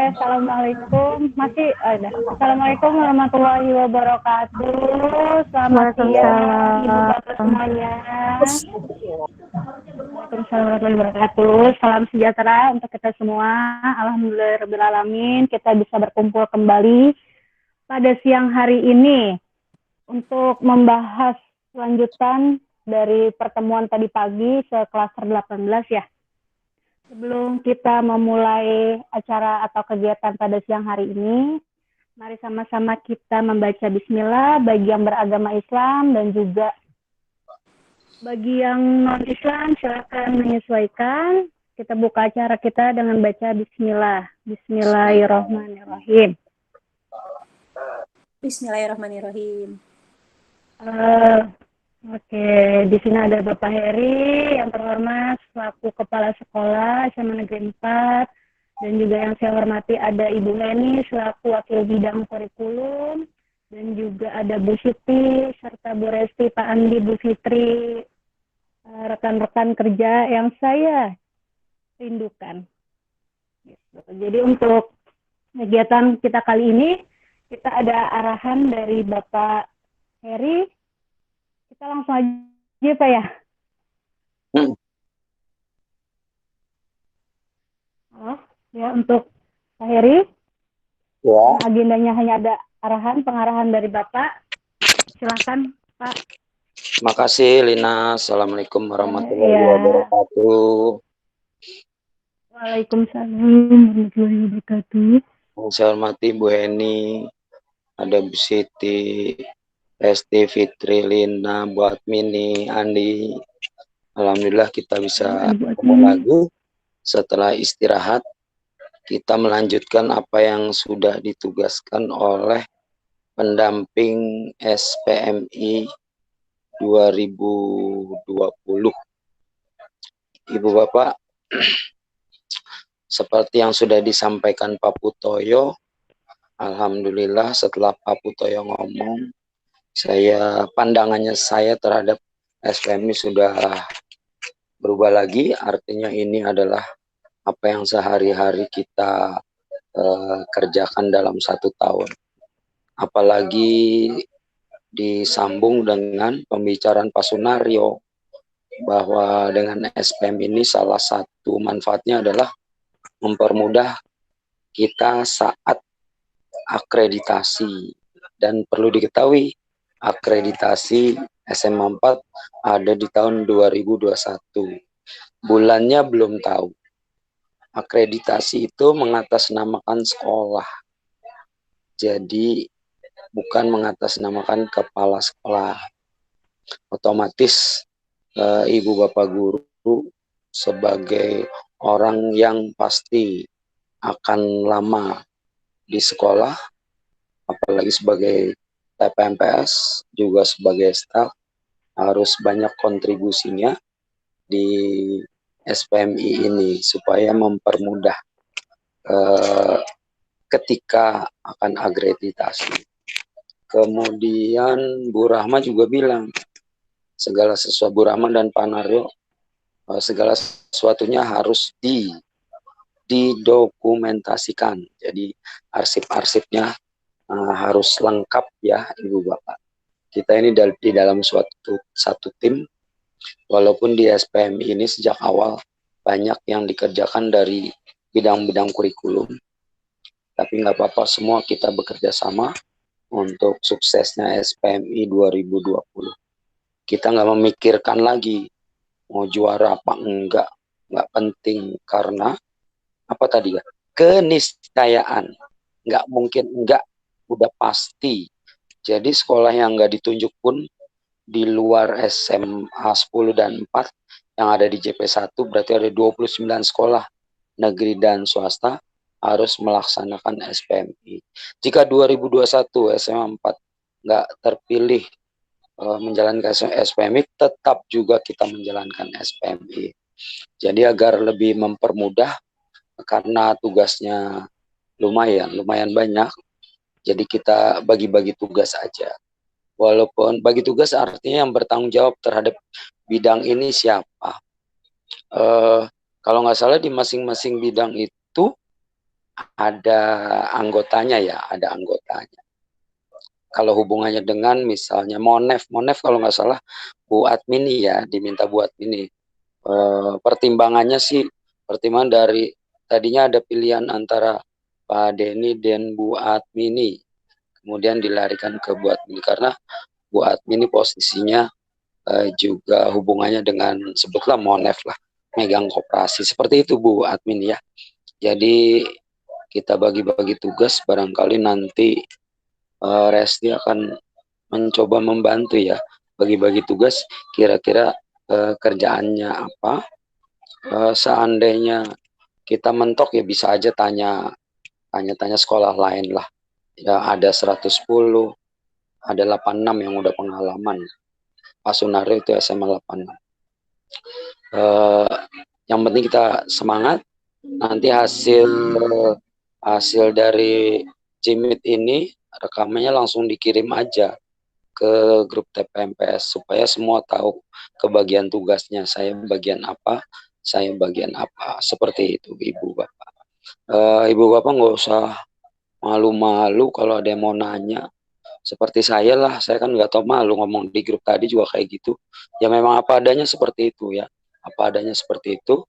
Assalamualaikum. Masih ada. Assalamualaikum warahmatullahi wabarakatuh. Selamat siang, Ibu Bapak semuanya. Waalaikumsalam warahmatullahi wabarakatuh. Salam sejahtera untuk kita semua. Alhamdulillahirrahmanirrahim. Kita bisa berkumpul kembali pada siang hari ini untuk membahas lanjutan dari pertemuan tadi pagi sekelas 18 ya. Sebelum kita memulai acara atau kegiatan pada siang hari ini, mari sama-sama kita membaca bismillah bagi yang beragama Islam dan juga bagi yang non-Islam silakan menyesuaikan. Kita buka acara kita dengan baca bismillah. Bismillahirrahmanirrahim. Bismillahirrahmanirrahim. Oke, di sini ada Bapak Heri yang terhormat selaku Kepala Sekolah SMA Negeri 4 dan juga yang saya hormati ada Ibu Heni selaku Wakil Bidang Kurikulum dan juga ada Bu Siti serta Bu Resti, Pak Andi, Bu Fitri, rekan-rekan kerja yang saya rindukan. Jadi untuk kegiatan kita kali ini kita ada arahan dari Bapak Heri. Kita langsung aja Pak ya. Halo, ya untuk Pak Heri. Ya. Agendanya hanya ada pengarahan dari Bapak. Silakan Pak. Makasih Lina. Assalamualaikum warahmatullahi wabarakatuh. Waalaikumsalam warahmatullahi wabarakatuh. Saya hormati Bu Heni, ada Bu Siti, Resti, Fitri, Lina, Bu Admini, Andi. Alhamdulillah kita bisa ketemu lagi setelah istirahat. Kita melanjutkan apa yang sudah ditugaskan oleh pendamping SPMI 2020. Ibu Bapak, seperti yang sudah disampaikan Pak Putoyo, alhamdulillah setelah Pak Putoyo ngomong, pandangannya saya terhadap SPMI sudah berubah lagi. Artinya ini adalah apa yang sehari-hari kita kerjakan dalam 1 tahun. Apalagi disambung dengan pembicaraan Pak Sunario bahwa dengan SPM ini salah satu manfaatnya adalah mempermudah kita saat akreditasi. Dan perlu diketahui akreditasi SMA 4 ada di tahun 2021. Bulannya belum tahu. Akreditasi itu mengatasnamakan sekolah. Jadi bukan mengatasnamakan kepala sekolah. Otomatis Ibu Bapak guru sebagai orang yang pasti akan lama di sekolah, apalagi sebagai TPMPS, juga sebagai staf, harus banyak kontribusinya di SPMI ini supaya mempermudah ketika akan akreditasi. Kemudian Bu Rahma juga bilang, segala sesuatu, Bu Rahma dan Pak Naryo, segala sesuatunya harus didokumentasikan. Jadi arsip-arsipnya harus lengkap ya Ibu Bapak. Kita ini di dalam satu tim, walaupun di SPM ini sejak awal banyak yang dikerjakan dari bidang-bidang kurikulum, tapi nggak apa-apa, semua kita bekerja sama untuk suksesnya SPMI 2020. Kita nggak memikirkan lagi mau juara apa enggak penting, karena apa tadi ya, keniscayaan, nggak mungkin enggak, udah pasti. Jadi sekolah yang nggak ditunjuk pun di luar SMA 10 dan 4 yang ada di JP1, berarti ada 29 sekolah negeri dan swasta harus melaksanakan SPMI. Jika 2021 SMA 4 nggak terpilih menjalankan SPMI, tetap juga kita menjalankan SPMI. Jadi agar lebih mempermudah, karena tugasnya lumayan banyak, jadi kita bagi-bagi tugas aja. Walaupun bagi tugas artinya yang bertanggung jawab terhadap bidang ini siapa. Kalau nggak salah di masing-masing bidang itu ada anggotanya ya, ada anggotanya. Kalau hubungannya dengan misalnya Monef kalau nggak salah Bu Admini ya, diminta Bu Admini. Pertimbangannya sih, pertimbangan dari tadinya ada pilihan antara Pak Denny dan Bu Admini, kemudian dilarikan ke Bu Admini karena Bu Admini posisinya juga hubungannya dengan sebutlah Monef lah, megang koperasi seperti itu Bu Admini ya. Jadi kita bagi-bagi tugas, barangkali nanti Resti akan mencoba membantu ya, bagi-bagi tugas kira-kira kerjaannya apa. Seandainya kita mentok ya bisa aja tanya sekolah lain lah. Ya ada 110, ada 86 yang udah pengalaman. Pak Sunario itu SMA 86. Yang penting kita semangat. Nanti hasil dari Jimit ini rekamannya langsung dikirim aja ke grup TPMPS supaya semua tahu kebagian tugasnya, saya bagian apa, seperti itu Ibu Bapak. Ibu Bapak nggak usah malu-malu kalau ada yang mau nanya, seperti saya lah, saya kan nggak tahu malu ngomong di grup tadi juga kayak gitu ya, memang apa adanya seperti itu ya, apa adanya seperti itu.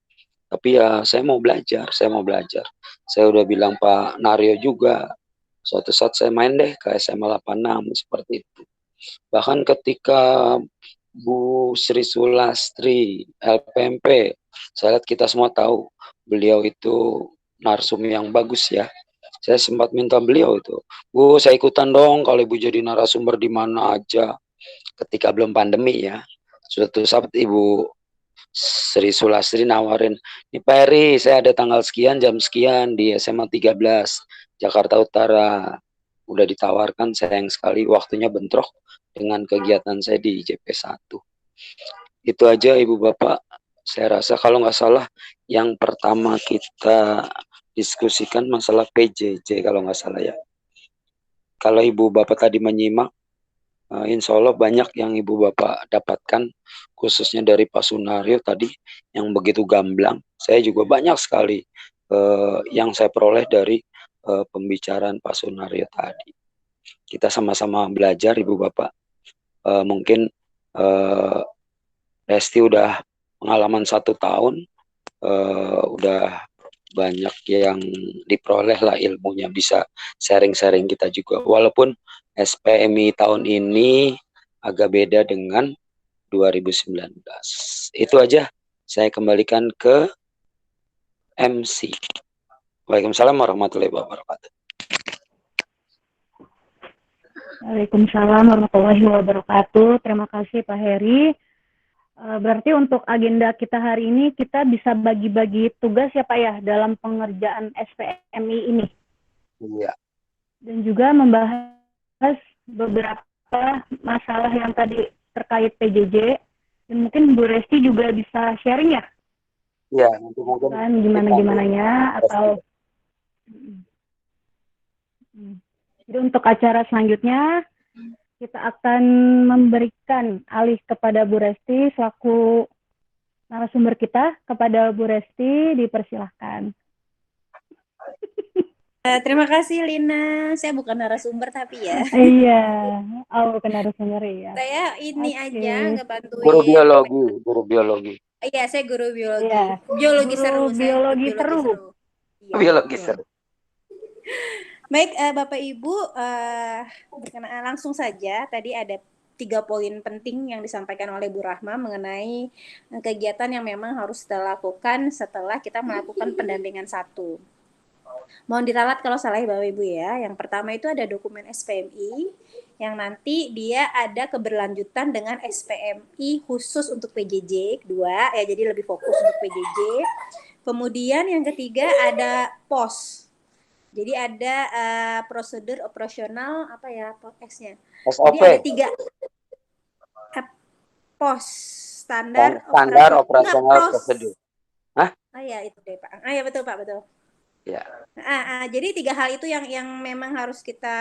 Tapi ya saya udah bilang Pak Naryo juga, suatu saat saya main deh ke SMA 86 seperti itu. Bahkan ketika Bu Sri Sulastri LPMP, saya lihat kita semua tahu beliau itu narsum yang bagus ya. Saya sempat minta beliau itu, Bu saya ikutan dong kalau Ibu jadi narasumber di mana aja, ketika belum pandemi ya. Suatu saat Ibu Sri Sulastri nawarin, ini Pak Heri saya ada tanggal sekian jam sekian di SMA 13 Jakarta Utara. Udah ditawarkan, sayang sekali waktunya bentrok dengan kegiatan saya di JP1. Itu aja Ibu Bapak, saya rasa kalau nggak salah yang pertama kita diskusikan masalah PJJ kalau nggak salah ya. Kalau Ibu Bapak tadi menyimak, insya Allah banyak yang Ibu Bapak dapatkan, khususnya dari Pak Sunario tadi yang begitu gamblang. Saya juga banyak sekali yang saya peroleh dari pembicaraan Pak Sunario tadi. Kita sama-sama belajar Ibu Bapak. Mungkin Resti udah pengalaman 1 tahun, udah banyak yang diperoleh lah ilmunya, bisa sharing-sharing kita juga. Walaupun SPMI tahun ini agak beda dengan 2019. Itu aja, saya kembalikan ke MC. Waalaikumsalam warahmatullahi wabarakatuh. Waalaikumsalam warahmatullahi wabarakatuh. Terima kasih Pak Heri. Berarti untuk agenda kita hari ini kita bisa bagi-bagi tugas ya Pak ya dalam pengerjaan SPMI ini. Iya. Dan juga membahas beberapa masalah yang tadi terkait PJJ. Dan mungkin Bu Resti juga bisa sharing ya? Iya, nanti mungkin kan gimana-gimananya atau jadi untuk acara selanjutnya kita akan memberikan alih kepada Bu Resti selaku narasumber kita. Kepada Bu Resti dipersilahkan. Terima kasih Lina. Saya bukan narasumber tapi ya. Iya, bukan narasumber ya. Saya ini aja ngebantuin. Guru biologi. Iya, saya guru biologi. Iya. Biologi Guru seru. Biologi seru. Iya, Biologi seru. Baik, Bapak Ibu, berkenaan langsung saja. Tadi ada 3 poin penting yang disampaikan oleh Bu Rahma mengenai kegiatan yang memang harus kita lakukan setelah kita melakukan pendampingan 1. Mohon diralat kalau salah ya Bapak Ibu ya. Yang pertama itu ada dokumen SPMI yang nanti dia ada keberlanjutan dengan SPMI khusus untuk PJJ. Kedua ya, jadi lebih fokus untuk PJJ. Kemudian yang ketiga ada POS. Jadi ada prosedur operasional apa ya S-nya. SOP. Jadi ada 3 POS standar operasional prosedur. Hah? Ya itu deh Pak. Ya betul Pak, betul. Ya. Jadi 3 hal itu yang memang harus kita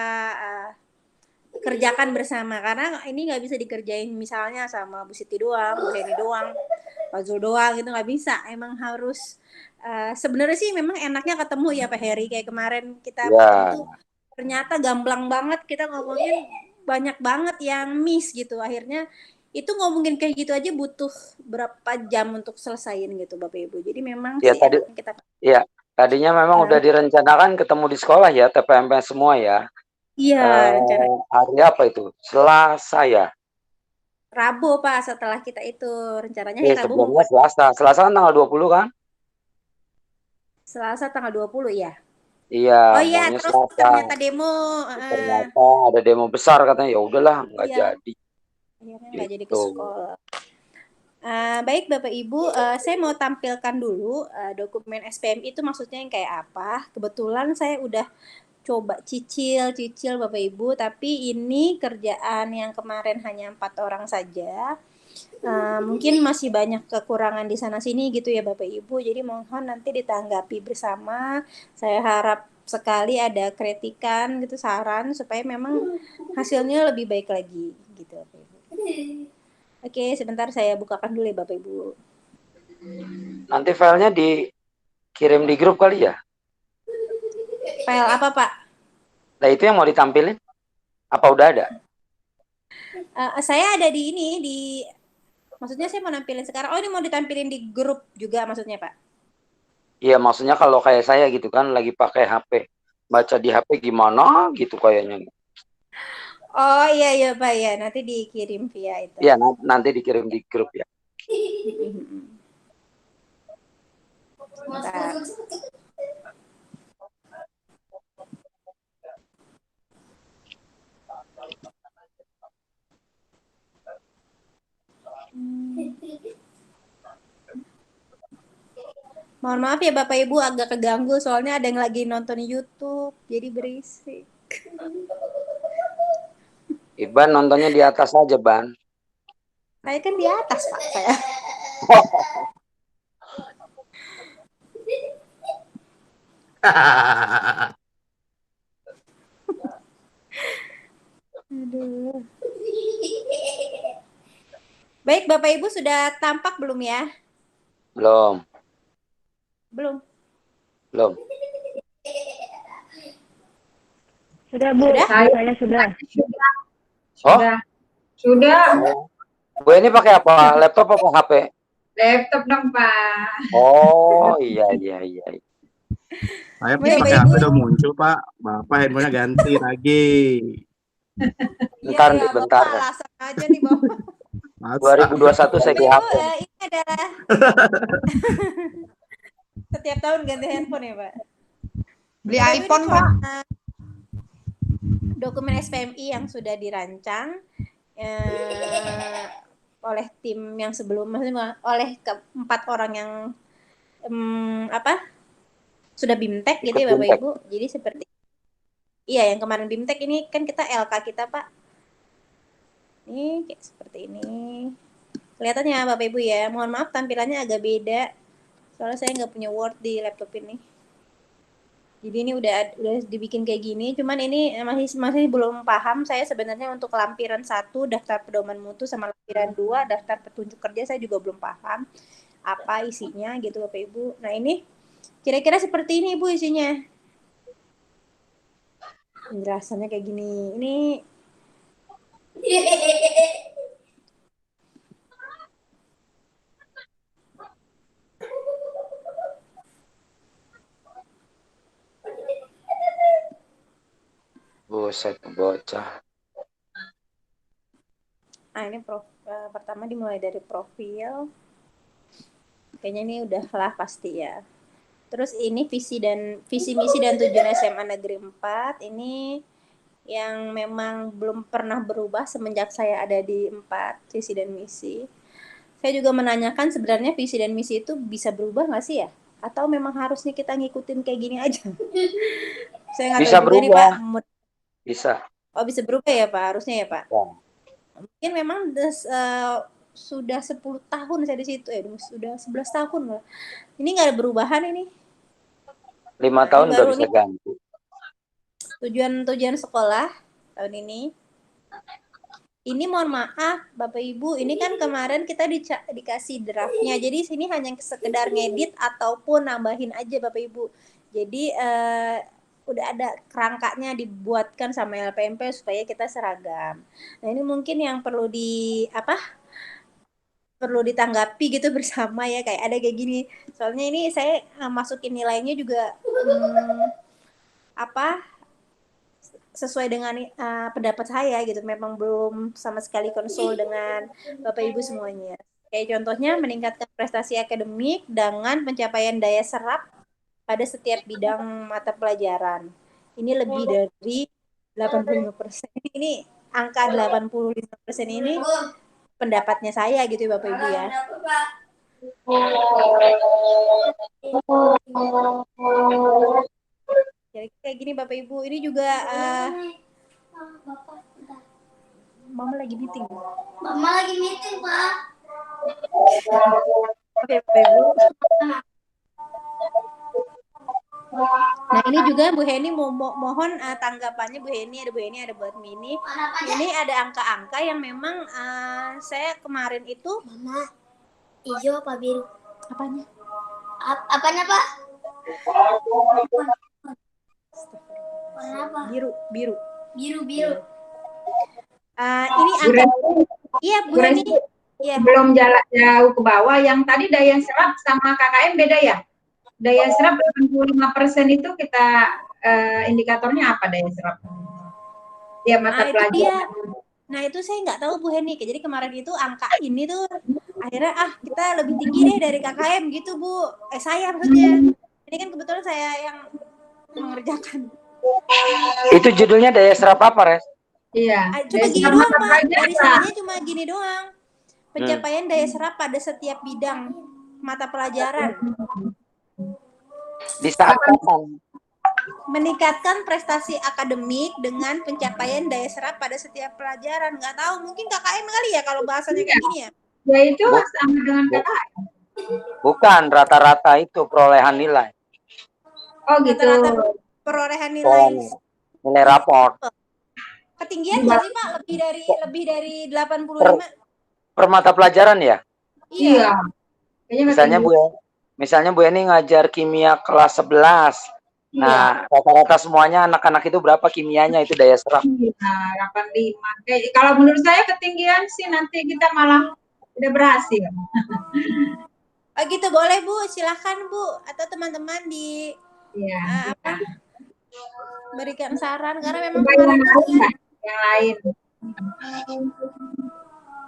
kerjakan bersama, karena ini nggak bisa dikerjain misalnya sama Bu Siti doang, Bu Heni doang. puzzle doang gitu nggak bisa. Emang harus sebenarnya sih memang enaknya ketemu ya Pak Heri, kayak kemarin kita ketemu Ya, tuh ternyata gamblang banget, kita ngomongin banyak banget yang miss gitu. Akhirnya itu ngomongin kayak gitu aja butuh berapa jam untuk selesaiin gitu Bapak Ibu. Jadi memang ya sih tadi, enaknya kita ya tadinya memang udah direncanakan ketemu di sekolah ya, TPMP semua ya. iya rencana Hari apa itu? Selasa ya? Rabu Pak, setelah kita itu rencananya hari Rabu mau Sebelumnya Selasa. Selasa kan tanggal 20 kan? Selasa tanggal 20 ya. Iya, Oh iya, maunya terus Selasa. ternyata demo. Ternyata ada demo besar katanya, ya udahlah nggak Iya, jadi akhirnya nggak jadi ke gitu. sekolah. Baik Bapak Ibu, saya mau tampilkan dulu dokumen SPM itu maksudnya yang kayak apa. Kebetulan saya udah coba cicil Bapak Ibu, tapi ini kerjaan yang kemarin hanya 4 orang saja. Mungkin masih banyak kekurangan di sana sini gitu ya Bapak Ibu. Jadi mohon nanti ditanggapi bersama. Saya harap sekali ada kritikan gitu, saran supaya memang hasilnya lebih baik lagi gitu Bapak Ibu. Oke, sebentar saya bukakan dulu ya Bapak Ibu. Nanti filenya dikirim di grup kali ya? File apa Pak? Nah itu yang mau ditampilin? Apa udah ada? Saya ada di ini, maksudnya saya mau nampilin sekarang. Oh ini mau ditampilin di grup juga maksudnya Pak? Iya maksudnya kalau kayak saya gitu kan lagi pakai HP. Baca di HP gimana gitu kayaknya. Oh iya Pak ya, nanti dikirim via itu. Iya nanti dikirim di grup ya. Bentar. Mohon maaf ya Bapak Ibu agak keganggu soalnya ada yang lagi nonton YouTube jadi berisik. Iban nontonnya di atas aja Ban. Saya kan di atas Pak saya. Aduh. Baik Bapak Ibu sudah tampak belum ya? Belum. Belum. Belum. Sudah Bu, Sudah? saya sudah. Oh, Sudah. gue ini pakai apa? Laptop apa HP? Laptop dong, Pak. Oh, iya. Saya Baik, pakai Bapak HP Ibu. udah muncul, Pak. Bapak handphonenya ganti lagi. Bentar, Iya, bentar. Bapak alasan aja nih Bapak. Masa? 2021 saya Bapak di Ibu, HP. ini adalah setiap tahun ganti handphone ya Pak? Beli Bapak Ibu, iPhone, ini Pak. dokumen SPMI yang sudah dirancang oleh tim yang sebelum, maksudnya oleh keempat orang yang sudah BIMTEK gitu Ikut ya Bapak BIMTEK. Ibu. Jadi seperti iya yang kemarin BIMTEK ini kan kita LK kita Pak. Ini kayak seperti ini. Kelihatannya Bapak Ibu ya. Mohon maaf tampilannya agak beda. Soalnya saya nggak punya Word di laptop ini. Jadi ini udah dibikin kayak gini, cuman ini masih belum paham saya sebenarnya untuk lampiran 1 daftar pedoman mutu sama lampiran 2 daftar petunjuk kerja saya juga belum paham apa isinya gitu Bapak Ibu. Nah, ini kira-kira seperti ini Ibu isinya. Penjelasannya kayak gini. Ini Buset, bocah. ini pertama dimulai dari profil. Kayaknya ini udahlah pasti ya. Terus ini visi misi dan tujuan SMA Negeri 4 ini yang memang belum pernah berubah semenjak saya ada di 4 visi dan misi. Saya juga menanyakan sebenarnya visi dan misi itu bisa berubah nggak sih ya? Atau memang harusnya kita ngikutin kayak gini aja? Saya nggak Bisa tahu juga nih berubah. Pak. Bisa. Oh bisa berubah ya Pak, harusnya ya Pak. Ya. Mungkin memang sudah 10 tahun saya di situ ya, sudah 11 tahun lah. Ini nggak ada perubahan ini. 5 tahun udah bisa ganti. Tujuan sekolah tahun ini. Ini mohon maaf Bapak Ibu, ini kan kemarin kita dikasih draftnya. Jadi sini hanya sekedar ngedit ataupun nambahin aja Bapak Ibu. Jadi udah ada kerangkanya dibuatkan sama LPMP supaya kita seragam. Nah, ini mungkin yang perlu perlu ditanggapi gitu bersama ya, kayak ada kayak gini. Soalnya ini saya masukin nilainya juga sesuai dengan pendapat saya gitu. Memang belum sama sekali konsul dengan Bapak Ibu semuanya. Kayak contohnya meningkatkan prestasi akademik dengan pencapaian daya serap pada setiap bidang mata pelajaran. Ini lebih dari 85%. Ini angka 85% ini pendapatnya saya gitu Bapak Ibu ya. Jadi kayak gini Bapak Ibu, ini juga Mama lagi meeting. Mama lagi meeting, Pak. Oke, Bapak Ibu. Nah, ini juga Bu Heni mohon tanggapannya Bu Heni, ada buat Mini. Ini ada angka-angka yang memang saya kemarin itu Mama, hijau apa biru? apanya? Apanya, Pak? Warna apa? Biru. Biru. Ini angka. Iya, Bu Heni. Iya. Belum jalan jauh ke bawah. Yang tadi daya serap sama KKM beda ya? Daya serap 85% itu kita indikatornya apa daya serap? Ya mata pelajaran. Nah itu saya nggak tahu Bu Heni. Jadi kemarin itu angka ini tuh akhirnya kita lebih tinggi deh dari KKM gitu Bu. Saya maksudnya. Ini kan kebetulan saya yang mengerjakan. Itu judulnya daya serap apa, Res? Iya. Cuma gini doang Pak. Dari sananya cuma gini doang. Pencapaian daya serap pada setiap bidang mata pelajaran. Di saat kapan? Meningkatkan prestasi akademik dengan pencapaian daya serap pada setiap pelajaran. Nggak tahu, mungkin KKM kali ya kalau bahasanya kayak gini ya. Ya itu sama dengan KKM. Bukan, rata-rata itu perolehan nilai. Oh gitu. Rata-rata perolehan nilai. Nilai rapor. Ketinggian nggak sih Pak? Lebih dari 85? Per mata pelajaran ya? Iya. Misalnya Bu Eni ngajar kimia kelas 11. Nah, rata-rata semuanya anak-anak itu berapa kimianya itu daya serap? Nah, 85. Kalau menurut saya ketinggian sih nanti kita malah udah berhasil. Oh gitu, boleh Bu, silahkan Bu, atau teman-teman di berikan saran karena memang kemarin yang lain.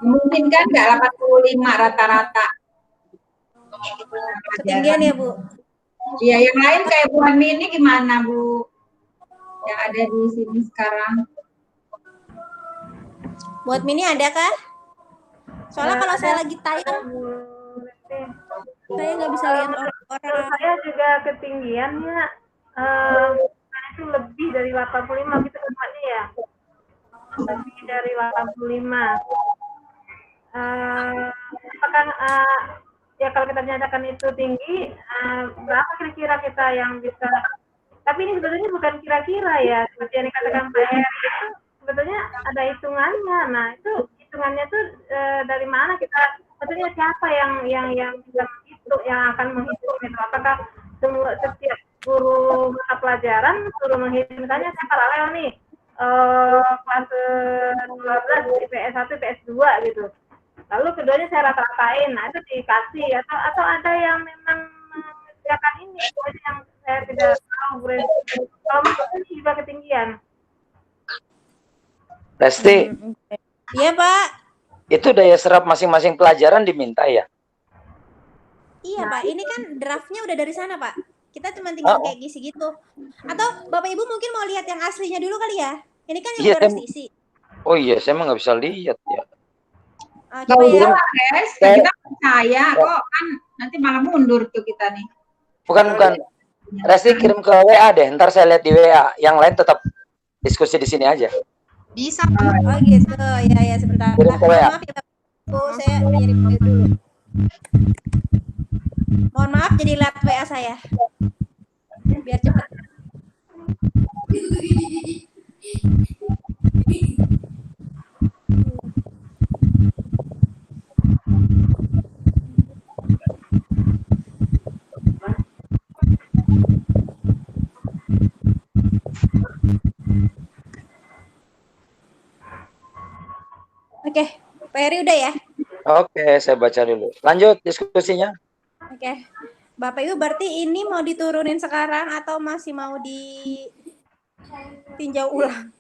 Memungkinkan nggak 85 rata-rata? Ketinggian ya Bu? Iya, yang lain kayak Bu Hani ini gimana Bu? Yang ada di sini sekarang. Buat Mini ada kah? Soalnya kalau saya lagi tayang, saya nggak bisa lihat orang-orang. Saya juga ketinggiannya itu lebih dari 85 gitu tempatnya ya. Lebih dari 85. Apakah ya kalau kita nyatakan itu tinggi, berapa kira-kira kita yang bisa? Tapi ini sebetulnya bukan kira-kira ya, seperti yang dikatakan Pak Heri itu sebetulnya ada hitungannya. Nah itu hitungannya tuh dari mana kita? Sebetulnya siapa yang bisa menghitung, yang akan menghitung itu? Apakah setiap guru mata pelajaran suruh menghitung? Misalnya saya paralel nih kelas 12 IPS 1 IPS 2 gitu. Lalu keduanya saya rata-ratain, nah itu dikasih atau ada yang memang mengerjakan ini, itu aja yang saya tidak tahu. Kalau menurut ini juga ketinggian. Resti. Iya Pak. Itu daya serap masing-masing pelajaran diminta ya? Iya Pak, ini kan draftnya udah dari sana Pak. Kita cuma tinggal kayak gisi gitu. Atau Bapak Ibu mungkin mau lihat yang aslinya dulu kali ya? Ini kan yang udah revisi. Oh iya, saya emang nggak bisa lihat ya. Coba ya. Kita percaya kok, kan nanti malah mundur tuh kita nih. Bukan. Resti kirim ke WA deh, ntar saya lihat di WA. Yang lain tetap diskusi di sini aja. Bisa. Oh gitu, ya sebentar. Kirim ke WA. Maaf ya Pak, saya kirim dulu. Mohon maaf jadi lihat WA saya. Biar cepat. Oke, Pak Heri udah ya? Oke, saya baca dulu. Lanjut diskusinya. Oke. Bapak Ibu berarti ini mau diturunin sekarang atau masih mau ditinjau ulang?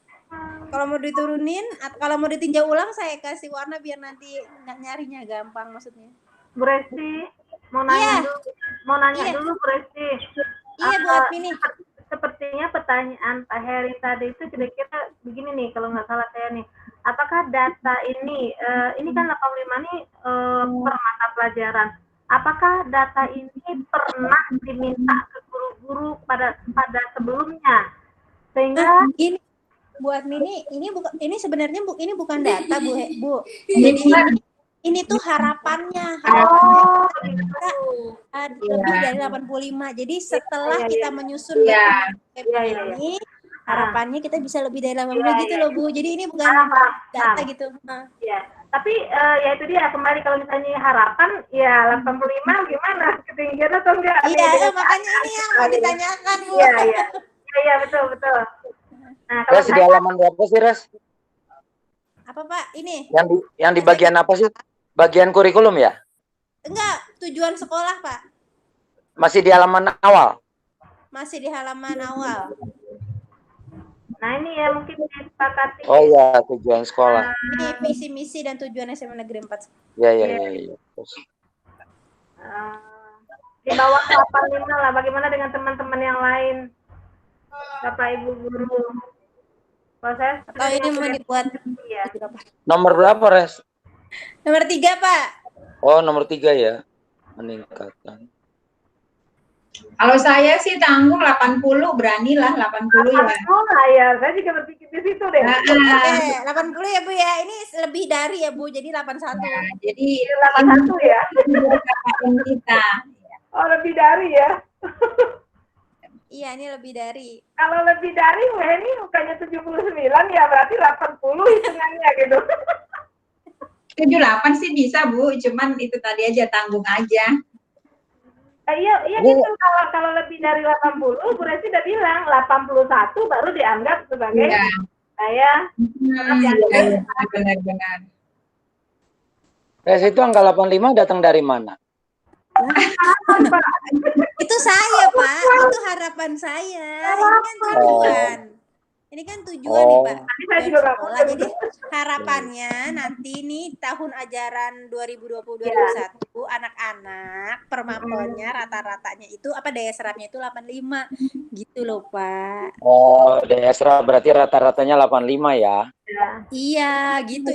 Kalau mau diturunin, kalau mau ditinjau ulang saya kasih warna biar nanti nggak nyarinya gampang maksudnya. Bu Resti, mau nanya Iya. dulu, mau nanya Iya. dulu Bu Resti. Iya, Bu Admin nih. Sepertinya pertanyaan Pak Heri tadi itu kira-kira begini nih, kalau nggak salah saya nih. Apakah data ini kan 85 nih per mata pelajaran. Apakah data ini pernah diminta ke guru-guru pada sebelumnya? Sehingga Ini buat Mini, ini sebenarnya ini bukan data Bu. Ini Jadi ini tuh harapannya oh, kita gitu. lebih dari 85. Jadi setelah Iya, kita iya. menyusun Iya. dokumen ini, harapannya kita bisa lebih dari 85 Iya, gitu iya. loh Bu. Jadi ini bukan data gitu. Ya, tapi ya itu dia kembali kalau misalnya harapan ya 85 gimana? Ketinggian atau enggak? Iya, makanya ini yang mau ditanyakan Bu. Iya, iya. Iya, betul, betul. Nah, kalau Res, di halaman berapa sih, Res? Apa Pak? Ini? Yang di bagian apa sih? Bagian kurikulum ya? Enggak, tujuan sekolah Pak. Masih di halaman awal? Masih di halaman awal. nah ini ya mungkin disepakati. Oh iya, tujuan sekolah. Ini visi misi dan tujuan SMA Negeri 4. Iya. Terus. Di bawah 85 lah. Bagaimana dengan teman-teman yang lain? Bapak Ibu guru. Kalau saya Atau ini mau dibuat ya. Nomor berapa, Res? Nomor 3 Pak. Oh, nomor 3 ya. Meningkatkan. Kalau saya sih tanggung 80, beranilah 80 ya. Oh ya, saya juga berpikir di situ deh. Oke, 80 ya Bu ya. Ini lebih dari ya Bu, jadi 81. Nah, jadi 81 ya. KKN kita. Oh, lebih dari ya. Iya, ini lebih dari. Kalau lebih dari, wah ini bukannya 79 ya, berarti 80 hitungannya gitu. 78 sih bisa Bu, cuman itu tadi aja tanggung aja. Iya gitu. Kalau lebih dari 80, Bu Resi udah bilang 81 baru dianggap sebagai saya. Benar-benar. Res, itu angka 85 datang dari mana? Itu saya Pak, itu harapan saya. Ini kan tujuan. Ini kan tujuan nih Pak. Tujuan sekolah. Jadi harapannya nanti nih tahun ajaran 2020-2021 anak-anak permaponnya rata-ratanya itu apa daya serapnya itu 85 gitu loh Pak. Oh, daya serap berarti rata-ratanya 85 ya. Iya, gitu.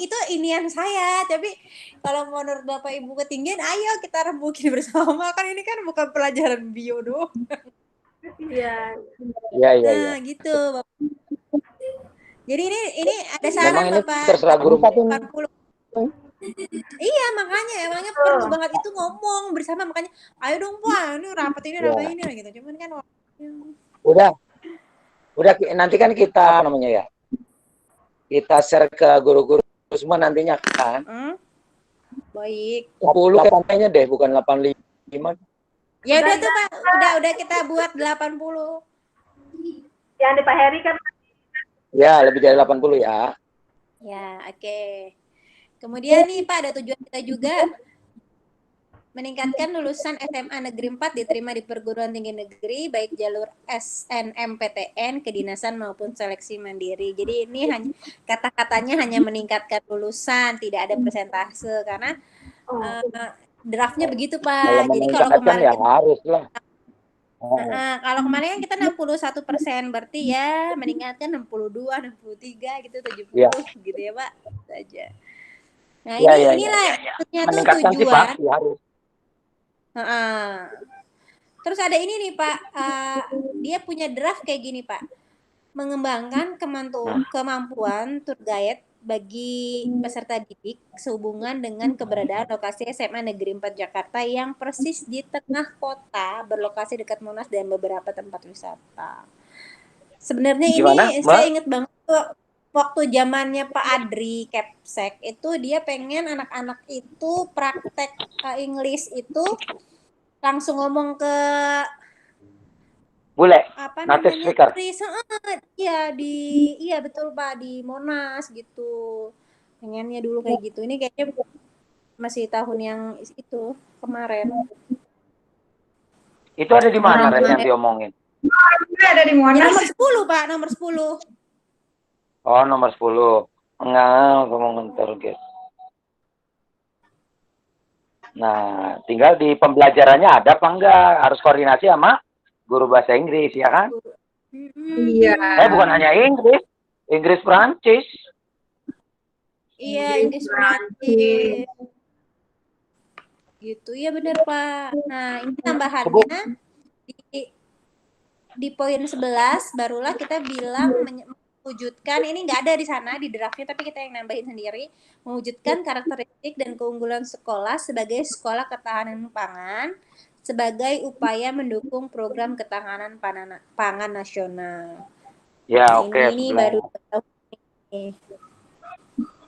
Itu inian saya. Tapi kalau menurut Bapak Ibu ketinggian, ayo kita rembukin bersama. Kan ini kan bukan pelajaran bio doang. Iya. Nah, gitu, Bapak. Jadi ini ada saran memang Bapak. Ini terserah guru 40. Iya, emangnya perlu banget itu ngomong bersama, makanya ayo dong Pak, ini rapat ini gitu. Cuman kan udah nanti kan kita namanya ya. Kita share ke guru-guru semua nantinya kan. Baik. 10 kontainya deh, bukan 85. Ya udah tuh Pak, udah kita buat 80. Yang di Pak Heri kan? Ya, lebih dari 80 ya. Ya, oke. Kemudian nih Pak, ada tujuan kita juga meningkatkan lulusan SMA Negeri 4 diterima di perguruan tinggi negeri baik jalur SNMPTN, kedinasan maupun seleksi mandiri. Jadi ini hanya kata-katanya hanya meningkatkan lulusan, tidak ada persentase karena draftnya begitu Pak. Jadi kalau kemarin ya harus lah. Kalau kemarin kan kita 61%, berarti ya meningkatkan 62, 63 gitu, 70 gitu ya Pak. Itu aja. Nah, inilah maksudnya tuh tujuan. Sih, harus. Terus ada ini nih Pak, dia punya draft kayak gini Pak, mengembangkan kemampuan tour guide bagi peserta didik sehubungan dengan keberadaan lokasi SMA Negeri 4 Jakarta yang persis di tengah kota, berlokasi dekat Monas dan beberapa tempat wisata. Sebenarnya ini saya ingat banget waktu zamannya Pak Adri Kepsek itu dia pengen anak-anak itu praktek English itu langsung ngomong ke bule apa native namanya? Iya betul Pak, di Monas gitu. pengennya dulu kayak gitu. Ini kayaknya masih tahun yang itu kemarin. Itu ada di mana Res yang diomongin? Ada di Ya, Monas. nomor 10 Pak, nomor 10. Oh, nomor 10. Enggak, ngomongin target. Nah, tinggal di pembelajarannya ada apa enggak? Harus koordinasi sama guru bahasa Inggris, ya kan? Iya. Bukan hanya Inggris, Inggris Prancis. Iya, Inggris Prancis. Gitu, ya benar Pak. Nah, ini tambahannya di poin 11 barulah kita bilang mewujudkan, ini nggak ada di sana di draftnya tapi kita yang nambahin sendiri, mewujudkan karakteristik dan keunggulan sekolah sebagai sekolah ketahanan pangan sebagai upaya mendukung program ketahanan pangan nasional. Ya, nah, oke. Ini baru tahun ini.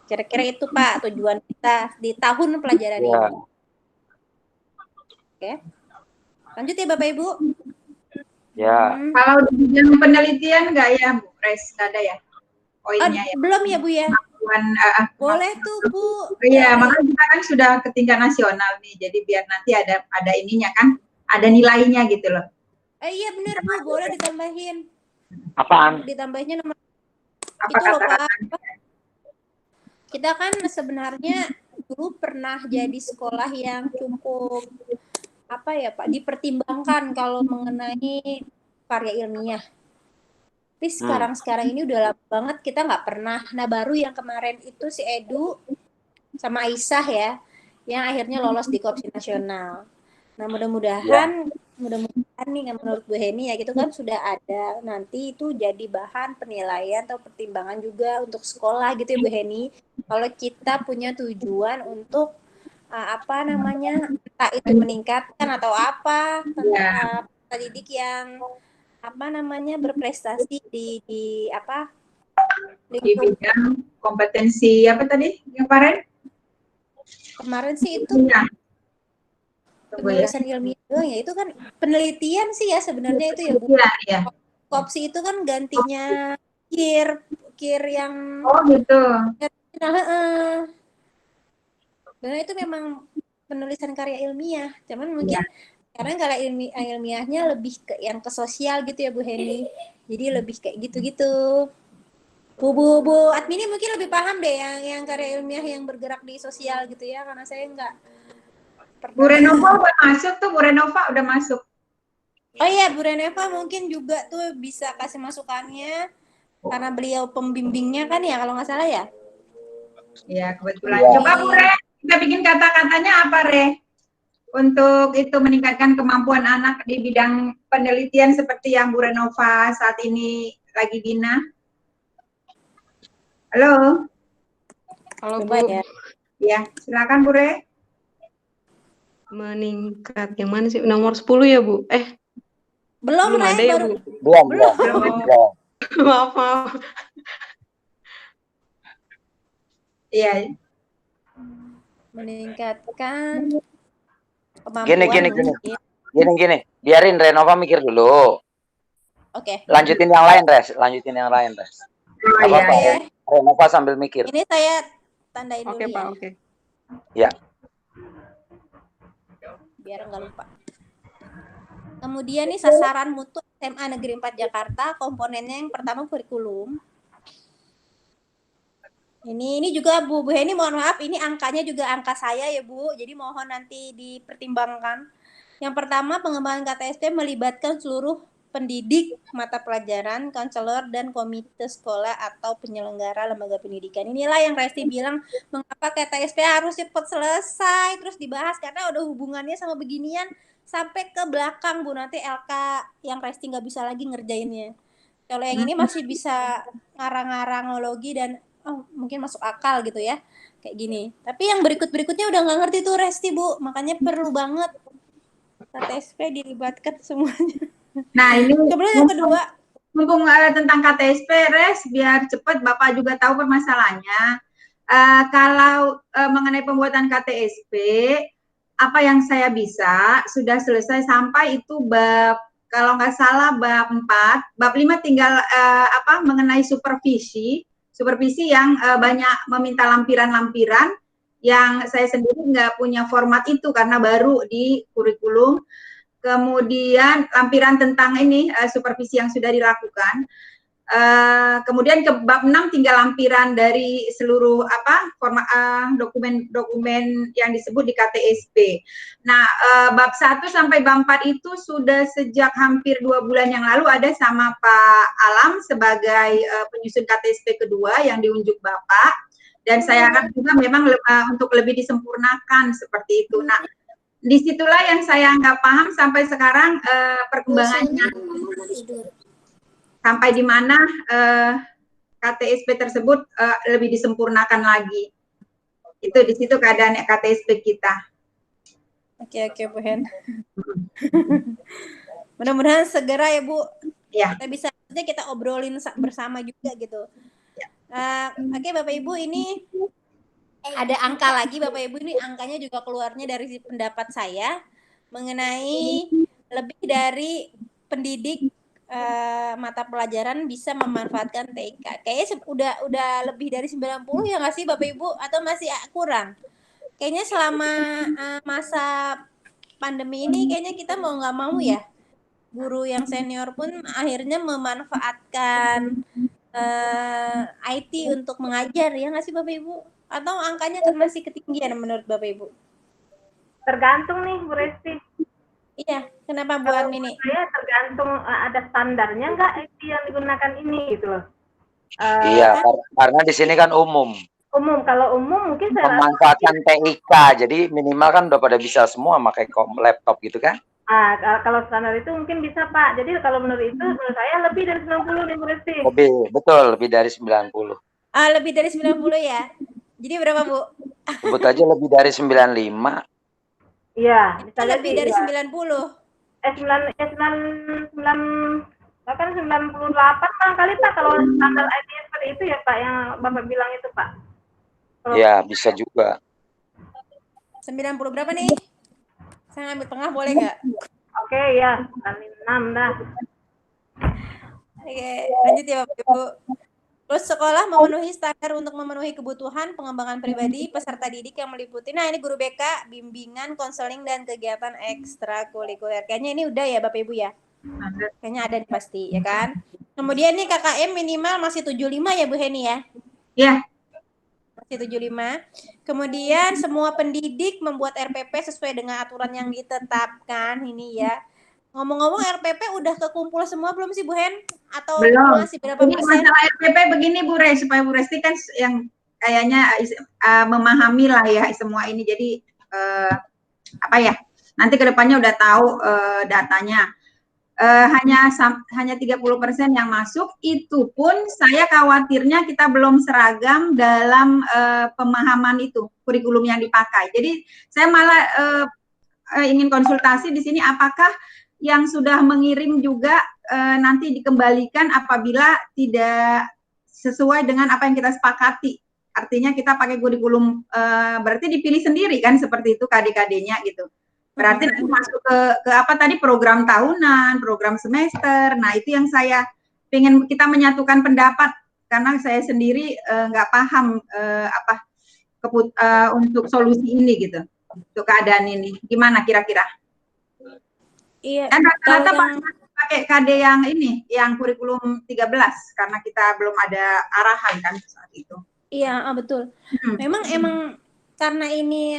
Kira-kira itu Pak tujuan kita di tahun pelajaran ini. Oke. Lanjut ya Bapak Ibu. Ya. Kalau di bidang penelitian nggak ya, Bu Res? Nggak ada ya poinnya ya? Belum ya Bu ya? Boleh tuh Bu. Iya, makanya kita kan sudah ke tingkat nasional nih, jadi biar nanti ada ininya kan, ada nilainya gitu loh. Iya benar Bu, boleh ditambahin. Apaan? Ditambahinnya nomor Apa itu loh kata-kata? Pak. Kita kan sebenarnya dulu pernah jadi sekolah yang cukup apa ya Pak, dipertimbangkan kalau mengenai karya ilmiah. Tapi sekarang ini udah lama banget kita nggak pernah. Nah baru yang kemarin itu si Edu sama Aisyah ya, yang akhirnya lolos di Kopsi Nasional. Nah mudah-mudahan nih menurut Bu Heni ya gitu kan sudah ada nanti itu jadi bahan penilaian atau pertimbangan juga untuk sekolah gitu ya Bu Heni. Kalau kita punya tujuan untuk entah itu meningkatkan atau apa tentang pendidik yang berprestasi di bidang kompetensi apa tadi yang kemarin sih itu penulisan ilmiah doang ya, itu kan penelitian sih ya sebenarnya itu ya Bu. Iya. Kopsi itu kan gantinya kir yang gitu. Sebenarnya itu memang penulisan karya ilmiah, cuman mungkin karena kalau ilmiahnya lebih ke yang ke sosial gitu ya Bu Heni, jadi lebih kayak gitu-gitu. Bu admin mungkin lebih paham deh yang karya ilmiah yang bergerak di sosial gitu ya, karena saya nggak pernah. Bu Renova udah masuk tuh, Bu Renova udah masuk. Oh iya, Bu Renova mungkin juga tuh bisa kasih masukannya karena beliau pembimbingnya kan ya kalau nggak salah ya. Ya kebetulan. Coba Bu Re, kita bikin kata-katanya apa Re? Untuk itu meningkatkan kemampuan anak di bidang penelitian seperti yang Bu Renova saat ini lagi bina. Halo. Halo Coba Bu. Ya, silakan Bu Re. Meningkat yang mana sih? Nomor 10 ya Bu? Belum ada ya Bu? Belum. Maaf. Iya. Meningkatkan kemampuan. Gini. Biarin Renova mikir dulu. Oke. Lanjutin yang lain, Res. Apa-apa. Ya. Renova sambil mikir. Ini saya tandain dulu ya. Pak, oke. Ya. Biar nggak lupa. Kemudian nih sasaran mutu SMA Negeri 4 Jakarta, komponennya yang pertama kurikulum. Ini juga Bu Heni mohon maaf, ini angkanya juga angka saya ya Bu, jadi mohon nanti dipertimbangkan. Yang pertama pengembangan KTSP melibatkan seluruh pendidik, mata pelajaran, konselor, dan komite sekolah atau penyelenggara lembaga pendidikan. Inilah yang Resti bilang mengapa KTSP harus cepat selesai terus dibahas karena udah hubungannya sama beginian sampai ke belakang Bu, nanti LK yang Resti nggak bisa lagi ngerjainnya. Kalau yang ini masih bisa ngarang-ngarangologi dan mungkin masuk akal gitu ya kayak gini. Tapi yang berikutnya udah nggak ngerti tuh Resti Bu, makanya perlu banget KTSP dilibatkan semuanya. Nah ini kemudian yang kedua mumpung tentang KTSP Res biar cepat Bapak juga tahu permasalahannya. Kalau mengenai pembuatan KTSP apa yang saya bisa sudah selesai sampai itu bab kalau nggak salah bab 4, bab 5 tinggal mengenai supervisi supervisi yang banyak meminta lampiran-lampiran yang saya sendiri nggak punya format itu karena baru di kurikulum. Kemudian lampiran tentang ini supervisi yang sudah dilakukan. Kemudian ke bab 6 tinggal lampiran dari seluruh format dokumen-dokumen yang disebut di KTSP. Nah, bab 1 sampai bab 4 itu sudah sejak hampir 2 bulan yang lalu ada sama Pak Alam sebagai penyusun KTSP kedua yang diunjuk Bapak, dan saya harap juga memang untuk lebih disempurnakan seperti itu. Nah, disitulah yang saya nggak paham sampai sekarang perkembangannya. Sampai di mana KTSP tersebut lebih disempurnakan lagi. Itu di situ keadaan KTSP kita. Oke, Bu Hen. Mudah-mudahan segera ya, Bu. Ya. Kita obrolin bersama juga gitu. Oke, Bapak Ibu, ini ada angka lagi, Bapak Ibu, ini angkanya juga keluarnya dari pendapat saya mengenai lebih dari pendidik mata pelajaran bisa memanfaatkan TIK. Kayaknya udah lebih dari 90 ya nggak sih Bapak Ibu, atau masih kurang? Kayaknya selama masa pandemi ini kayaknya kita mau nggak mau ya, guru yang senior pun akhirnya memanfaatkan IT untuk mengajar, ya nggak sih Bapak Ibu? Atau angkanya masih ketinggian menurut Bapak Ibu? Tergantung nih Bu Resti. Iya, kenapa Bu Armini? Saya tergantung ada standarnya nggak IT yang digunakan ini gitu loh. Iya, karena di sini kan umum. Kalau umum mungkin saya memanfaatkan TIK, jadi minimal kan udah pada bisa semua pakai laptop gitu kan? Kalau standar itu mungkin bisa Pak. Jadi kalau menurut saya lebih dari 90 nih Bu Resti. Lebih dari 90. Lebih dari 90 ya. Jadi berapa Bu? Sebut aja lebih dari 95. Iya, misalnya lebih dari 90. Bahkan 98 kali Pak kalau standar IT seperti itu ya Pak, yang Bapak bilang itu Pak. Ya, bisa juga. 90 berapa nih? Saya ngambil tengah boleh nggak? Oke, ya, 6 dah. Oke, lanjut ya Bapak Ibu. Terus sekolah memenuhi standar untuk memenuhi kebutuhan pengembangan pribadi peserta didik yang meliputi, nah ini guru BK, bimbingan, konseling, dan kegiatan ekstrakurikuler. Kayaknya ini udah ya Bapak Ibu ya? Kayaknya ada pasti, ya kan? Kemudian nih KKM minimal masih 75 ya Bu Heni ya? Iya. Masih 75. Kemudian semua pendidik membuat RPP sesuai dengan aturan yang ditetapkan ini ya. Ngomong-ngomong RPP udah kekumpul semua belum sih Bu Hen? Atau belum. Masih berapa persen? Masalah RPP begini Bu Re, supaya Bu Resti kan yang kayaknya memahami lah ya semua ini. Jadi nanti kedepannya udah tahu datanya. Hanya 30% yang masuk, itu pun saya khawatirnya kita belum seragam dalam pemahaman itu kurikulum yang dipakai. Jadi saya malah ingin konsultasi di sini apakah yang sudah mengirim juga nanti dikembalikan apabila tidak sesuai dengan apa yang kita sepakati. Artinya kita pakai kurikulum berarti dipilih sendiri kan seperti itu KD-KD-nya gitu. Berarti masuk ke apa tadi, program tahunan, program semester. Nah, itu yang saya pengen kita menyatukan pendapat karena saya sendiri nggak paham untuk solusi ini gitu. Untuk keadaan ini. Gimana kira-kira? Iya. Dan rata-rata pakai KD yang ini, yang kurikulum 13 karena kita belum ada arahan kan saat itu. Iya, betul. Emang karena ini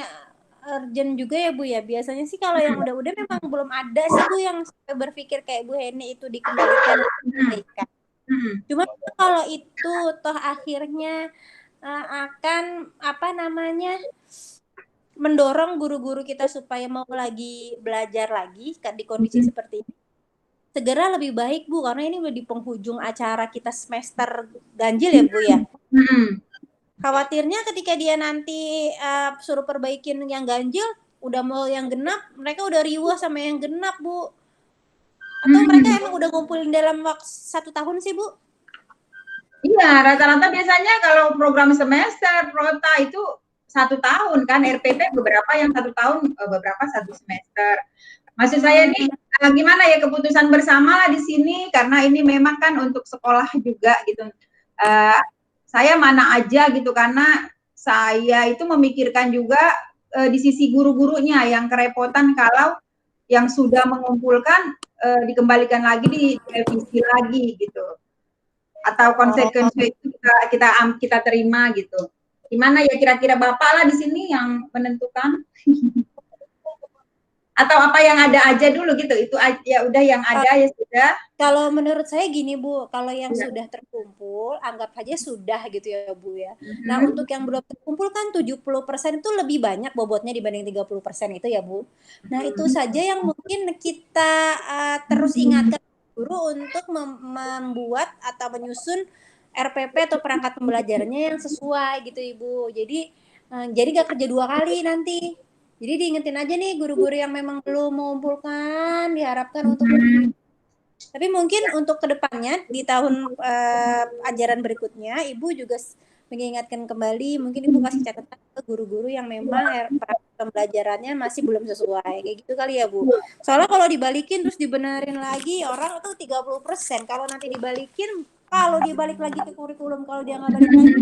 urgent juga ya Bu ya. Biasanya sih kalau yang udah-udah memang belum ada sih Bu yang berpikir kayak Bu Heni itu dikembalikan ke Cuma kalau itu toh akhirnya akan mendorong guru-guru kita supaya mau lagi belajar lagi di kondisi seperti ini. Segera lebih baik Bu, karena ini udah di penghujung acara kita semester ganjil ya Bu ya. Khawatirnya ketika dia nanti suruh perbaikin yang ganjil, udah mau yang genap, mereka udah riwah sama yang genap Bu. Atau mereka emang udah ngumpulin dalam waktu 1 tahun sih Bu? Iya, rata-rata biasanya kalau program semester, prota itu 1 tahun kan, RPP beberapa yang 1 tahun, beberapa 1 semester. Maksud saya nih, gimana ya keputusan bersama lah di sini, karena ini memang kan untuk sekolah juga gitu. saya mana aja gitu, karena saya itu memikirkan juga di sisi guru-gurunya yang kerepotan kalau yang sudah mengumpulkan dikembalikan lagi, direvisi lagi gitu, atau konsekuensi itu kita terima gitu. Gimana ya kira-kira Bapak lah di sini yang menentukan? Atau apa yang ada aja dulu gitu, itu ya udah yang ada ya sudah. Kalau menurut saya gini Bu, kalau yang sudah terkumpul anggap aja sudah gitu ya Bu ya. Nah untuk yang belum terkumpul kan 70% itu lebih banyak bobotnya dibanding 30% itu ya Bu. Nah itu saja yang mungkin kita terus ingatkan guru untuk membuat atau menyusun RPP atau perangkat pembelajarannya yang sesuai gitu Ibu. Jadi gak kerja 2 kali nanti. Jadi diingetin aja nih guru-guru yang memang belum mengumpulkan, diharapkan untuk tapi mungkin untuk kedepannya di tahun ajaran berikutnya, Ibu juga mengingatkan kembali, mungkin Ibu kasih catatan ke guru-guru yang memang pembelajarannya masih belum sesuai, kayak gitu kali ya Bu. Soalnya kalau dibalikin terus dibenerin lagi, orang itu 30%, kalau nanti dibalikin, kalau dibalik lagi ke kurikulum, kalau dia nggak balik lagi,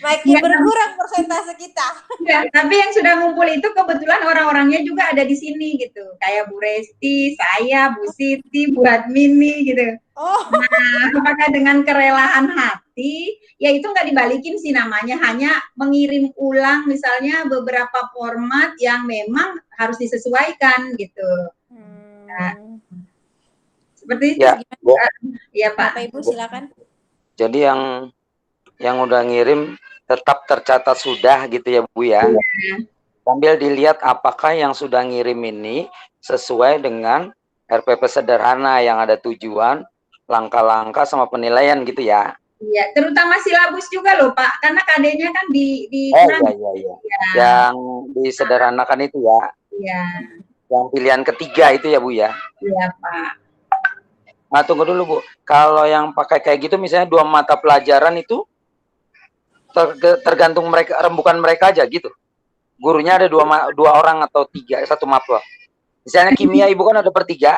makin berkurang persentase kita. Ya, tapi yang sudah ngumpul itu kebetulan orang-orangnya juga ada di sini gitu. Kayak Bu Resti, saya, Bu Siti, Bu Admini gitu. Nah, apakah dengan kerelaan hati, ya itu nggak dibalikin sih namanya, hanya mengirim ulang misalnya beberapa format yang memang harus disesuaikan gitu. Nah, seperti itu. Ya Pak. Bapak Ibu silakan. Jadi yang udah ngirim tetap tercatat sudah gitu ya Bu ya. Sambil dilihat apakah yang sudah ngirim ini sesuai dengan RPP sederhana yang ada tujuan, langkah-langkah sama penilaian gitu ya. Iya, terutama silabus juga loh Pak, karena KD-nya kan di iya. Yang disederhanakan itu ya. Iya. Yang pilihan ketiga itu ya Bu ya. Iya Pak. Nah tunggu dulu Bu, kalau yang pakai kayak gitu misalnya 2 mata pelajaran itu tergantung mereka, rembukan mereka aja gitu. Gurunya ada 2 orang atau 3, 1 mapel. Misalnya kimia Ibu kan ada per 3.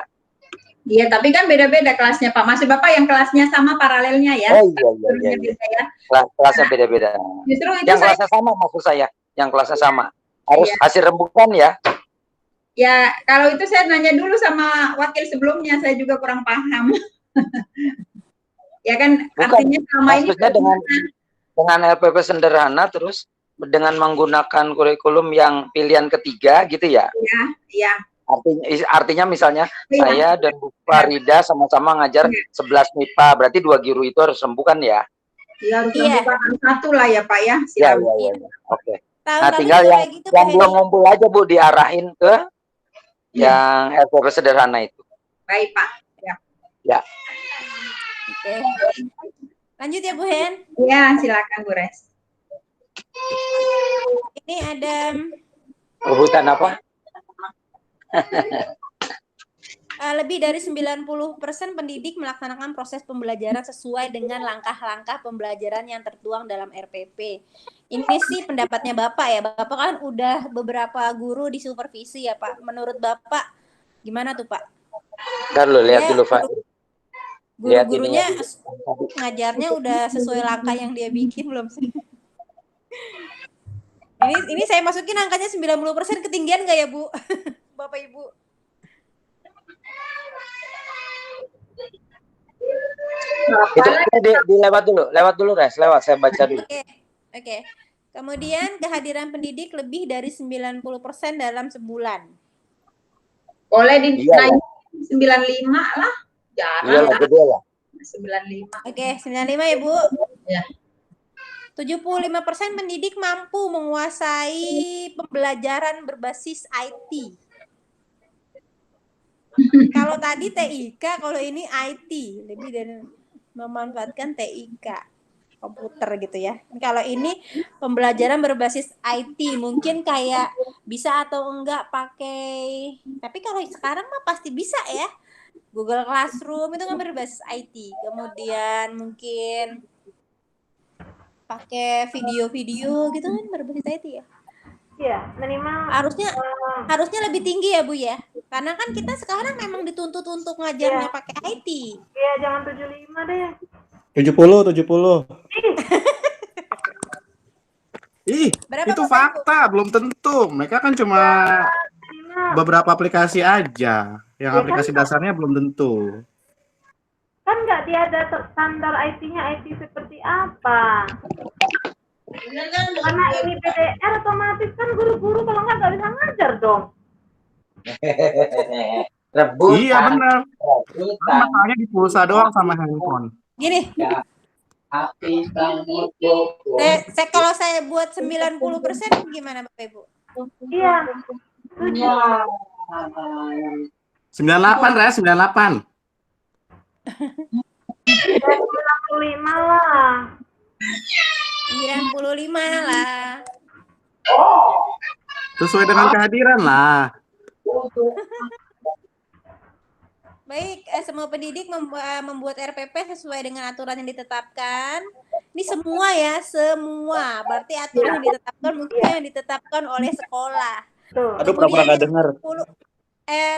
Iya, tapi kan beda-beda kelasnya Pak. Maksud Bapak yang kelasnya sama paralelnya ya? Oh iya. Ya. Kelasnya beda-beda. Justru itu yang kelasnya sama maksud saya. Yang kelasnya sama. Harus hasil rembukan ya? Ya, kalau itu saya nanya dulu sama wakil sebelumnya, saya juga kurang paham. Ya kan, bukan, artinya selama ini dengan RPP sederhana terus dengan menggunakan kurikulum yang pilihan ketiga gitu ya? Iya. Artinya misalnya saya dan Bu Farida sama-sama ngajar 11 MIPA, berarti 2 guru itu harus rembukan ya? Iya, harus rembukan 1 lah ya Pak ya. Iya. Oke. Nah tinggal yang belum ngumpul aja Bu diarahin ke yang RPP sederhana itu. Baik Pak. Ya. Oke. Lanjut ya Bu Hen. Iya, silakan Bu Res. Ini ada rebutan apa? Lebih dari 90% pendidik melaksanakan proses pembelajaran sesuai dengan langkah-langkah pembelajaran yang tertuang dalam RPP. Ini sih pendapatnya Bapak ya. Bapak kan udah beberapa guru di supervisi ya Pak. Menurut Bapak gimana tuh Pak? Ntar lo lihat dulu Pak. Guru-gurunya ngajarnya udah sesuai langkah yang dia bikin belum sih? Ini saya masukin angkanya 90% ketinggian nggak ya Bu? Bapak Ibu? Itu lewat dulu Res, saya baca dulu. Oke. Kemudian kehadiran pendidik lebih dari 90% dalam sebulan. Boleh dinaik 95 lah. Jarang. Iyalah, gede lah. 95. Oke, 95 ya Bu. Ya. 75% pendidik mampu menguasai pembelajaran berbasis IT. Kalau tadi TIK, kalau ini IT, lebih dari memanfaatkan TIK, komputer gitu ya. Kalau ini pembelajaran berbasis IT, mungkin kayak bisa atau enggak pakai, tapi kalau sekarang mah pasti bisa ya. Google Classroom itu kan berbasis IT. Kemudian mungkin pakai video-video gitu kan berbasis IT ya. Iya, minimal harusnya lebih tinggi ya Bu ya. Karena kan kita sekarang memang dituntut untuk ngajarnya pakai IT. Iya, jangan 75 deh. 70. Ih, Berapa itu Bapak Ibu? fakta, belum tentu. Mereka kan cuma beberapa aplikasi aja. Yang Ya aplikasi kan, dasarnya belum tentu. kan nggak dia ada standar IT-nya IT seperti apa. Karena ini PDR otomatis kan guru-guru kalau nggak bisa ngajar dong. Iya benar. Masalahnya di pulsa doang sama handphone. Gini, kalau saya buat 90% gimana Bapak Ibu? Iya. 98 Res, 98. 95 lah. 95 lah. Sesuai dengan kehadiran lah. Baik, semua pendidik membuat RPP sesuai dengan aturan yang ditetapkan. Ini semua ya, semua. Berarti aturan yang ditetapkan mungkin yang ditetapkan oleh sekolah. Aduh, pernah nggak dengar.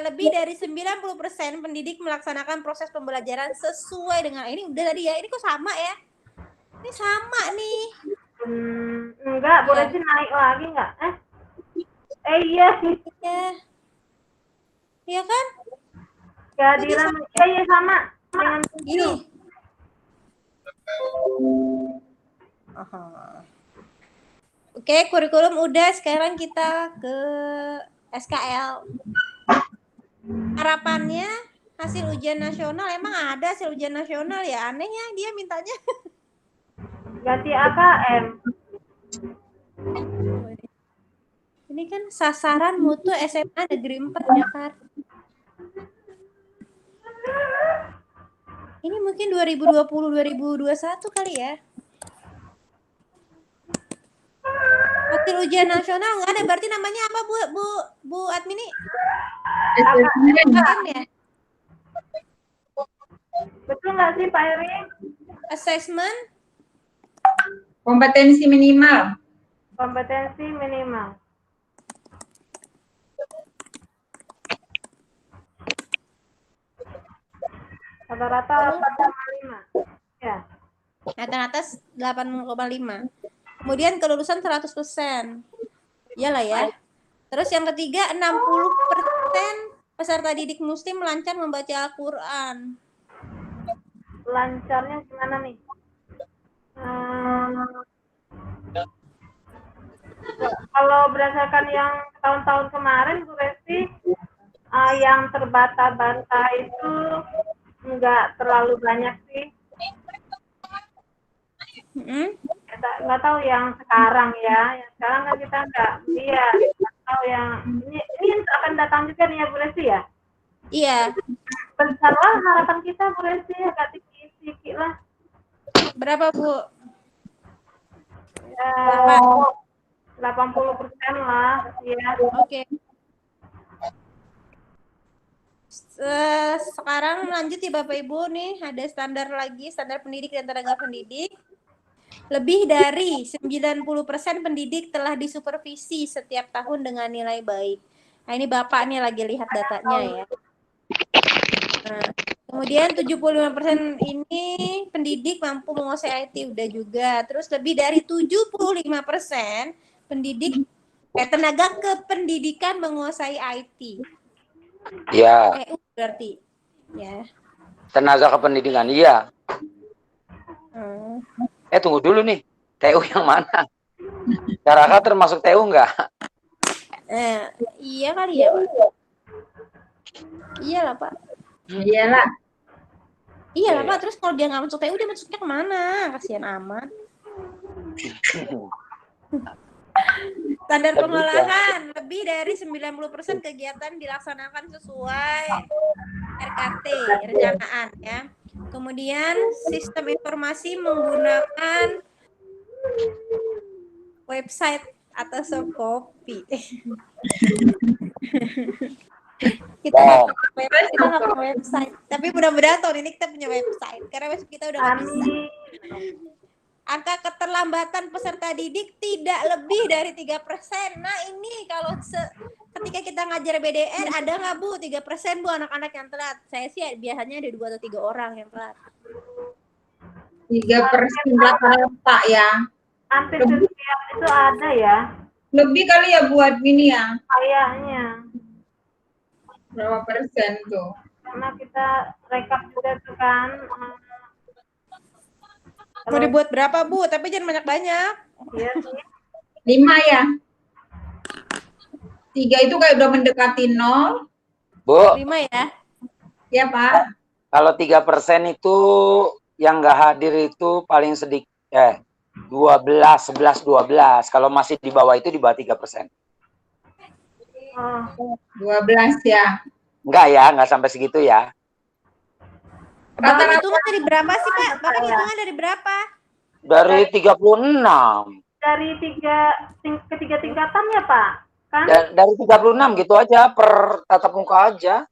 Lebih dari 90% pendidik melaksanakan proses pembelajaran sesuai dengan ini udah tadi ya. Ini kok sama ya? Ini sama nih. Enggak, boleh sih naik lagi enggak? Iya. Iya kan? Kehadiran iya sama dengan ini. Oke, kurikulum udah, sekarang kita ke SKL. Harapannya hasil ujian nasional, emang ada hasil ujian nasional ya? Aneh ya dia mintanya. Ganti AKM. Ini kan sasaran mutu SMA Negeri 4 Jakarta. Ini mungkin 2020-2021 kali ya. Hasil ujian nasional nggak ada, berarti namanya apa Bu Admini? AKM ya? Betul nggak sih Pak Eri? Assessment? Kompetensi minimal. Kompetensi minimal. Rata-rata 8,5. Ya. Rata-rata 8,5. Kemudian kelulusan 100%. Iyalah ya. Terus yang ketiga, 60% peserta didik muslim lancar membaca Al-Quran. Lancarnya gimana nih? Kalau berdasarkan yang tahun-tahun kemarin, Bu Resti, yang terbata-bata itu nggak terlalu banyak sih. Nggak tahu yang sekarang ya. Yang sekarang kan kita nggak tahu yang ini akan datang juga nih ya Bu Resti ya. Iya. Besarlah harapan kita Bu Resti, agak tinggi lah. Berapa Bu? 80% lah. Ya. Oke. Sekarang lanjut ya Bapak Ibu nih, ada standar lagi, standar pendidik dan tenaga pendidik. Lebih dari 90% pendidik telah disupervisi setiap tahun dengan nilai baik. Nah, ini Bapak nih lagi lihat datanya ya. Nah, kemudian 75% ini pendidik mampu menguasai IT, udah juga. Terus lebih dari 75% pendidik tenaga kependidikan menguasai IT. Iya. TU berarti. Ya. Tenaga kependidikan, iya. Tunggu dulu nih. TU yang mana? Caraka termasuk TU enggak? Iya kali ya, Pak. Iyalah, Pak. Iyalah. Iyalah, Pak. Terus kalau dia nggak masuk TU, dia masuknya kemana? Kasihan amat. Standar pengolahan, lebih dari 90% kegiatan dilaksanakan sesuai RKT, rencanaan ya. Kemudian sistem informasi menggunakan website atau soft copy. Kita nggak punya website, tapi mudah-mudahan tahun ini kita punya website karena website kita udah nggak bisa. Angka keterlambatan peserta didik tidak lebih dari 3%. Nah ini kalau ketika kita ngajar BDR, ada nggak Bu 3% Bu anak-anak yang telat? Saya sih biasanya ada 2 atau 3 orang yang telat. 3% rata-rata ya. Hampir setiap itu ada ya. Lebih kali ya buat ini ya. Kayaknya. Berapa persen tuh? Karena kita rekap juga tuh kan. Mau dibuat berapa, Bu? Tapi jangan banyak-banyak. Iya sih. 5 ya. 3 itu kayak udah mendekati 0. Bu, 5 ya. Ya, Pak. kalau 3% itu yang nggak hadir itu paling sedikit 12, 11, 12. Kalau masih di bawah itu di bawah 3%. Oh. 12 ya. Enggak ya, nggak sampai segitu ya. Bapak hitungan dari berapa sih, Pak? Bapak hitungan dari berapa? Dari 36. Dari ketiga tingkatan ya, Pak? Kan? Dari 36 gitu aja per tatap muka aja.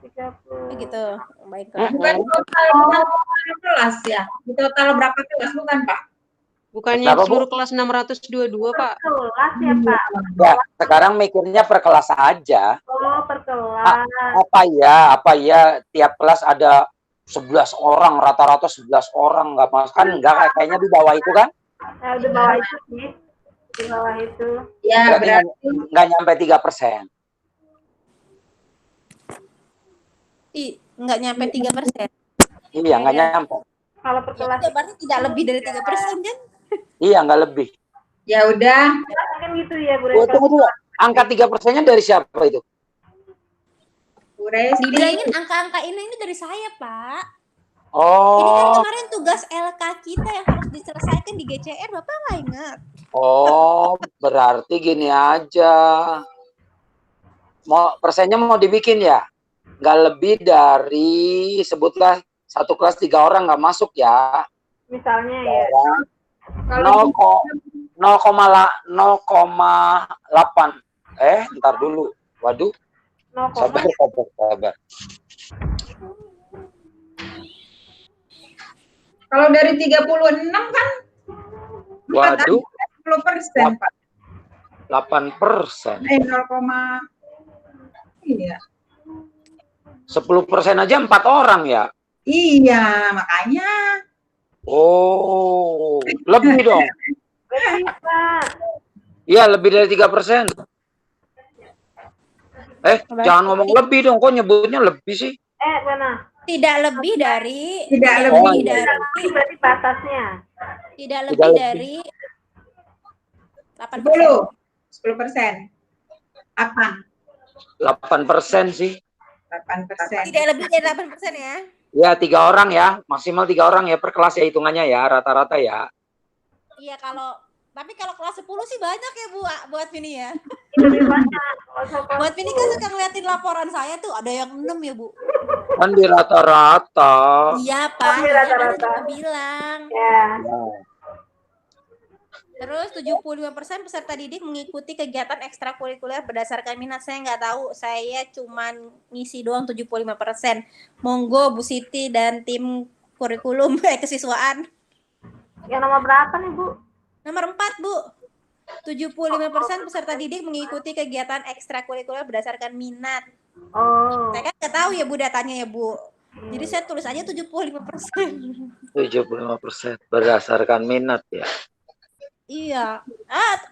30. Gitu. Baiklah. Bukan total kelas ya. Di total berapa kelas bukan, Pak? Bukannya Berapa, Bu? seluruh kelas 622, Pak? Kelas ya, Pak? Ya, sekarang mikirnya per kelas aja. Oh, per kelas. Apa ya tiap kelas ada 11 orang, rata-rata 11 orang, nggak mas kan enggak kayaknya di bawah itu kan? Di bawah itu sih. Di bawah itu. Ya, Berarti berarti nggak nyampe 3%. Nggak nyampe 3%. Iya, nggak nyampe. Kalau per kelas Ya, berarti tidak lebih dari 3% kan? Iya, nggak lebih. ya udah. kan gitu ya, Bu Oh, Reka? tunggu dulu. Angka 3%-nya dari siapa itu? Bu Resti. Dibilangin angka-angka ini dari saya, Pak. Ini kan Oh, kemarin tugas LK kita yang harus diselesaikan di GCR, Bapak nggak ingat? oh, berarti gini aja. Persennya mau dibikin ya? Nggak lebih dari, sebutlah satu kelas 3 orang nggak masuk ya. Misalnya ya. Kalau 0,8. Ntar dulu. Waduh, 0, sabar. kalau dari 36 kan Waduh, 10%, Pak. 8%. 0, iya. 10% aja 4 orang ya? Iya, makanya. Oh, lebih dong. Lebih, Pak. Iya, lebih dari 3%. Jangan ngomong lebih dong, kok nyebutnya lebih sih? Mana? Tidak lebih dari Tidak lebih. Ini berarti batasnya. tidak Tidak lebih lebih. dari 8%. 10%. Apa? 8% sih. 8%. Tidak lebih dari 8% ya. Ya, 3 orang ya, maksimal 3 orang ya per kelas ya hitungannya ya, rata-rata ya. Iya, tapi kalau kelas 10 sih banyak ya, Bu, buat Vini ya. Lebih banyak. Buat Vini kan suka ngeliatin laporan saya tuh, ada yang 6 ya, Bu. Kan di rata-rata. Iya, Pak. di Iya, kan rata-rata. suka bilang. Ya. Terus 75% peserta didik mengikuti kegiatan ekstrakurikuler berdasarkan minat. Saya nggak tahu, saya cuman ngisi doang 75%. Monggo Bu Siti dan tim kurikulum kesiswaan. Yang nomor berapa nih, Bu? Nomor 4, Bu. 75% peserta didik mengikuti kegiatan ekstrakurikuler berdasarkan minat. Oh. Saya kan nggak tahu ya, Bu, datanya ya, Bu. Jadi saya tulis aja 75%. 75% berdasarkan minat ya. Iya.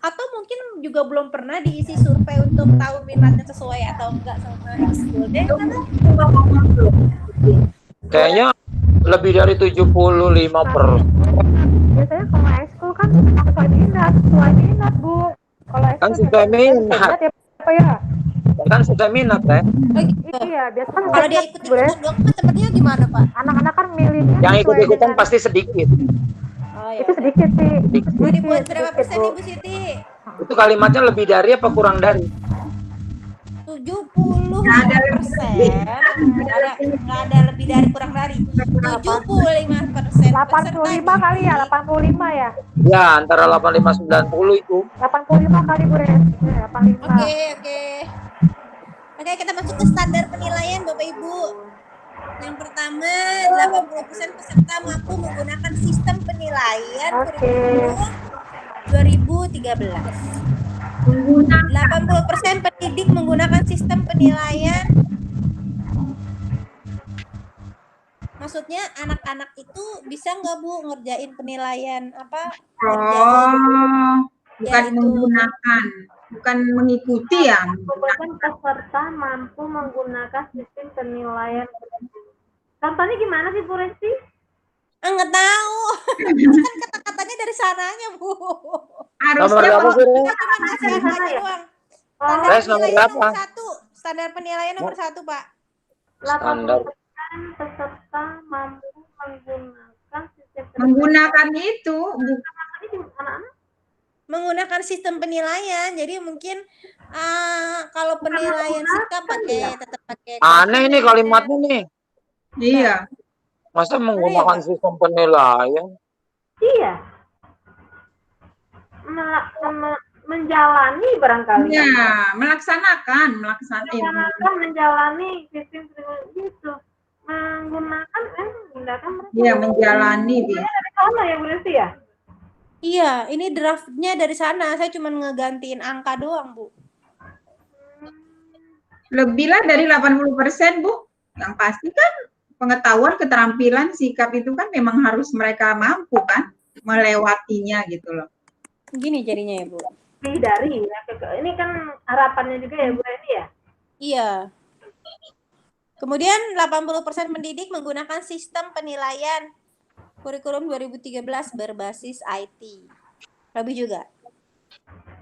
Atau mungkin juga belum pernah diisi survei untuk tahu minatnya sesuai atau enggak sama ekskul deh. Kayaknya lebih dari 75%. Biasanya kalau ekskul kan sesuai minat, Bu. Kalau ekskul Kan sesuai minat. apa ya? Kan sudah minat ya. Iya, biasanya kan Kalau dia ikut-ikutan doang kan sepertinya gimana, Pak? anak-anak kan milihnya Yang sesuai ikut-ikutan dengan- pasti sedikit. Oh, ya. itu sedikit sih. Mau dibuat berapa Sedikit, persen Bu. Ibu Siti? Itu kalimatnya lebih dari apa kurang dari? 70%. Nggak ada lebih dari kurang dari. 75%. 85 kali ya, 85 ya. Ya, antara 85-90 itu. 85 kali Bu Res. 85. Oke, kita masuk ke standar penilaian Bapak Ibu. Yang pertama, 80% peserta mampu menggunakan sistem penilaian kurikulum 2013. 80% pendidik menggunakan sistem penilaian Maksudnya anak-anak itu bisa nggak Bu ngerjain penilaian apa? Oh, bukan Yaitu menggunakan, bukan mengikuti ya. Bukan peserta mampu menggunakan sistem penilaian. Contohnya gimana sih Bu Resti? nggak tahu. Kan kata-katanya dari sananya Bu. Harusnya Nomor berapa sih? Kita cuma ngasih angkanya doang. Standar Res, nomor penilaian berapa? nomor 1. Standar penilaian nomor 1 Pak. Standar. 80% peserta mampu menggunakan sistem menggunakan itu, anak-anak. Menggunakan sistem penilaian. Jadi mungkin kalau penilaian sikap tetap pakai Aneh nih kalimatnya nih. iya. Masa Pak? menggunakan sistem penilaian? Iya. Menjalani barangkali. Ya, melaksanakan menjalani sistem itu. Menggunakan mereka. Iya, menjalani dia. Dari sana ya Bu Resti ya? Iya, ini draftnya dari sana. Saya cuma ngegantiin angka doang, Bu. Lebih lah dari 80%, Bu. Yang pasti kan pengetahuan, keterampilan, sikap itu kan memang harus mereka mampu kan melewatinya gitu loh. Gini jadinya ya, Bu. Lebih dari ya. Ini kan harapannya juga ya Bu Resti ya? Iya. Kemudian 80% pendidik menggunakan sistem penilaian kurikulum 2013 berbasis IT. Lebih juga.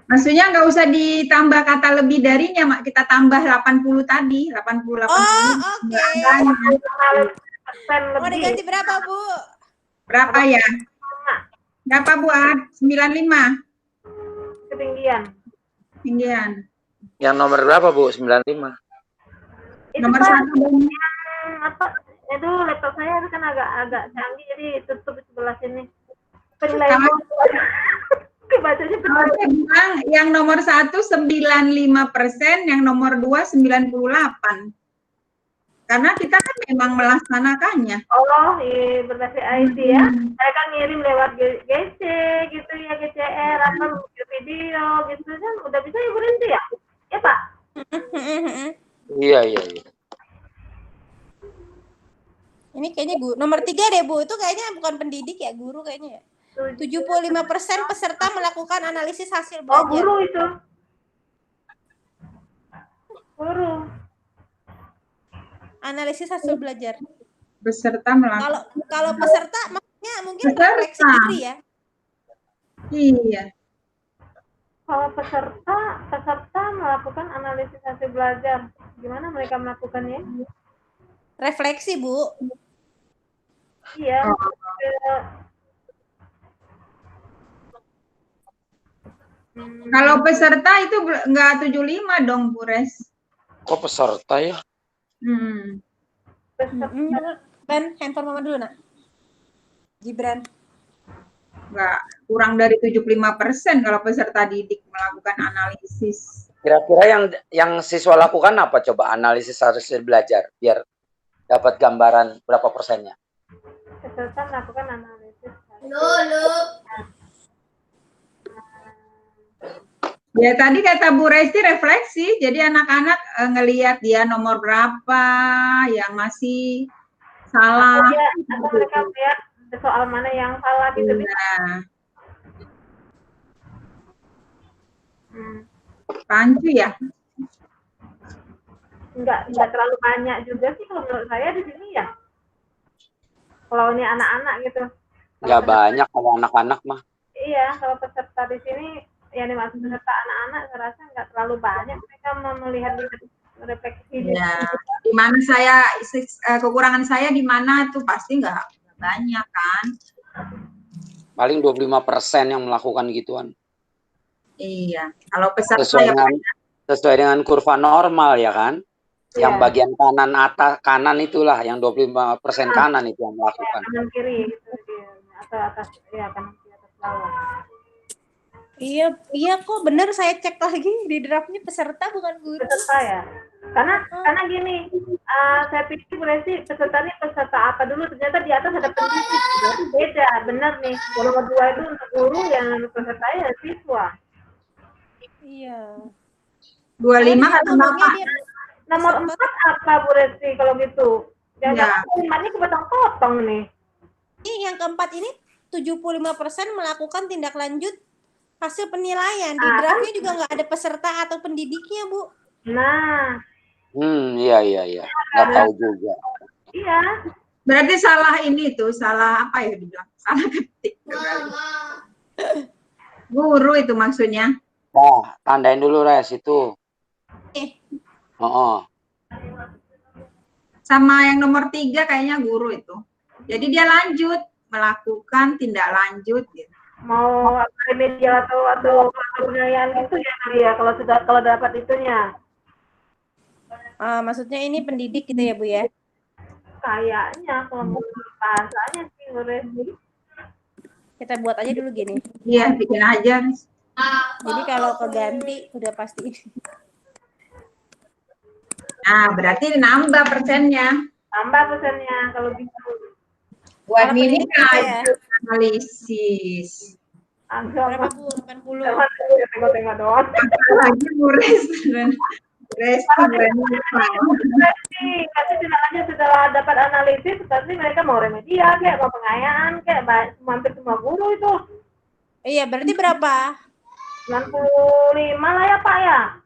Maksudnya nggak usah ditambah kata lebih darinya, Mak. Kita tambah 80 tadi, 80. Oh, oke. Mau diganti berapa, Bu? Berapa ya? Berapa buat? 95. Ketinggian. Yang nomor berapa, Bu? 95. Nomor 1. Apa? Itu laptop saya kan agak canggih, jadi tutup di sebelah sini. Penilaian. Yang nomor 1 95%, yang nomor 2 98. Karena kita kan memang melaksanakannya. Oh, iya, berbasis IT ya. Saya kan ngirim lewat GC gitu ya, GCR apa video gitu kan udah bisa ya berhenti ya? Ya Pak? Iya. Ini kayaknya guru. Nomor 3 deh, Bu. Itu kayaknya bukan pendidik ya, guru kayaknya ya. 75% peserta melakukan analisis hasil belajar. Oh, guru itu. Guru. Analisis hasil belajar. Peserta melakukan. Kalau peserta maksudnya mungkin refleksi diri ya. Iya. Kalau peserta melakukan analisis hasil belajar. Gimana mereka melakukannya? Refleksi, Bu. Iya. Kalau peserta itu nggak 75 dong, Bu Res. Kok peserta ya? Ben, handphone mama dulu, Nak. Gibran. Nggak, kurang dari 75% kalau peserta didik melakukan analisis. Kira-kira yang siswa lakukan apa coba analisis hasil belajar biar dapat gambaran berapa persennya? Peserta melakukan analisis. Ya tadi kata Bu Resti refleksi, jadi anak-anak ngelihat dia nomor berapa yang masih salah. Atau mereka lihat soal mana yang salah gitu. Pancu ya? Enggak terlalu banyak juga sih kalau menurut saya di sini ya. Kalau ini anak-anak gitu. Nggak banyak kalau anak-anak mah. Iya, kalau peserta di sini yang dimaksud peserta anak-anak saya rasa nggak terlalu banyak mereka melihat refleksi. Ya, di mana kekurangan saya di mana tuh pasti nggak banyak kan. Paling 25% yang melakukan gituan. Iya, kalau peserta sesuai dengan kurva normal ya kan. Yang bagian kanan itulah yang 25% kanan itu yang melakukan. Ya, kanan kiri gitu atau atas kanan kiri atas bawah. Iya kok bener, saya cek lagi di draftnya peserta bukan guru. Peserta ya. Karena gini, saya pikir berarti peserta ini peserta apa dulu, ternyata di atas ada pendidik. Berarti beda, benar nih. Kalau nomor 2 itu untuk guru, yang peserta ya siswa. Iya. 25 kata Bapak. Nomor 4 apa Bu Resti kalau gitu? Ya. Kalimatnya kepotong-potong nih. Ini yang keempat ini 75% melakukan tindak lanjut hasil penilaian. Di draftnya juga nggak ada peserta atau pendidiknya, Bu. Nah, Iya. Nggak tahu juga. iya. Berarti salah ini tuh, salah apa ya dibilang? Salah ketik. Guru itu maksudnya. Nah, tandain dulu Res itu. Sama yang nomor 3 kayaknya guru itu. Jadi dia lanjut melakukan tindak lanjut gitu. Mau remedial atau penilaian gitu ya kali ya kalau dapat itunya. Maksudnya ini pendidik gitu ya, Bu ya? Kayaknya kalau mau bahasanya sih Resi. Kita buat aja dulu gini. Iya, bikin aja. Jadi kalau keganti udah pasti. Nah, berarti nambah persennya. Tambah persennya kalau gitu. Buat Kalau ini pendidik berapa ya? analisis. Berapa, Bu? 80. Tengok-tengok doang. Lagi Bu Resti Kasih tindak lanjut setelah dapat analisis, pasti mereka mau remedial kayak mau pengayaan kayak hampir semua guru itu. Iya, berarti berapa? 95 lah ya Pak ya.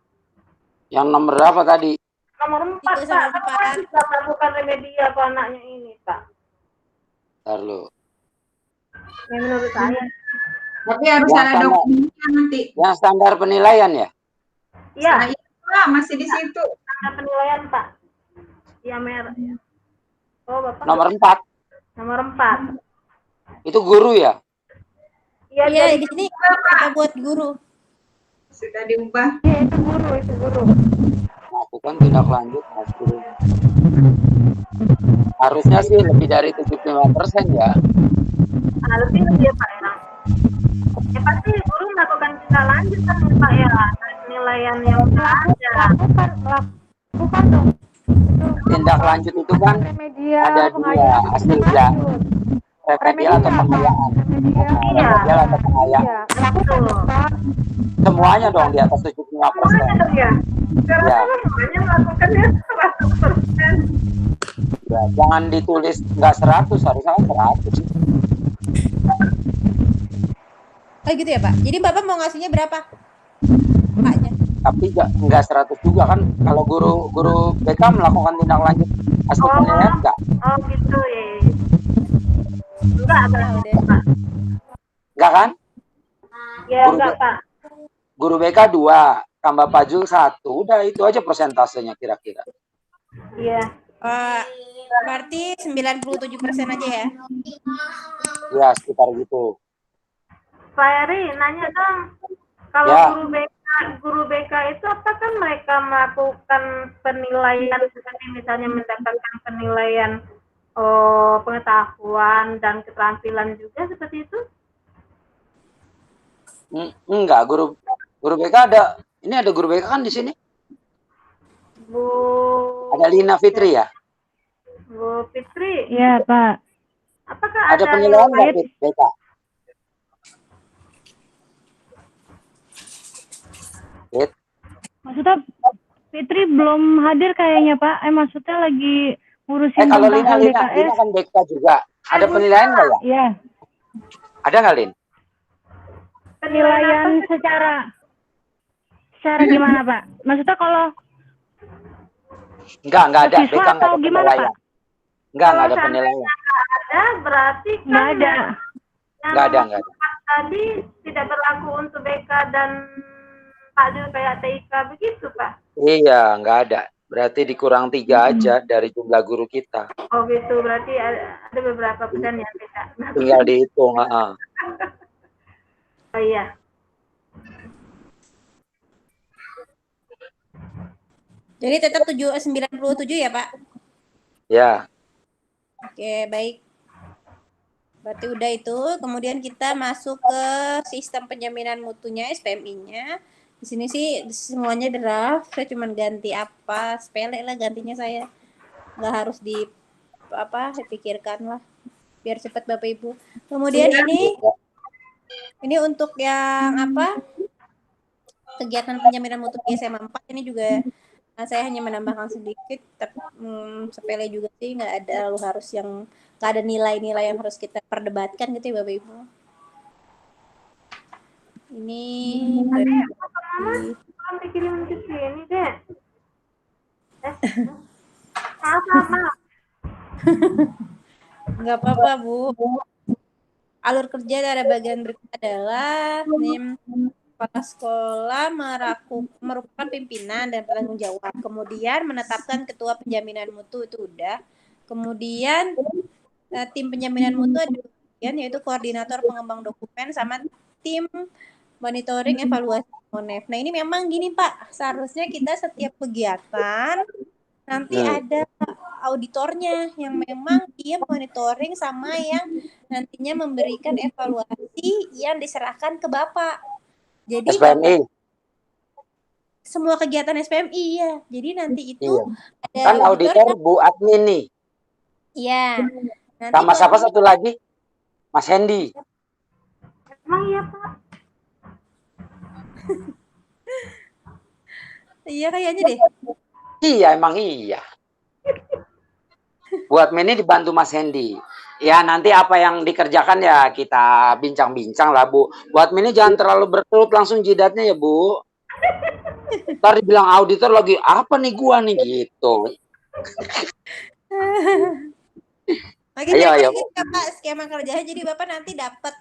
Yang nomor berapa tadi? Nomor 4 Pak. Kan bisa melakukan remedial ke anaknya ini Pak. Ntar lu. Yang menurut saya. Tapi harus Yang ada standar. dokumennya nanti. Yang standar penilaian ya? Iya. Nah, itulah masih di situ. Ada penilaian Pak. Iya merah. Oh Bapak. Nomor 4. Nomor 4. Itu guru ya? Iya, di sini kita buat guru. Sudah diubah. Iya, itu guru. Melakukan tindak lanjut hasil. Harusnya sih lebih dari 75% ya. Harusnya lebih ya Pak ya. Ya pasti guru melakukan tindak lanjut kan Pak ya. Penilaian yang ada. Bukan dong. Tindak lanjut itu kan ada dua hasilnya. Remedial atau pengayaan. Remedial atau pengayaan. Semuanya dong di atas 75%. Ya. Ya. Semuanya melakukannya 100%. Ya, jangan ditulis nggak 100, harusnya kan 100. Oh gitu ya Pak. Jadi Bapak mau ngasihnya berapa? Paknya. Tapi nggak 100 juga kan. Kalau guru BK melakukan tindak lanjut hasil penilaian nggak? Oh gitu ya. Enggak berarti Pak. Nggak kan? Ya enggak Pak. Guru BK 2, tambah Pajul 1, udah itu aja persentasenya kira-kira. Iya. Berarti 97% aja ya? Ya sekitar gitu. Pak Eri, nanya dong. Kalau Ya. guru BK itu apakah mereka melakukan penilaian seperti misalnya mendapatkan penilaian pengetahuan dan keterampilan juga seperti itu? Enggak, guru BK ada. Ini ada guru BK kan di sini? Bu Ada Lina Fitri ya? Bu Fitri. Iya, Pak. Apakah Ada penilaian nggak BK? Maksudnya Fitri belum hadir kayaknya, Pak. Maksudnya lagi ngurusin Kalau tentang Lina kan BK juga. Ada penilaian nggak ya? Iya. Ada nggak, Lin? Penilaian secara gimana, Pak? Maksudnya kalau Enggak ada. siswa BK nggak atau ada gimana, penilaian. Pak? Nggak ada penilaian. Ada berarti kan Nggak ada. Nggak ada. Tadi tidak berlaku untuk BK dan Pak Dil kayak TIK begitu, Pak? Iya, nggak ada. Berarti dikurang 3 aja dari jumlah guru kita. Oh gitu, berarti ada beberapa persen ya BK. Tinggal dihitung. Oh iya. Jadi tetap 97 ya Pak? Ya. Oke, baik. Berarti udah itu. Kemudian kita masuk ke sistem penjaminan mutunya, SPMI-nya. Di sini sih semuanya draft. Saya cuma ganti apa, sepele lah gantinya saya. Nggak harus dipikirkan lah. Biar cepat Bapak Ibu. Kemudian ini untuk yang kegiatan penjaminan mutu di SMA 4 ini juga Nah, saya hanya menambahkan sedikit, tapi sepele juga sih, nggak ada nggak ada nilai-nilai yang harus kita perdebatkan gitu ya Bapak Ibu. Ini Kamu dikirim ke sini deh. Maaf. nggak apa-apa Bu. Alur kerja dari bagian berikut adalah kepala sekolah merupakan pimpinan dan penanggung jawab. Kemudian menetapkan ketua penjaminan mutu, itu udah. Kemudian tim penjaminan mutu ada yaitu koordinator pengembang dokumen sama tim monitoring evaluasi MONEF. Nah, ini memang gini Pak, seharusnya kita setiap kegiatan nanti ada auditornya yang memang dia monitoring sama yang nantinya memberikan evaluasi yang diserahkan ke Bapak. Jadi SPMI. Semua kegiatan SPMI ya. Jadi nanti itu ada kan auditor Bu admin nih. Iya. Sama siapa satu lagi? Mas Hendy. Emang iya Pak? Iya kayaknya deh. Iya emang iya. Buat ini dibantu Mas Hendy. Ya nanti apa yang dikerjakan ya kita bincang-bincang lah Bu. Buat ini jangan terlalu berkelut langsung jidatnya ya Bu. Ntar dibilang auditor lagi apa nih gua nih gitu. Oke, ayo. Bapak skema kerjanya, jadi Bapak nanti dapat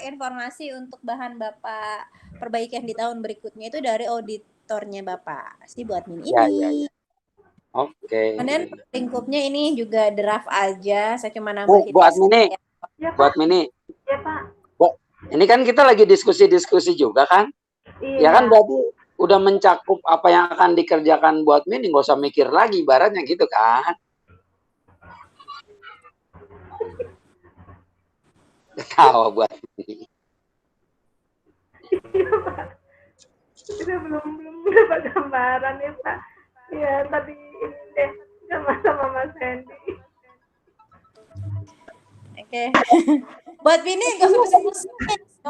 informasi untuk bahan Bapak perbaikan di tahun berikutnya itu dari auditornya Bapak. Si buat ini. Ya. Oke. Kemudian lingkupnya ini juga draft aja, saya cuma nambahin. Buat Mini. Ya Pak. Ini kan kita lagi diskusi juga kan? Iya. Ya kan berarti udah mencakup apa yang akan dikerjakan buat Mini, nggak usah mikir lagi, ibaratnya gitu kan? Tahu buat Mini. Kita belum dapat gambaran ya Pak. Ya tadi ini deh sama Mas Hendy. Oke. Buat Vini nggak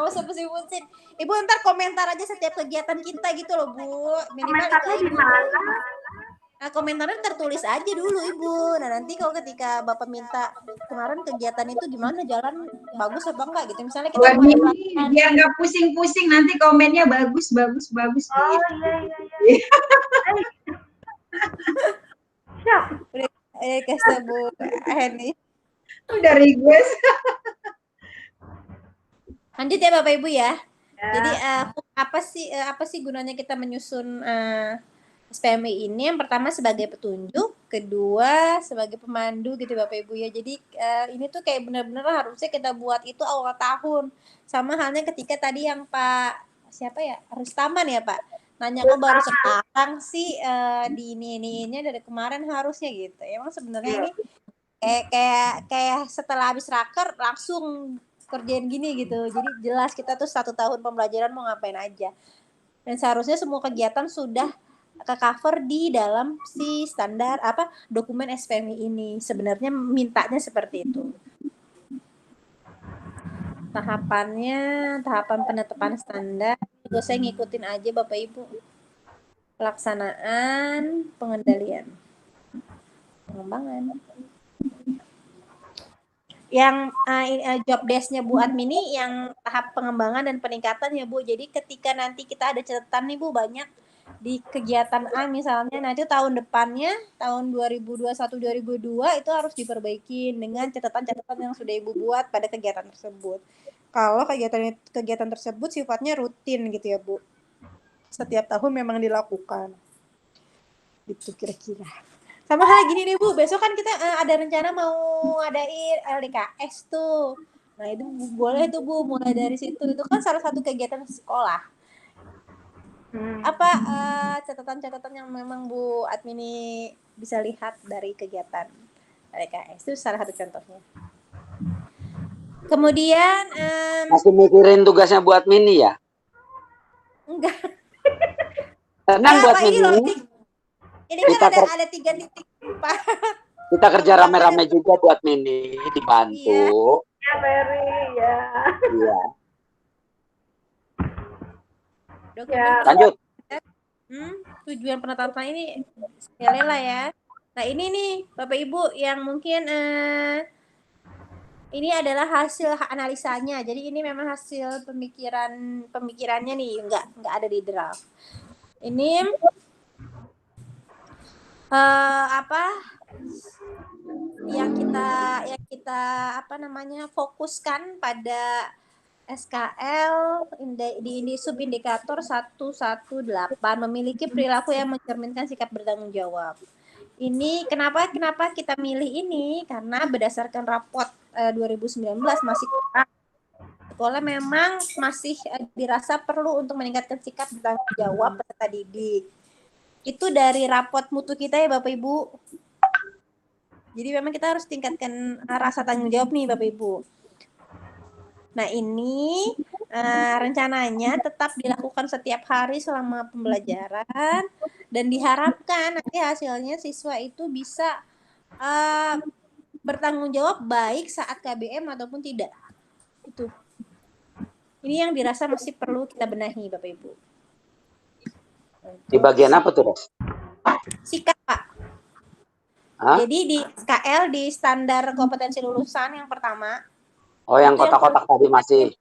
usah pusing-pusing. Ibu ntar komentar aja setiap kegiatan kita gitu loh Bu. Komentarnya di mana? Nah, komentarnya tertulis aja dulu Ibu. Nah nanti kalau ketika Bapak minta kemarin kegiatan itu gimana, jalan bagus apa enggak gitu. Misalnya kita biar nggak pusing-pusing nanti komennya bagus. Oh gitu. Iya. Siap. Udah kasih Bu Hendy. Udah request. Lanjut ya Bapak Ibu ya. Jadi apa sih gunanya kita menyusun SPMI ini? Yang pertama sebagai petunjuk, kedua sebagai pemandu gitu Bapak Ibu ya. Jadi ini tuh kayak benar-benar harusnya kita buat itu awal tahun. Sama halnya ketika tadi yang Pak siapa ya? Rustaman ya Pak. Nanya kok baru sekarang sih di ini dari kemarin harusnya gitu. Emang sebenarnya ini kayak setelah habis raker langsung kerjain gini gitu. Jadi jelas kita tuh 1 tahun pembelajaran mau ngapain aja. Dan seharusnya semua kegiatan sudah ke cover di dalam si standar dokumen SPMI ini. Sebenarnya mintanya seperti itu. Tahapan penetapan standar juga saya ngikutin aja Bapak Ibu. Pelaksanaan, pengendalian, pengembangan. Yang job desk-nya Bu Admini yang tahap pengembangan dan peningkatan ya Bu. Jadi ketika nanti kita ada catatan nih Bu, banyak di kegiatan A misalnya, nah itu tahun depannya tahun 2021-2022 itu harus diperbaiki dengan catatan-catatan yang sudah Ibu buat pada kegiatan tersebut. Kalau kegiatan tersebut sifatnya rutin gitu ya Bu. Setiap tahun memang dilakukan. Gitu kira-kira. Sama hal gini nih Bu, besok kan kita ada rencana mau ngadain LDKS tuh. Nah itu boleh tuh Bu, mulai dari situ. Itu kan salah satu kegiatan sekolah. Apa catatan-catatan yang memang Bu Admini bisa lihat dari kegiatan LDKS itu salah satu contohnya. Kemudian masih mikirin tugasnya Bu Admini ya? Enggak. Tenang Bu Admini. Ini kan ada 3 titik Pak. Kita kerja rame-rame juga buat Mini, dibantu. Iya, Ferry, ya. Iya. Ya. Lanjut. Tujuan penetapan ini sepele lah ya. Nah ini nih Bapak Ibu yang mungkin ini adalah hasil analisanya. Jadi ini memang hasil pemikirannya nih, nggak ada di draft. Ini apa yang kita fokuskan pada SKL di subindikator 118 memiliki perilaku yang mencerminkan sikap bertanggung jawab. Ini kenapa kita milih ini? Karena berdasarkan rapot 2019 masih kurang. Sekolah memang masih dirasa perlu untuk meningkatkan sikap bertanggung jawab peserta didik. Itu dari rapot mutu kita ya Bapak Ibu. Jadi memang kita harus tingkatkan rasa tanggung jawab nih Bapak Ibu. Nah ini rencananya tetap dilakukan setiap hari selama pembelajaran dan diharapkan nanti hasilnya siswa itu bisa bertanggung jawab baik saat KBM ataupun tidak. Itu. Ini yang dirasa masih perlu kita benahi Bapak Ibu. Di bagian apa tuh, Res? Sikap, Pak. Hah? Jadi di SKL di standar kompetensi lulusan yang pertama. Oh, yang kotak-kotak tadi masih.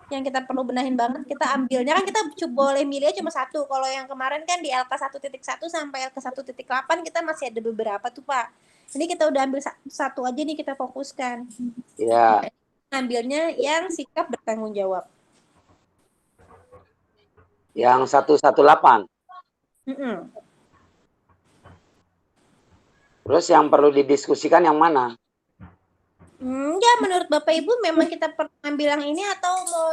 Yang kita perlu benahin banget, kita ambilnya kan kita boleh milih cuma satu. Kalau yang kemarin kan di LK 1.1 sampai LK 1.8 kita masih ada beberapa tuh Pak. Ini kita udah ambil satu aja nih kita fokuskan. Iya. Ambilnya yang sikap bertanggung jawab. Yang 118. Terus yang perlu didiskusikan yang mana? Ya menurut Bapak Ibu memang kita perlu ambil yang ini atau mau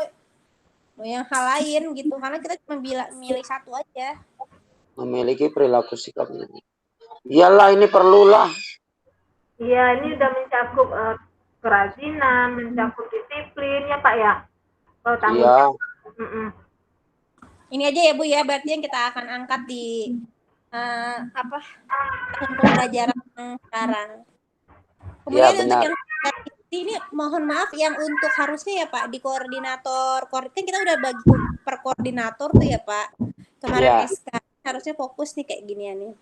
yang hal lain gitu, karena kita cuma milih satu aja. Memiliki perilaku sikapnya. Iyalah ini perlulah. Iya, ini udah mencakup kerajinan, mencakup disiplin ya Pak ya. Kalau tanggung jawab. Ini aja ya Bu ya, berarti yang kita akan angkat di tahun pembelajaran sekarang. Kemudian Ya, untuk yang ini mohon maaf yang untuk harusnya ya Pak di koordinator kan kita udah bagi per koordinator tuh ya Pak. Kemarin SK harusnya fokus nih kayak ginian nih.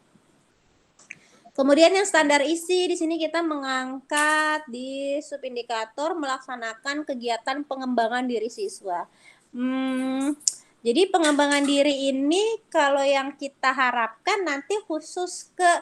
Kemudian yang standar isi di sini kita mengangkat di subindikator melaksanakan kegiatan pengembangan diri siswa. Jadi pengembangan diri ini kalau yang kita harapkan nanti khusus ke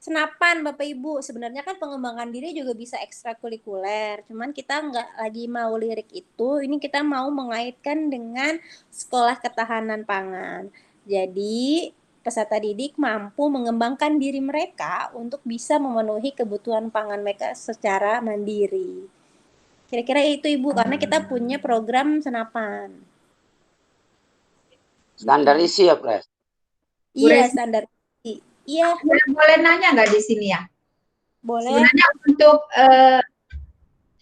senapan Bapak Ibu. Sebenarnya kan pengembangan diri juga bisa ekstrakurikuler. Cuman kita nggak lagi mau lirik itu. Ini kita mau mengaitkan dengan sekolah ketahanan pangan. Jadi peserta didik mampu mengembangkan diri mereka untuk bisa memenuhi kebutuhan pangan mereka secara mandiri. Kira-kira itu Ibu, karena kita punya program senapan. Standar isi ya, Pres? Iya, standar isi. Iya. Boleh nanya nggak di sini ya? Boleh. Sebenarnya untuk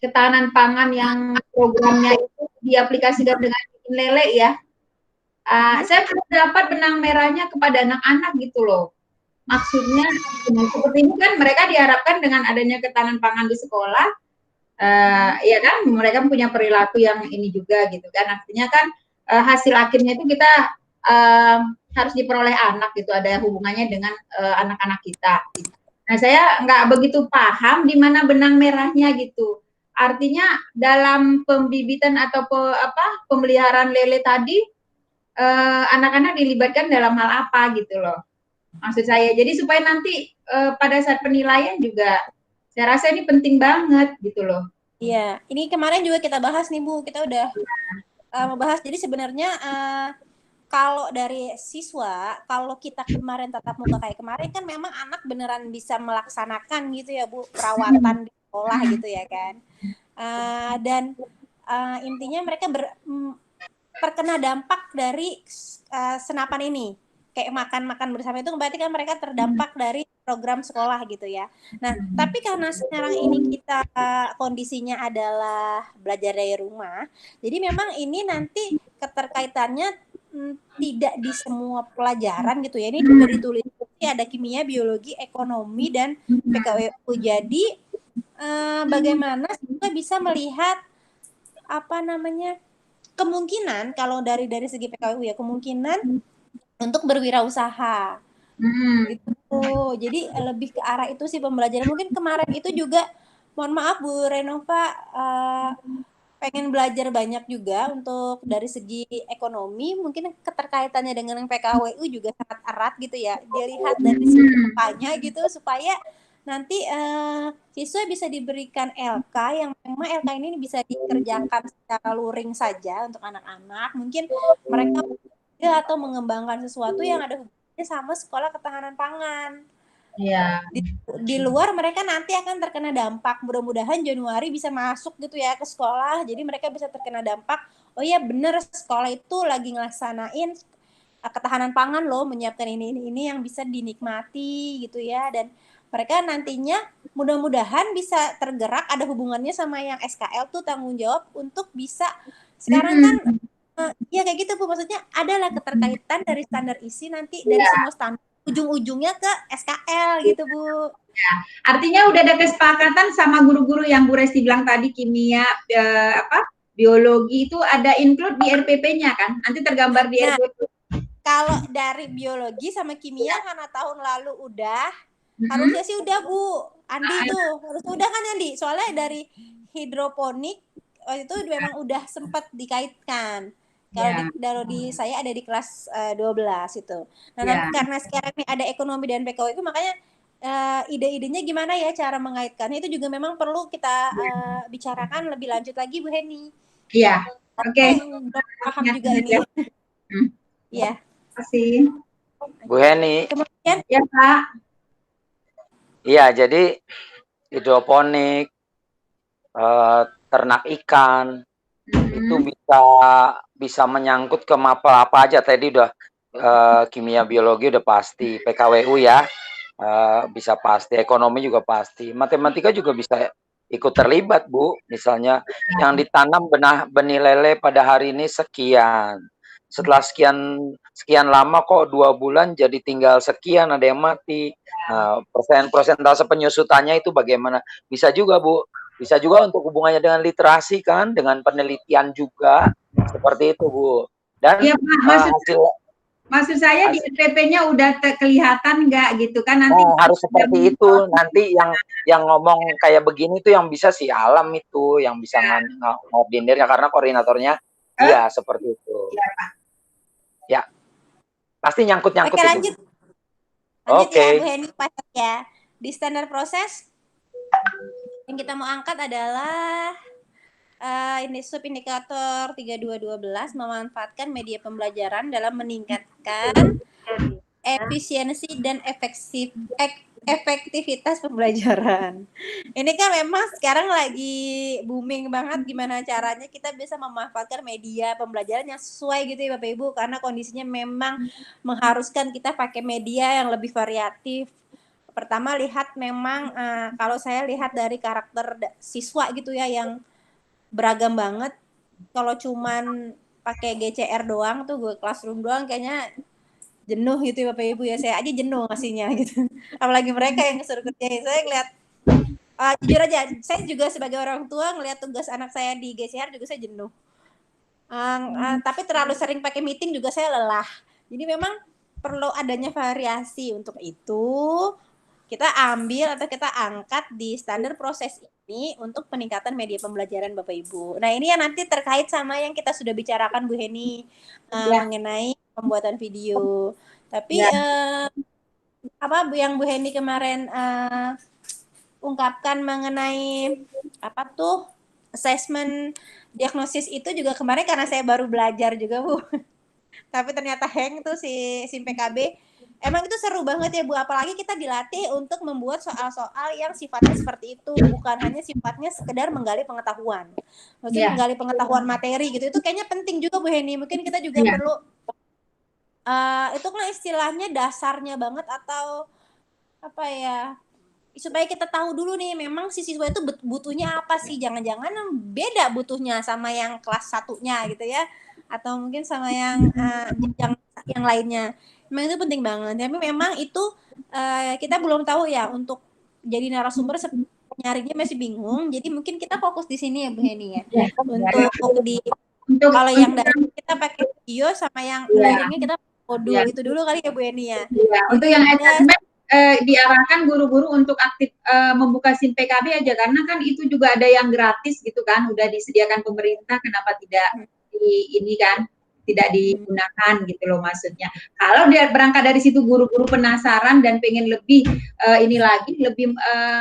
ketahanan pangan yang programnya itu diaplikasikan dengan bikin lele ya. Saya belum dapat benang merahnya kepada anak-anak gitu loh. Maksudnya seperti ini kan mereka diharapkan dengan adanya ketahanan pangan di sekolah, ya kan mereka punya perilaku yang ini juga gitu kan. Artinya kan hasil akhirnya itu kita harus diperoleh anak gitu, ada hubungannya dengan anak-anak kita. Nah saya nggak begitu paham di mana benang merahnya gitu. Artinya dalam pembibitan atau pemeliharaan lele tadi anak-anak dilibatkan dalam hal apa gitu loh. Maksud saya, jadi supaya nanti pada saat penilaian juga, saya rasa ini penting banget gitu loh. Iya, ini kemarin juga kita bahas nih Bu, kita udah membahas. Jadi sebenarnya kalau dari siswa, kalau kita kemarin tatap muka kayak kemarin kan memang anak beneran bisa melaksanakan gitu ya Bu, perawatan di sekolah gitu ya kan. Dan intinya mereka terkena dampak dari senapan ini. Kayak makan-makan bersama itu berarti kan mereka terdampak dari program sekolah gitu ya. Nah, tapi karena sekarang ini kita kondisinya adalah belajar dari rumah, jadi memang ini nanti keterkaitannya tidak di semua pelajaran gitu ya. Ini juga ditulis ada kimia, biologi, ekonomi, dan PKWU. Jadi bagaimana kita bisa melihat kemungkinan kalau dari segi PKWU ya, kemungkinan untuk berwirausaha. Gitu. Jadi lebih ke arah itu sih pembelajaran. Mungkin kemarin itu juga, mohon maaf Bu Renova, pengen belajar banyak juga untuk dari segi ekonomi, mungkin keterkaitannya dengan yang PKWU juga sangat erat gitu ya. Dilihat dari segi apanya gitu supaya nanti siswa bisa diberikan LK yang memang LK ini bisa dikerjakan secara luring saja untuk anak-anak. Mungkin mereka atau mengembangkan sesuatu yang ada hubungannya sama sekolah ketahanan pangan. Iya. Di luar mereka nanti akan terkena dampak. Mudah-mudahan Januari bisa masuk gitu ya ke sekolah. Jadi mereka bisa terkena dampak. Oh iya bener, sekolah itu lagi ngelaksanain ketahanan pangan loh, menyiapkan ini yang bisa dinikmati gitu ya. Dan mereka nantinya mudah-mudahan bisa tergerak, ada hubungannya sama yang SKL tuh, tanggung jawab untuk bisa sekarang kan ya kayak gitu Bu, maksudnya adalah keterkaitan dari standar isi nanti dari semua standar ujung-ujungnya ke SKL gitu Bu. Ya, artinya udah ada kesepakatan sama guru-guru yang Bu Resti bilang tadi, kimia, biologi itu ada include di RPP-nya kan? Nanti tergambar di RPP. Kalau dari biologi sama kimia karena tahun lalu udah, harusnya sih udah Bu Andi tuh, harus udah kan Andi? Soalnya dari hidroponik itu memang udah sempat dikaitkan. Kalau di saya ada di kelas 12 itu. Nah, karena sekarang ini ada ekonomi dan PKW itu, makanya ide-idenya gimana ya cara mengaitkannya itu juga memang perlu kita bicarakan lebih lanjut lagi Bu Heni. Iya. Oke. Paham juga ini. Iya. Terima kasih. Bu Heni. Kemudian ya Pak. Iya, jadi hidroponik, ternak ikan, itu bisa menyangkut ke apa aja. Tadi udah kimia biologi udah pasti, PKWU ya bisa pasti, ekonomi juga pasti, matematika juga bisa ikut terlibat Bu. Misalnya yang ditanam benih lele pada hari ini sekian, setelah sekian lama kok 2 bulan jadi tinggal sekian, ada yang mati. Persentase penyusutannya itu bagaimana? Bisa juga Bu. Bisa juga untuk hubungannya dengan literasi kan, dengan penelitian juga, seperti itu Bu. Dan ya, Pak, maksud saya di RPP-nya udah kelihatan nggak gitu kan? Nanti harus seperti itu. Nanti yang ngomong kayak begini tuh yang bisa si Alam itu, yang bisa ngordinirnya karena koordinatornya iya seperti itu. Iya Pak. Ya, pasti nyangkut-nyangkut. Oke, lanjut. Lanjut ya Bu Heni, Pak ya. Di standar proses yang kita mau angkat adalah ini subindikator 3212, memanfaatkan media pembelajaran dalam meningkatkan efisiensi dan efektivitas pembelajaran. Ini kan memang sekarang lagi booming banget gimana caranya kita bisa memanfaatkan media pembelajaran yang sesuai gitu ya Bapak Ibu, karena kondisinya memang mengharuskan kita pakai media yang lebih variatif. Pertama lihat memang kalau saya lihat dari karakter siswa gitu ya yang beragam banget. Kalau cuman pakai GCR doang tuh, Google Classroom doang, kayaknya jenuh gitu ya Bapak Ibu ya. Saya aja jenuh ngasihnya gitu. Apalagi mereka yang suruh kerjain. Saya ngeliat jujur aja, saya juga sebagai orang tua ngeliat tugas anak saya di GCR juga saya jenuh. Tapi terlalu sering pakai meeting juga saya lelah. Jadi memang perlu adanya variasi. Untuk itu kita ambil atau kita angkat di standar proses ini untuk peningkatan media pembelajaran Bapak Ibu. Nah ini yang nanti terkait sama yang kita sudah bicarakan Bu Heni mengenai pembuatan video. Tapi yang Bu Heni kemarin ungkapkan mengenai apa tuh assessment diagnosis itu juga kemarin karena saya baru belajar juga Bu. Tapi ternyata hang tuh si SIM PKB. Emang itu seru banget ya Bu, apalagi kita dilatih untuk membuat soal-soal yang sifatnya seperti itu, bukan hanya sifatnya sekedar menggali pengetahuan. Maksudnya menggali pengetahuan materi gitu, itu kayaknya penting juga Bu Heni. Mungkin kita juga perlu, itu kan istilahnya dasarnya banget atau apa ya, supaya kita tahu dulu nih memang si siswa itu butuhnya apa sih, jangan-jangan beda butuhnya sama yang kelas 1-nya gitu ya, atau mungkin sama yang lainnya. Memang itu penting banget. Tapi memang itu kita belum tahu ya, untuk jadi narasumber nyarinya masih bingung. Jadi mungkin kita fokus di sini ya Bu Heni ya. Untuk kalau yang dari kita pakai video sama yang lainnya kita modul Ya. itu dulu kali ya Bu Eni ya. Iya, untuk yang assessment diarahkan guru-guru untuk aktif membuka SIM PKB aja, karena kan itu juga ada yang gratis gitu kan, udah disediakan pemerintah, kenapa tidak ini kan tidak digunakan gitu loh maksudnya. Kalau dia berangkat dari situ guru-guru penasaran dan pengen lebih ini lagi, lebih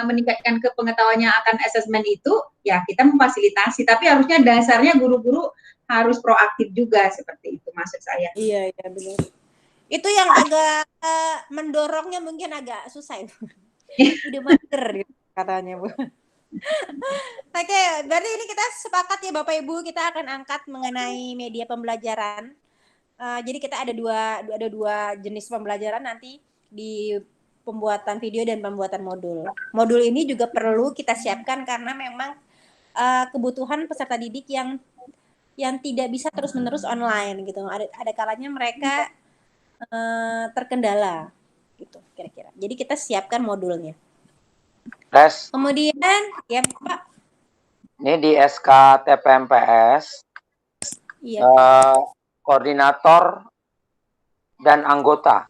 meningkatkan kepengetahuannya akan asesmen itu, ya kita memfasilitasi. Tapi harusnya dasarnya guru-guru harus proaktif juga, seperti itu maksud saya. Iya benar. Itu yang agak mendorongnya mungkin agak susah ya. Udah mager gitu katanya Bu. Oke, berarti ini kita sepakat ya Bapak Ibu, kita akan angkat mengenai media pembelajaran. Jadi kita ada dua jenis pembelajaran nanti di pembuatan video dan pembuatan modul. Modul ini juga perlu kita siapkan karena memang kebutuhan peserta didik yang tidak bisa terus-menerus online gitu. Ada kalanya mereka terkendala gitu kira-kira. Jadi kita siapkan modulnya. Tes. Kemudian ya Pak. Ini di SK TPMPS. Iya. Koordinator dan anggota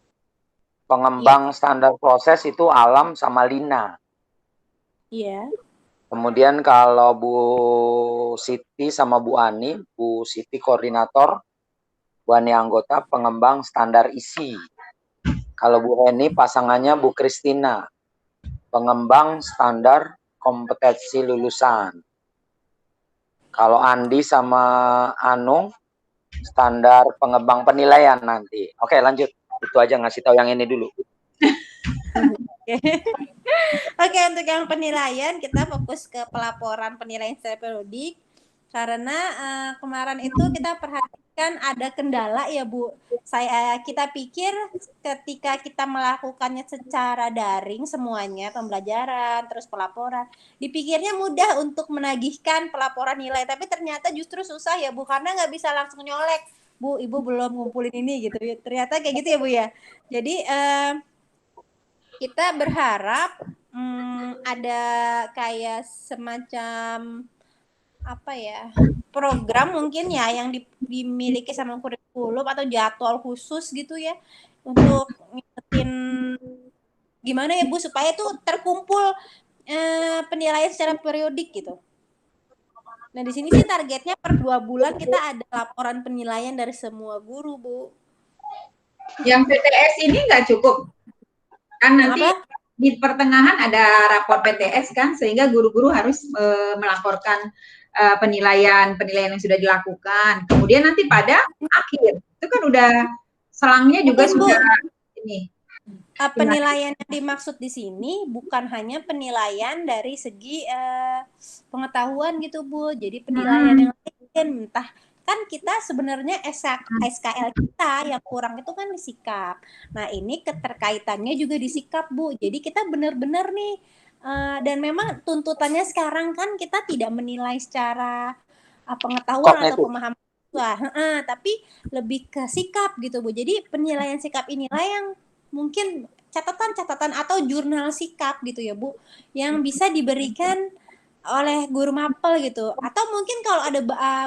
pengembang standar proses itu Alam sama Lina. Iya. Kemudian kalau Bu Siti sama Bu Ani, Bu Siti koordinator, Bu Ani anggota pengembang standar isi. Kalau Bu Eni pasangannya Bu Kristina, pengembang standar kompetensi lulusan. Kalau Andi sama Anung, standar pengembang penilaian nanti. Oke, lanjut. Itu aja, ngasih tahu yang ini dulu. Oke, untuk yang penilaian kita fokus ke pelaporan penilaian secara periodik karena kemarin itu kita perhatikan ada kendala ya Bu. Kita pikir ketika kita melakukannya secara daring semuanya, pembelajaran terus pelaporan, dipikirnya mudah untuk menagihkan pelaporan nilai, tapi ternyata justru susah ya Bu, karena nggak bisa langsung nyolek. Bu, Ibu belum ngumpulin ini gitu. Ternyata kayak gitu ya Bu ya. Jadi kita berharap ada kayak semacam apa ya, program mungkin ya yang dimiliki sama kurikulum atau jadwal khusus gitu ya untuk ngingetin gimana ya Bu supaya tuh terkumpul penilaian secara periodik gitu. Nah di sini sih targetnya per 2 bulan kita ada laporan penilaian dari semua guru Bu. Yang PTS ini nggak cukup kan, nanti di pertengahan ada rapor PTS kan, sehingga guru-guru harus melaporkan penilaian yang sudah dilakukan. Kemudian nanti pada akhir itu kan udah selangnya juga sudah ini. Penilaian yang dimaksud di sini bukan hanya penilaian dari segi pengetahuan gitu Bu. Jadi penilaian yang lain, entah kan kita sebenarnya SKL kita yang kurang itu kan disikap. Nah ini keterkaitannya juga disikap Bu. Jadi kita benar-benar nih dan memang tuntutannya sekarang kan kita tidak menilai secara pengetahuan atau pemahaman tapi lebih ke sikap gitu Bu. Jadi penilaian sikap inilah yang mungkin catatan-catatan atau jurnal sikap gitu ya Bu, yang bisa diberikan oleh guru mapel gitu. Atau mungkin kalau ada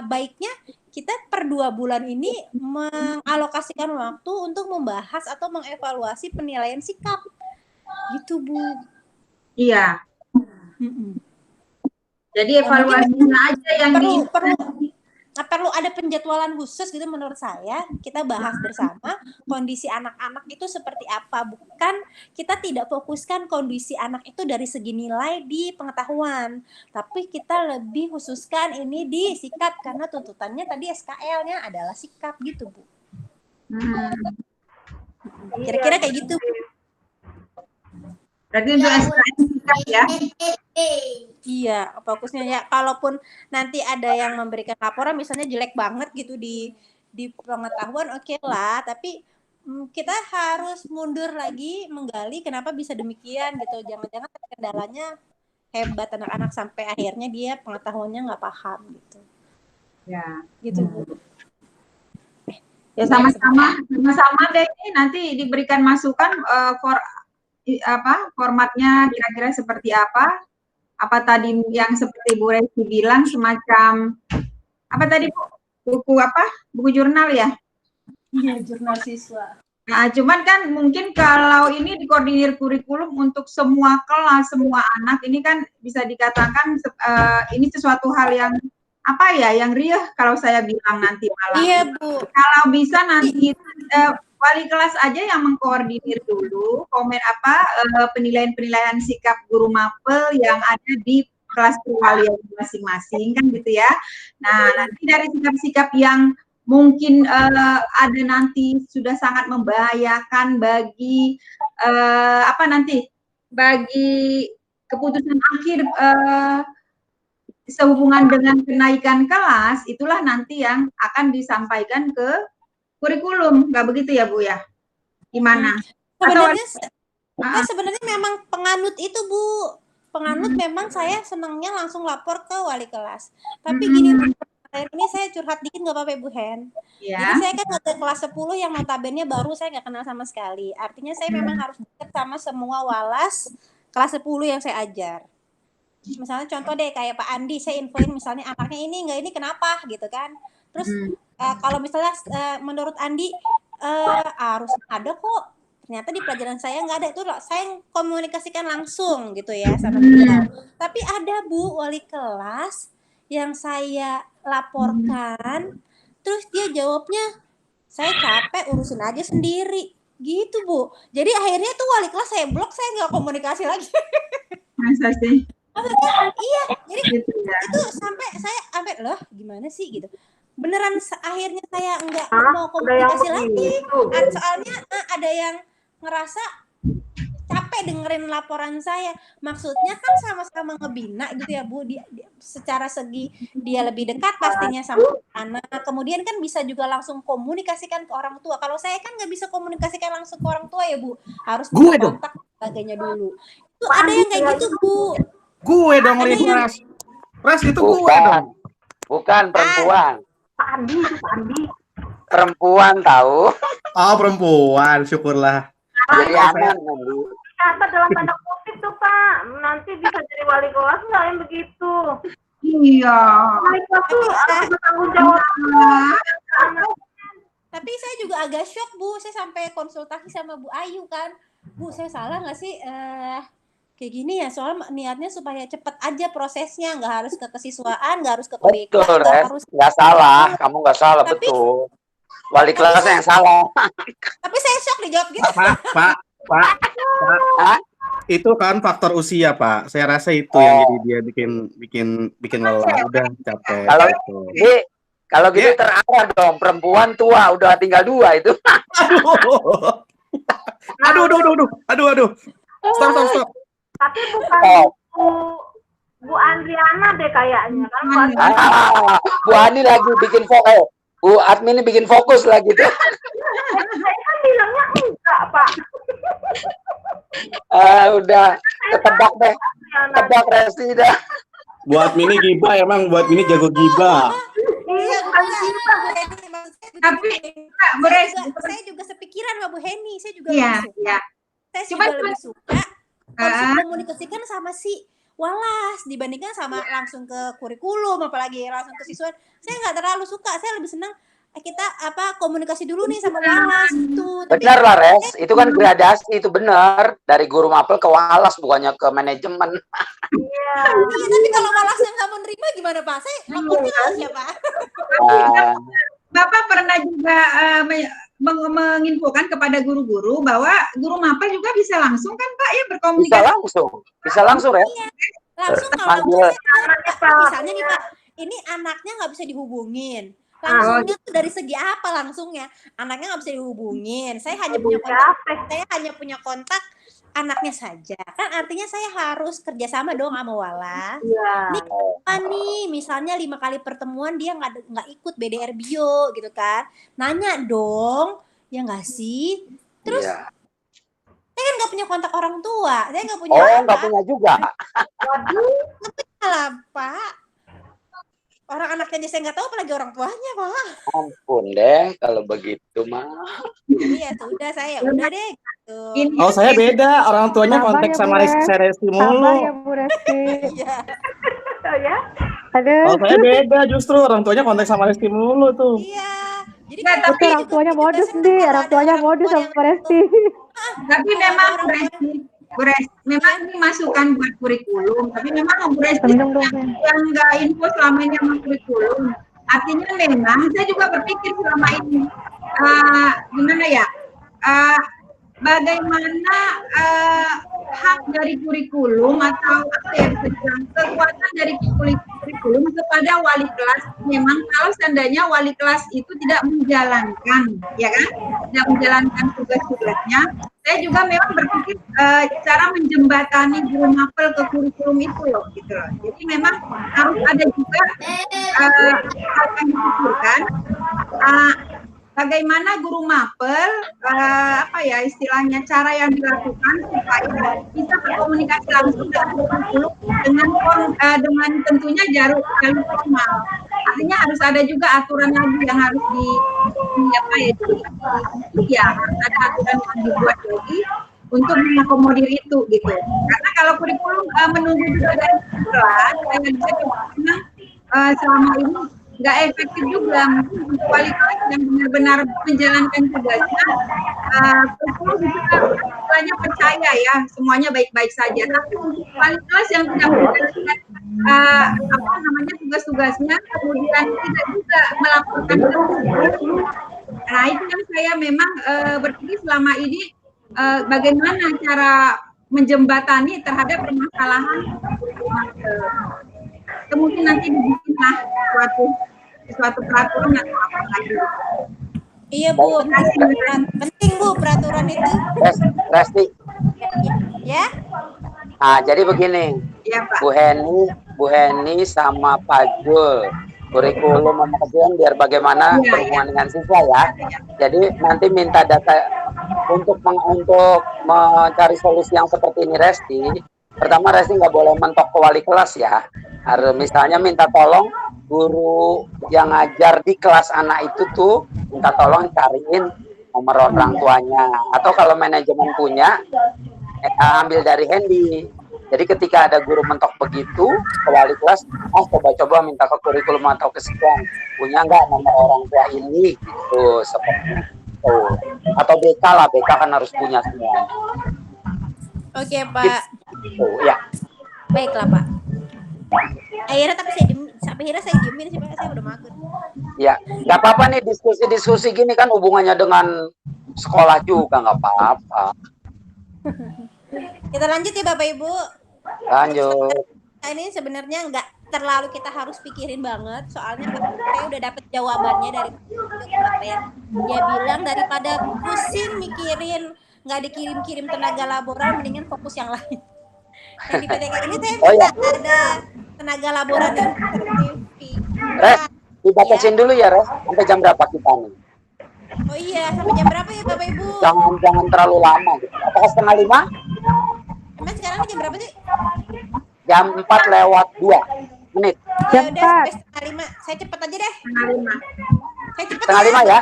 baiknya kita per 2 bulan ini mengalokasikan waktu untuk membahas atau mengevaluasi penilaian sikap gitu Bu. Iya. Jadi evaluasinya aja yang perlu ada penjadwalan khusus gitu menurut saya. Kita bahas bersama kondisi anak-anak itu seperti apa. Bukan kita tidak fokuskan kondisi anak itu dari segi nilai di pengetahuan, tapi kita lebih khususkan ini di sikap karena tuntutannya tadi SKL-nya adalah sikap gitu Bu. Kira-kira kayak gitu. Berarti untuk SKL sikap ya. Iya, fokusnya ya. Kalaupun nanti ada yang memberikan laporan misalnya jelek banget gitu di pengetahuan, oke lah. Tapi kita harus mundur lagi menggali kenapa bisa demikian gitu. Jangan-jangan kendalanya hebat anak-anak sampai akhirnya dia pengetahuannya nggak paham gitu. Ya. Gitu Bu. Ya sama-sama deh, nanti diberikan masukan formatnya kira-kira seperti apa. Apa tadi yang seperti Bu Resi bilang semacam apa tadi Bu? Buku apa? Buku jurnal ya? Iya, jurnal siswa. Nah, cuman kan mungkin kalau ini dikoordinir kurikulum untuk semua kelas, semua anak, ini kan bisa dikatakan ini sesuatu hal yang apa ya, yang riuh kalau saya bilang nanti malam. Iya, Bu. Kalau bisa nanti wali kelas aja yang mengkoordinir dulu penilaian-penilaian sikap guru mapel yang ada di kelas perwalian masing-masing kan gitu ya. Nah, nanti dari sikap-sikap yang mungkin ada nanti sudah sangat membahayakan bagi bagi keputusan akhir sehubungan dengan kenaikan kelas, itulah nanti yang akan disampaikan ke kurikulum, nggak begitu ya Bu ya? Gimana? Sebenarnya memang penganut itu Bu, penganut memang saya senangnya langsung lapor ke wali kelas. Tapi gini, ini saya curhat dikit nggak apa-apa Bu Hen. Ya. Jadi saya kan ke kelas 10 yang notabene baru saya nggak kenal sama sekali. Artinya saya memang harus dekat sama semua walas kelas 10 yang saya ajar. Misalnya contoh deh kayak Pak Andi, saya infoin misalnya anaknya ini kenapa gitu kan. Terus kalau misalnya menurut Andi harus ada kok. Ternyata di pelajaran saya nggak ada, itu saya komunikasikan langsung gitu ya sama beliau. Tapi ada Bu wali kelas yang saya laporkan, terus dia jawabnya, saya capek urusin aja sendiri, gitu Bu. Jadi akhirnya tuh wali kelas saya blok, saya nggak komunikasi lagi. Masa sih? Iya, jadi itu sampai loh gimana sih gitu. Beneran akhirnya saya nggak mau komunikasi lagi. Soalnya ada yang ngerasa capek dengerin laporan saya. Maksudnya kan sama-sama ngebina gitu ya Bu. Dia secara segi dia lebih dekat pastinya sama anak. Kemudian kan bisa juga langsung komunikasikan ke orang tua. Kalau saya kan nggak bisa komunikasikan langsung ke orang tua ya Bu. Harus kontak sebagainya dulu. Itu ada yang kayak gitu Bu. Gue dong Ras. Ras itu gue dong. Bukan perempuan. Pak Andi. Perempuan tahu. Oh perempuan, syukurlah. Jadi aman. Kata dalam tanda kutip tuh Pak, nanti bisa jadi wali kelas nggak yang begitu? Iya. Wali kelas tuh bertanggung jawab. Tapi saya juga agak shock Bu, saya sampai konsultasi sama Bu Ayu kan. Bu, saya salah nggak sih kayak gini ya? Soalnya niatnya supaya cepet aja prosesnya, nggak harus ke kesiswaan, nggak harus ke PBK. Betul, nggak salah, kamu nggak salah, betul. Wali kelasnya yang salah. Tapi saya shock dijawab gitu. Pak. Itu kan faktor usia Pak. Saya rasa itu yang jadi dia bikin lelah, udah capek. Kalau gitu terarah dong, perempuan tua udah tinggal 2 itu. Aduh. Stop. Tapi bukan Bu Andriana deh kayaknya kan. Bu Ani lagi bikin fokus. Bu admin ini bikin fokus lagi tuh. Saya kan bilangnya enggak Pak. Udah ketebak deh. Tebak Resti dah. Bu admin ini gibah emang, Bu admin ini jago gibah. Iya, tapi saya juga sepikiran sama Bu Heni, saya juga lebih suka. Saya juga lebih suka komunikasikan sama si walas dibandingkan sama langsung ke kurikulum, apalagi langsung ke siswa. Saya nggak terlalu suka, saya lebih senang kita komunikasi dulu nih sama walas gitu. Benar lah Res, itu kan gradasi, itu benar dari guru mapel ke walas bukannya ke manajemen. Iya, tapi kalau walasnya nggak menerima gimana Pak? Saya lapornya ke siapa? Bapak pernah juga menginfokan kepada guru-guru bahwa guru mapel juga bisa langsung kan Pak ya berkomunikasi? Bisa langsung ya? Iya, langsung kalau misalnya nih Pak, ini anaknya nggak bisa dihubungin. Langsungnya tuh dari segi apa langsungnya? Anaknya nggak bisa dihubungin. Saya hanya punya kontak anaknya saja. Kan artinya saya harus kerjasama dong sama walas. Iya. Nih misalnya 5 kali pertemuan dia nggak ikut BDR Bio gitu kan? Nanya dong, ya nggak sih? Terus saya kan nggak punya kontak orang tua, saya nggak punya. Nggak punya juga. Waduh, nggak punya lah Pak. Orang anaknya aja saya nggak tahu, apalagi orang tuanya Pak. Ampun deh kalau begitu mah. Iya sudah saya udah deh. Gitu. Oh saya beda, orang tuanya kontak sama Resti mulu. Sabar ya Bu Resti. Iya. Ya. Aduh. Oh saya beda justru, orang tuanya kontak sama Resti mulu tuh. Iya. Jadi Nggak, kalau tapi Itu orang tuanya modus nih, orang tuanya modus sama Resti. Tapi memang Bu Resti, memang ini masukan buat kurikulum. Tapi memang Bu Resti Kenceng dong, Fen. yang nggak info selama ini sama kurikulum. Artinya memang saya juga berpikir selama ini, gimana ya, bagaimana hak dari kurikulum atau apa ya bisa dibilang kekuatan dari kurikulum kepada wali kelas. Memang kalau seandainya wali kelas itu tidak menjalankan, ya kan, tidak menjalankan tugas-tugasnya, saya juga memang berpikir cara menjembatani guru mapel ke kurikulum itu loh, gitu loh. Jadi memang harus ada juga hal yang dipikirkan. Bagaimana guru mapel, apa ya istilahnya, cara yang dilakukan supaya bisa berkomunikasi langsung dengan kurikulum dengan tentunya jalur formal. Artinya harus ada juga aturan lagi yang harus harus ada aturan yang dibuat lagi untuk mengakomodir itu gitu. Karena kalau kurikulum menunggu juga dari kelas, saya bisa memang selama ini nggak efektif juga. Mungkin untuk wali kelas yang benar-benar menjalankan tugasnya, kurikulum bisa istilahnya percaya ya semuanya baik-baik saja. Tapi untuk wali kelas yang tidak menjalankan tugas-tugasnya, kemudian tidak juga melaporkan ke kurikulum. Nah itu yang saya memang berpikir selama ini bagaimana cara menjembatani terhadap permasalahan kemudian nanti dibikinlah suatu peraturan atau apa lagi. Iya Bu, penting Bu peraturan itu. Resti. Ya. Nah, jadi begini, ya, Pak. Bu Heni sama Pak Jul, kurikulum sama kajian biar bagaimana berhubungan dengan siswa ya. Jadi nanti minta data untuk mencari solusi yang seperti ini Resti. Pertama Resti nggak boleh mentok ke wali kelas ya. Harus misalnya minta tolong guru yang ngajar di kelas anak itu tuh minta tolong cariin nomor orang tuanya. Atau kalau manajemen punya, ambil dari Hendy. Jadi ketika ada guru mentok begitu ke wali kelas, coba-coba minta ke kurikulum atau ke sekolah, punya nggak nomor orang tua ini gitu seperti itu. Atau BK lah, BK kan harus punya semua. Oke Pak. Gitu, ya. Baiklah Pak. Akhirnya tapi saya diemin sih Pak, saya udah mager. Ya, nggak apa-apa nih diskusi gini kan hubungannya dengan sekolah juga nggak apa-apa. Kita lanjut ya Bapak Ibu. Lanjut. Ini sebenarnya nggak terlalu kita harus pikirin banget, soalnya saya udah dapet jawabannya dari kemarin. Dia bilang daripada pusing mikirin nggak dikirim-kirim tenaga laboral, mendingan fokus yang lain. Yang di PTK ini saya minta ada tenaga laboral yang Res, dibatasin dulu ya Res, sampai jam berapa kita nih? Oh iya, sampai jam berapa ya Bapak Ibu? Jangan terlalu lama gitu. Apakah 4:30? Emang sekarang jam berapa sih? Jam 4:02. Ya udah sampai 4:30. Saya cepet aja deh. 4:30. Saya cepet 4:30 ya?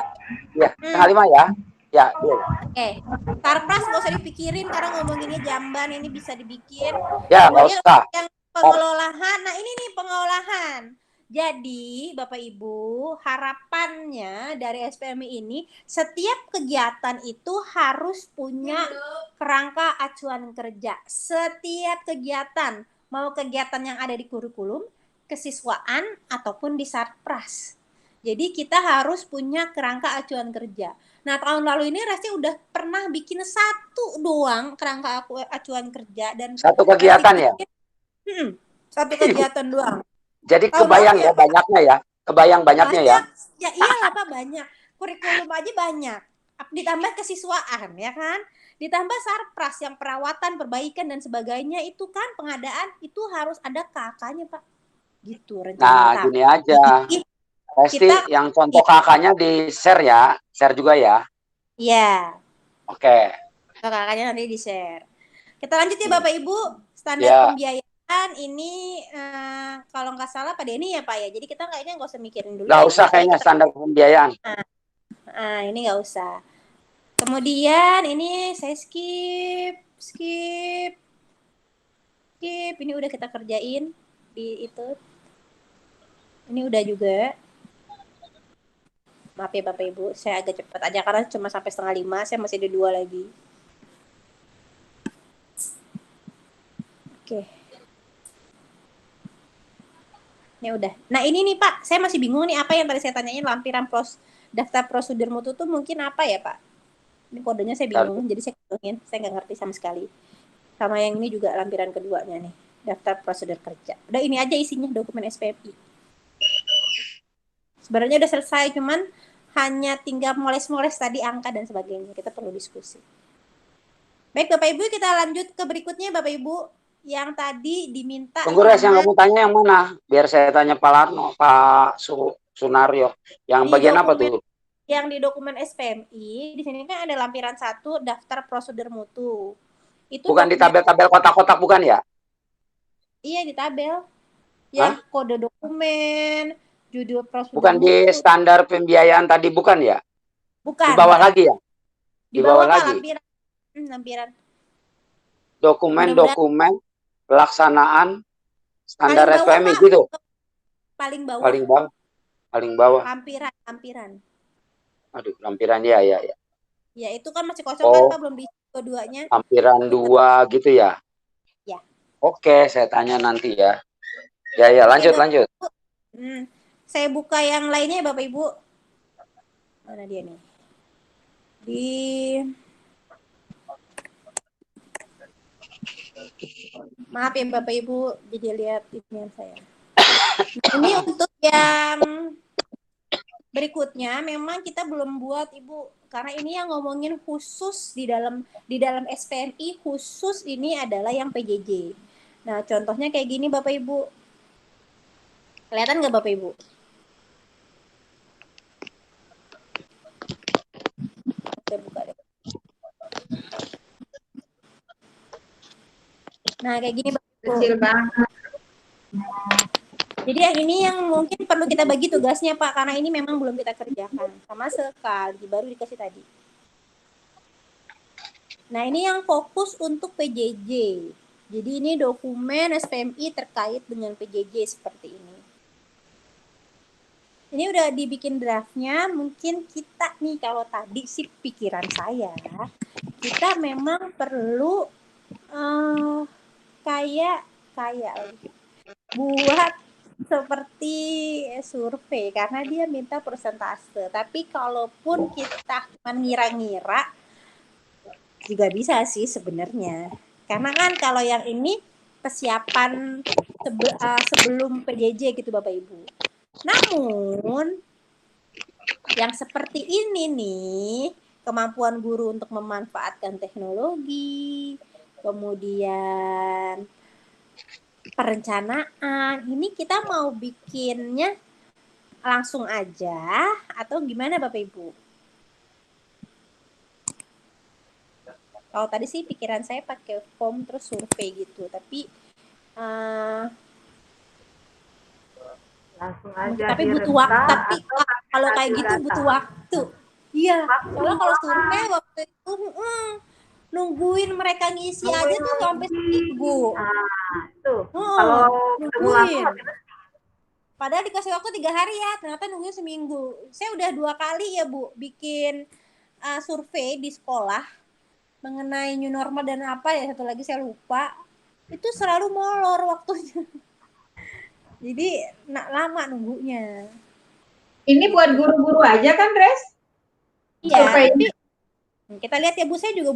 Iya, 4:30 ya. Ya, iya. Sarpras nggak usah dipikirin karena ngomonginnya jamban, ini bisa dibikin. Ya, nggak usah. Yang pengolahan, nah ini nih pengolahan. Jadi Bapak Ibu, harapannya dari SPMI ini setiap kegiatan itu harus punya kerangka acuan kerja. Setiap kegiatan, mau kegiatan yang ada di kurikulum, kesiswaan ataupun di Sarpras. Jadi kita harus punya kerangka acuan kerja. Nah tahun lalu ini Resti udah pernah bikin satu doang kerangka acuan kerja dan satu kegiatan ya? Satu kegiatan doang. Jadi kebayang ya banyaknya ya? Kebayang banyaknya ya? Ya iyalah Pak, banyak. Kurikulum aja banyak. Ditambah kesiswaan ya kan? Ditambah Sarpras yang perawatan, perbaikan dan sebagainya itu kan pengadaan itu harus ada KK-nya Pak. Gitu rencana. Nah gini aja. Resti yang contoh kakaknya di share ya, share juga ya. Iya. Oke. Kakaknya nanti di share. Kita lanjut ya Bapak Ibu, standar pembiayaan ini kalau nggak salah pada ini ya Pak ya. Jadi kita kayaknya nggak usah mikirin dulu. Nggak usah kayaknya standar pembiayaan. Ini nggak usah. Kemudian ini saya skip. Ini udah kita kerjain di itu. Ini udah juga. Maaf ya Bapak Ibu, saya agak cepat aja karena cuma sampai 4:30, saya masih ada 2 lagi. Oke. Ya udah. Nah ini nih Pak, saya masih bingung nih apa yang tadi saya tanyain lampiran daftar prosedur mutu tuh mungkin apa ya Pak? Ini kodenya saya bingung, jadi saya ketungin, saya nggak ngerti sama sekali. Sama yang ini juga lampiran keduanya nih, daftar prosedur kerja. Udah ini aja isinya dokumen SPMI. Sebenarnya udah selesai, cuman hanya tinggal moles-moles tadi angka dan sebagainya. Kita perlu diskusi. Baik Bapak Ibu, kita lanjut ke berikutnya Bapak Ibu. Yang tadi diminta. Tunggu Res, yang kamu tanya yang mana? Biar saya tanya Pak Larno, Pak Sunario. Yang bagian apa tuh? Yang di dokumen SPMI, di sini kan ada lampiran 1 daftar prosedur mutu. Itu bukan di tabel-tabel kotak-kotak bukan ya? Iya di tabel. Yang kode dokumen, judul prosedur bukan mutu. Di standar pembiayaan tadi bukan ya? Bukan. Di bawah lagi ya? Di bawah lagi. Lampiran. Dokumen pelaksanaan standar SPMI gitu. Paling bawah. Paling bawah. Lampiran. Aduh, lampiran ya. Ya, itu kan masih kosong kan Pak, belum diisi keduanya. Lampiran 2 gitu ya? Ya. Oke, saya tanya nanti ya. Ya, lanjut. Saya buka yang lainnya ya Bapak Ibu. Mana dia nih? Maaf ya Bapak Ibu, jadi lihat email saya. Ini untuk yang berikutnya memang kita belum buat Ibu, karena ini yang ngomongin khusus di dalam SPMI khusus ini adalah yang PJJ. Nah, contohnya kayak gini Bapak Ibu. Kelihatan nggak Bapak Ibu? Saya buka deh. Nah, kayak gini Bapak Ibu. Kecil banget. Jadi yang ini yang mungkin perlu kita bagi tugasnya Pak, karena ini memang belum kita kerjakan. Sama sekali, baru dikasih tadi. Nah ini yang fokus untuk PJJ. Jadi ini dokumen SPMI terkait dengan PJJ seperti ini. Ini udah dibikin draftnya, mungkin kita nih kalau tadi sih pikiran saya, kita memang perlu kayak buat seperti survei karena dia minta persentase. Tapi kalaupun kita mengira-ngira juga bisa sih sebenarnya. Karena kan kalau yang ini persiapan sebelum PJJ gitu Bapak Ibu. Namun yang seperti ini nih, kemampuan guru untuk memanfaatkan teknologi, kemudian perencanaan, ini kita mau bikinnya langsung aja atau gimana Bapak Ibu? Kalau tadi sih pikiran saya pakai form terus survei gitu, tapi langsung aja. Tapi butuh waktu. Tapi kalau kayak gitu butuh waktu. Iya. Soalnya kalau survei waktu itu nungguin mereka ngisi aja tuh sampai seminggu. Tuh. Kalau nungguin. Padahal dikasih waktu 3 hari ya, ternyata nungguin seminggu. Saya udah 2 kali ya Bu bikin survei di sekolah mengenai new normal dan apa ya, satu lagi saya lupa. Itu selalu molor waktunya. Jadi lama nunggunya. Ini buat guru-guru aja kan, Res? Iya, tapi kita lihat ya Bu, saya juga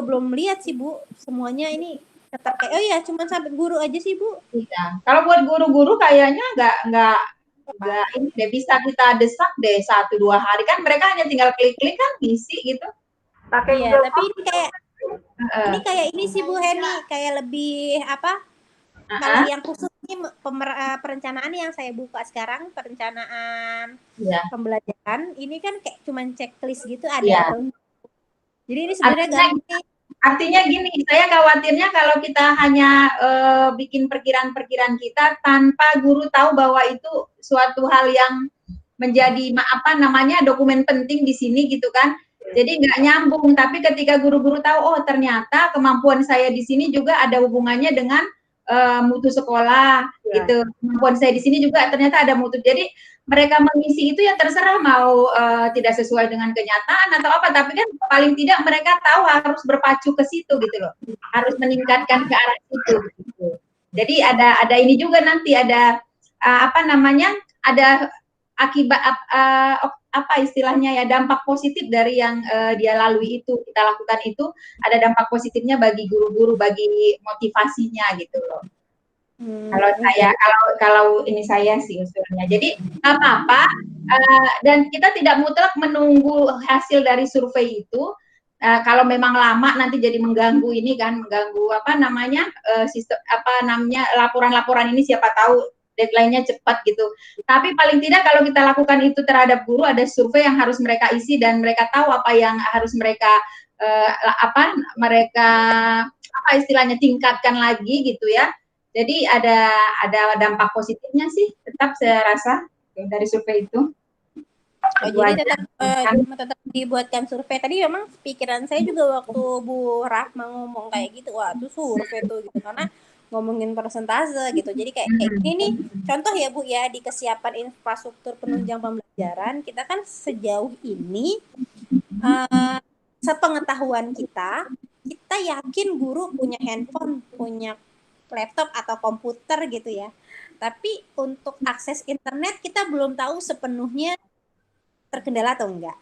belum lihat sih Bu. Semuanya ini tetap kayak cuma sampai guru aja sih Bu. Iya. Kalau buat guru-guru kayaknya nggak ini deh, bisa kita desak deh 1-2 hari kan mereka hanya tinggal klik-klik kan ngisi gitu. Pakai tapi ini kayak ini sih Bu Heni, kayak lebih apa? Kalau yang khusus ini perencanaan yang saya buka sekarang, perencanaan pembelajaran, ini kan kayak cuman checklist gitu ada. Jadi ini sebenarnya gampang. Artinya gini, saya khawatirnya kalau kita hanya bikin perkiraan-perkiraan kita tanpa guru tahu bahwa itu suatu hal yang menjadi dokumen penting di sini gitu kan. Jadi nggak nyambung, tapi ketika guru-guru tahu, oh ternyata kemampuan saya di sini juga ada hubungannya dengan mutu sekolah gitu. Kemampuan saya di sini juga ternyata ada mutu. Jadi mereka mengisi itu ya terserah mau tidak sesuai dengan kenyataan atau apa, tapi kan paling tidak mereka tahu harus berpacu ke situ gitu loh, harus meningkatkan ke arah situ gitu. Jadi ada ini juga nanti ada apa namanya, ada akibat apa istilahnya ya, dampak positif dari yang dia lalui itu, kita lakukan itu ada dampak positifnya bagi guru-guru, bagi motivasinya gitu loh. Kalau saya, kalau ini saya sih usulnya. Jadi nggak apa-apa, dan kita tidak mutlak menunggu hasil dari survei itu. Kalau memang lama nanti jadi mengganggu ini kan, mengganggu apa namanya sistem apa namanya laporan-laporan ini, siapa tahu deadline-nya cepat gitu. Tapi paling tidak kalau kita lakukan itu terhadap guru, ada survei yang harus mereka isi dan mereka tahu apa yang harus mereka apa istilahnya tingkatkan lagi gitu ya. Jadi ada dampak positifnya sih, tetap saya rasa dari survei itu. Jadi tetap dibuatkan survei. Tadi memang pikiran saya juga waktu Bu Rahma ngomong kayak gitu, wah itu survei tuh gitu, karena ngomongin persentase gitu. Jadi kayak ini nih contoh ya Bu ya, di kesiapan infrastruktur penunjang pembelajaran kita kan sejauh ini sepengetahuan kita yakin guru punya handphone, punya laptop atau komputer gitu ya. Tapi untuk akses internet kita belum tahu sepenuhnya terkendala atau enggak.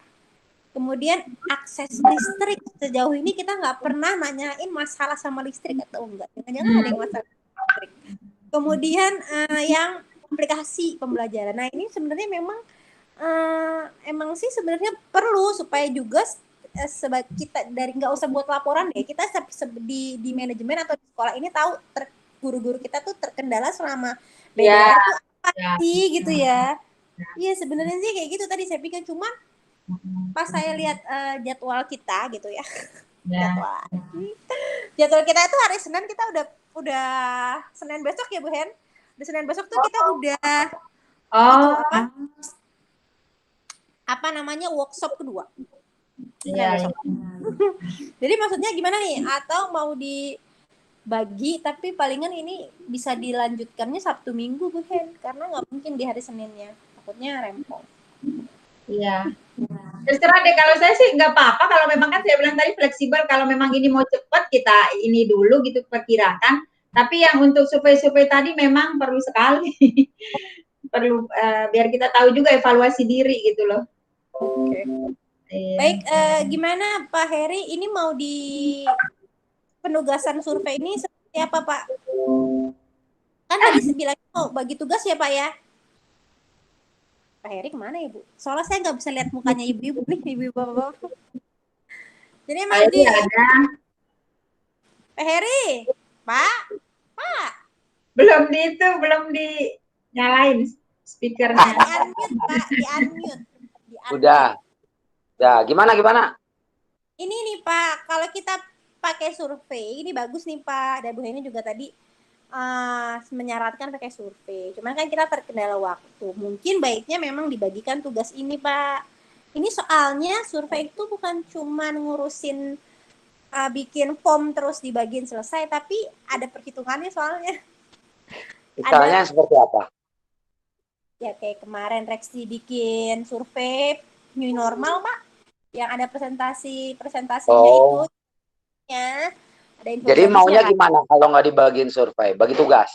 Kemudian akses listrik, sejauh ini kita nggak pernah nanyain masalah sama listrik atau enggak. Jangan-jangan ada yang masalah listrik. Kemudian yang aplikasi pembelajaran. Nah ini sebenarnya memang emang sih sebenarnya perlu supaya juga kita dari nggak usah buat laporan deh, kita di manajemen atau di sekolah ini tahu guru-guru kita tuh terkendala selama belajar tuh apa sih gitu ya. Iya sebenarnya sih kayak gitu tadi saya pikir, cuma pas saya lihat jadwal kita gitu ya, jadwal kita itu hari Senin, kita udah Senin besok ya Bu Hen, di Senin besok tuh kita udah apa namanya workshop kedua. Jadi maksudnya gimana nih? Atau mau dibagi tapi palingan ini bisa dilanjutkannya Sabtu Minggu Bu Hen, karena nggak mungkin di hari Seninnya, takutnya rempong. Iya. Terserah deh, kalau saya sih nggak apa-apa, kalau memang kan saya bilang tadi fleksibel, kalau memang ini mau cepat kita ini dulu gitu perkirakan. Tapi yang untuk survei-survei tadi memang perlu sekali. Perlu biar kita tahu juga evaluasi diri gitu loh. Oke. Baik, gimana Pak Heri, ini mau di penugasan survei ini seperti apa Pak? Kan tadi bilang mau bagi tugas ya Pak ya? Pak Heri kemana ya Bu? Soalnya saya nggak bisa lihat mukanya ibu-ibu nih, ibu-ibu bapak-bapak. Jadi emang ada. Pak Heri, Pak? Belum dinyalain speakernya. Di-unmute Pak, di-unmute. Udah. Ya, gimana? Ini nih Pak, kalau kita pakai survei, ini bagus nih Pak. Dan Bu Heni juga tadi menyarankan pakai survei. Cuman kan kita terkendala waktu. Mungkin baiknya memang dibagikan tugas ini Pak. Ini soalnya survei itu bukan cuma ngurusin bikin form terus dibagiin selesai, tapi ada perhitungannya soalnya. Misalnya seperti apa? Ya kayak kemarin Rexi bikin survei new normal Pak, yang ada presentasinya itu ya, ada info. Jadi maunya gimana kalau nggak dibagiin survei, bagi tugas?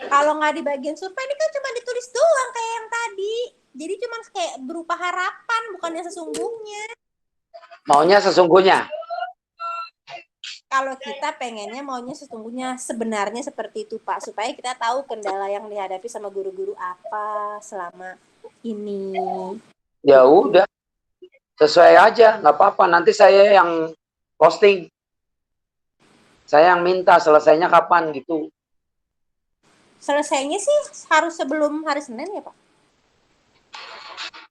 Kalau nggak dibagiin survei ini kan cuma ditulis doang kayak yang tadi, jadi cuma kayak berupa harapan, bukannya sesungguhnya. Maunya sesungguhnya? Kalau kita pengennya maunya sesungguhnya, sebenarnya seperti itu Pak, supaya kita tahu kendala yang dihadapi sama guru-guru apa selama ini. Ya udah, sesuai aja, nggak apa-apa. Nanti saya yang posting, saya yang minta selesainya kapan gitu. Selesainya sih harus sebelum hari Senin ya Pak?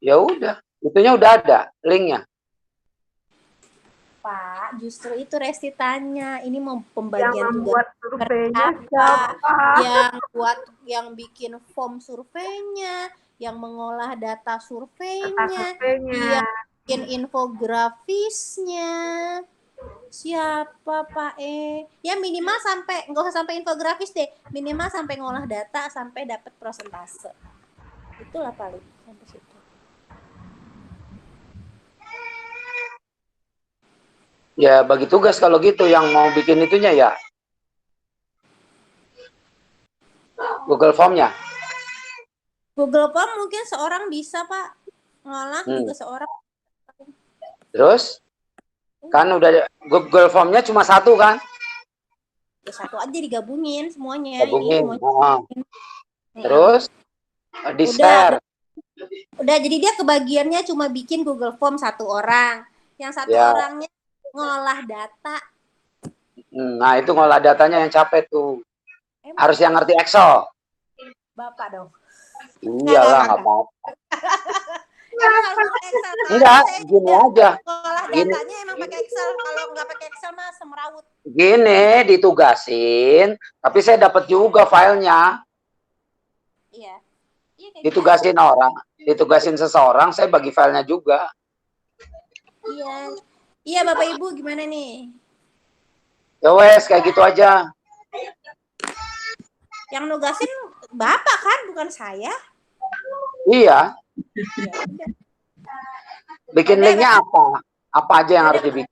Ya udah, itunya udah ada linknya. Pak, justru itu Resti tanya, ini mau pembagian tugas surveinya siapa? yang bikin form surveinya, yang mengolah data surveinya, yang bikin infografisnya. Siapa Pak Ya minimal sampai, nggak usah sampai infografis deh, minimal sampai ngolah data sampai dapat prosentase. Itulah paling sampai situ. Ya bagi tugas kalau gitu yang mau bikin itunya ya Google Form-nya. Google Form mungkin seorang bisa Pak, ngolah juga seorang. Terus kan udah Google Form-nya cuma satu kan? Ya satu aja digabungin semuanya. Gabungin. Ini semuanya. Terus di share. Udah jadi dia kebagiannya cuma bikin Google Form satu orang. Yang satu orangnya ngolah data. Nah itu ngolah datanya yang capek tuh. Harus yang ngerti Excel. Bapak dong. Iyalah nggak apa-apa. Enggak, gini aja. Ngolah datanya emang pakai Excel. Kalau nggak pakai Excel mah semrawut. Gini ditugasin, tapi saya dapat juga filenya. Iya. Ditugasin orang, ditugasin seseorang, saya bagi filenya juga. Iya. Iya Bapak Ibu gimana nih? Ya wes kayak gitu aja. Yang nugasin Bapak kan, bukan saya. Iya. Bikin linknya apa? Apa aja yang harus dibikin?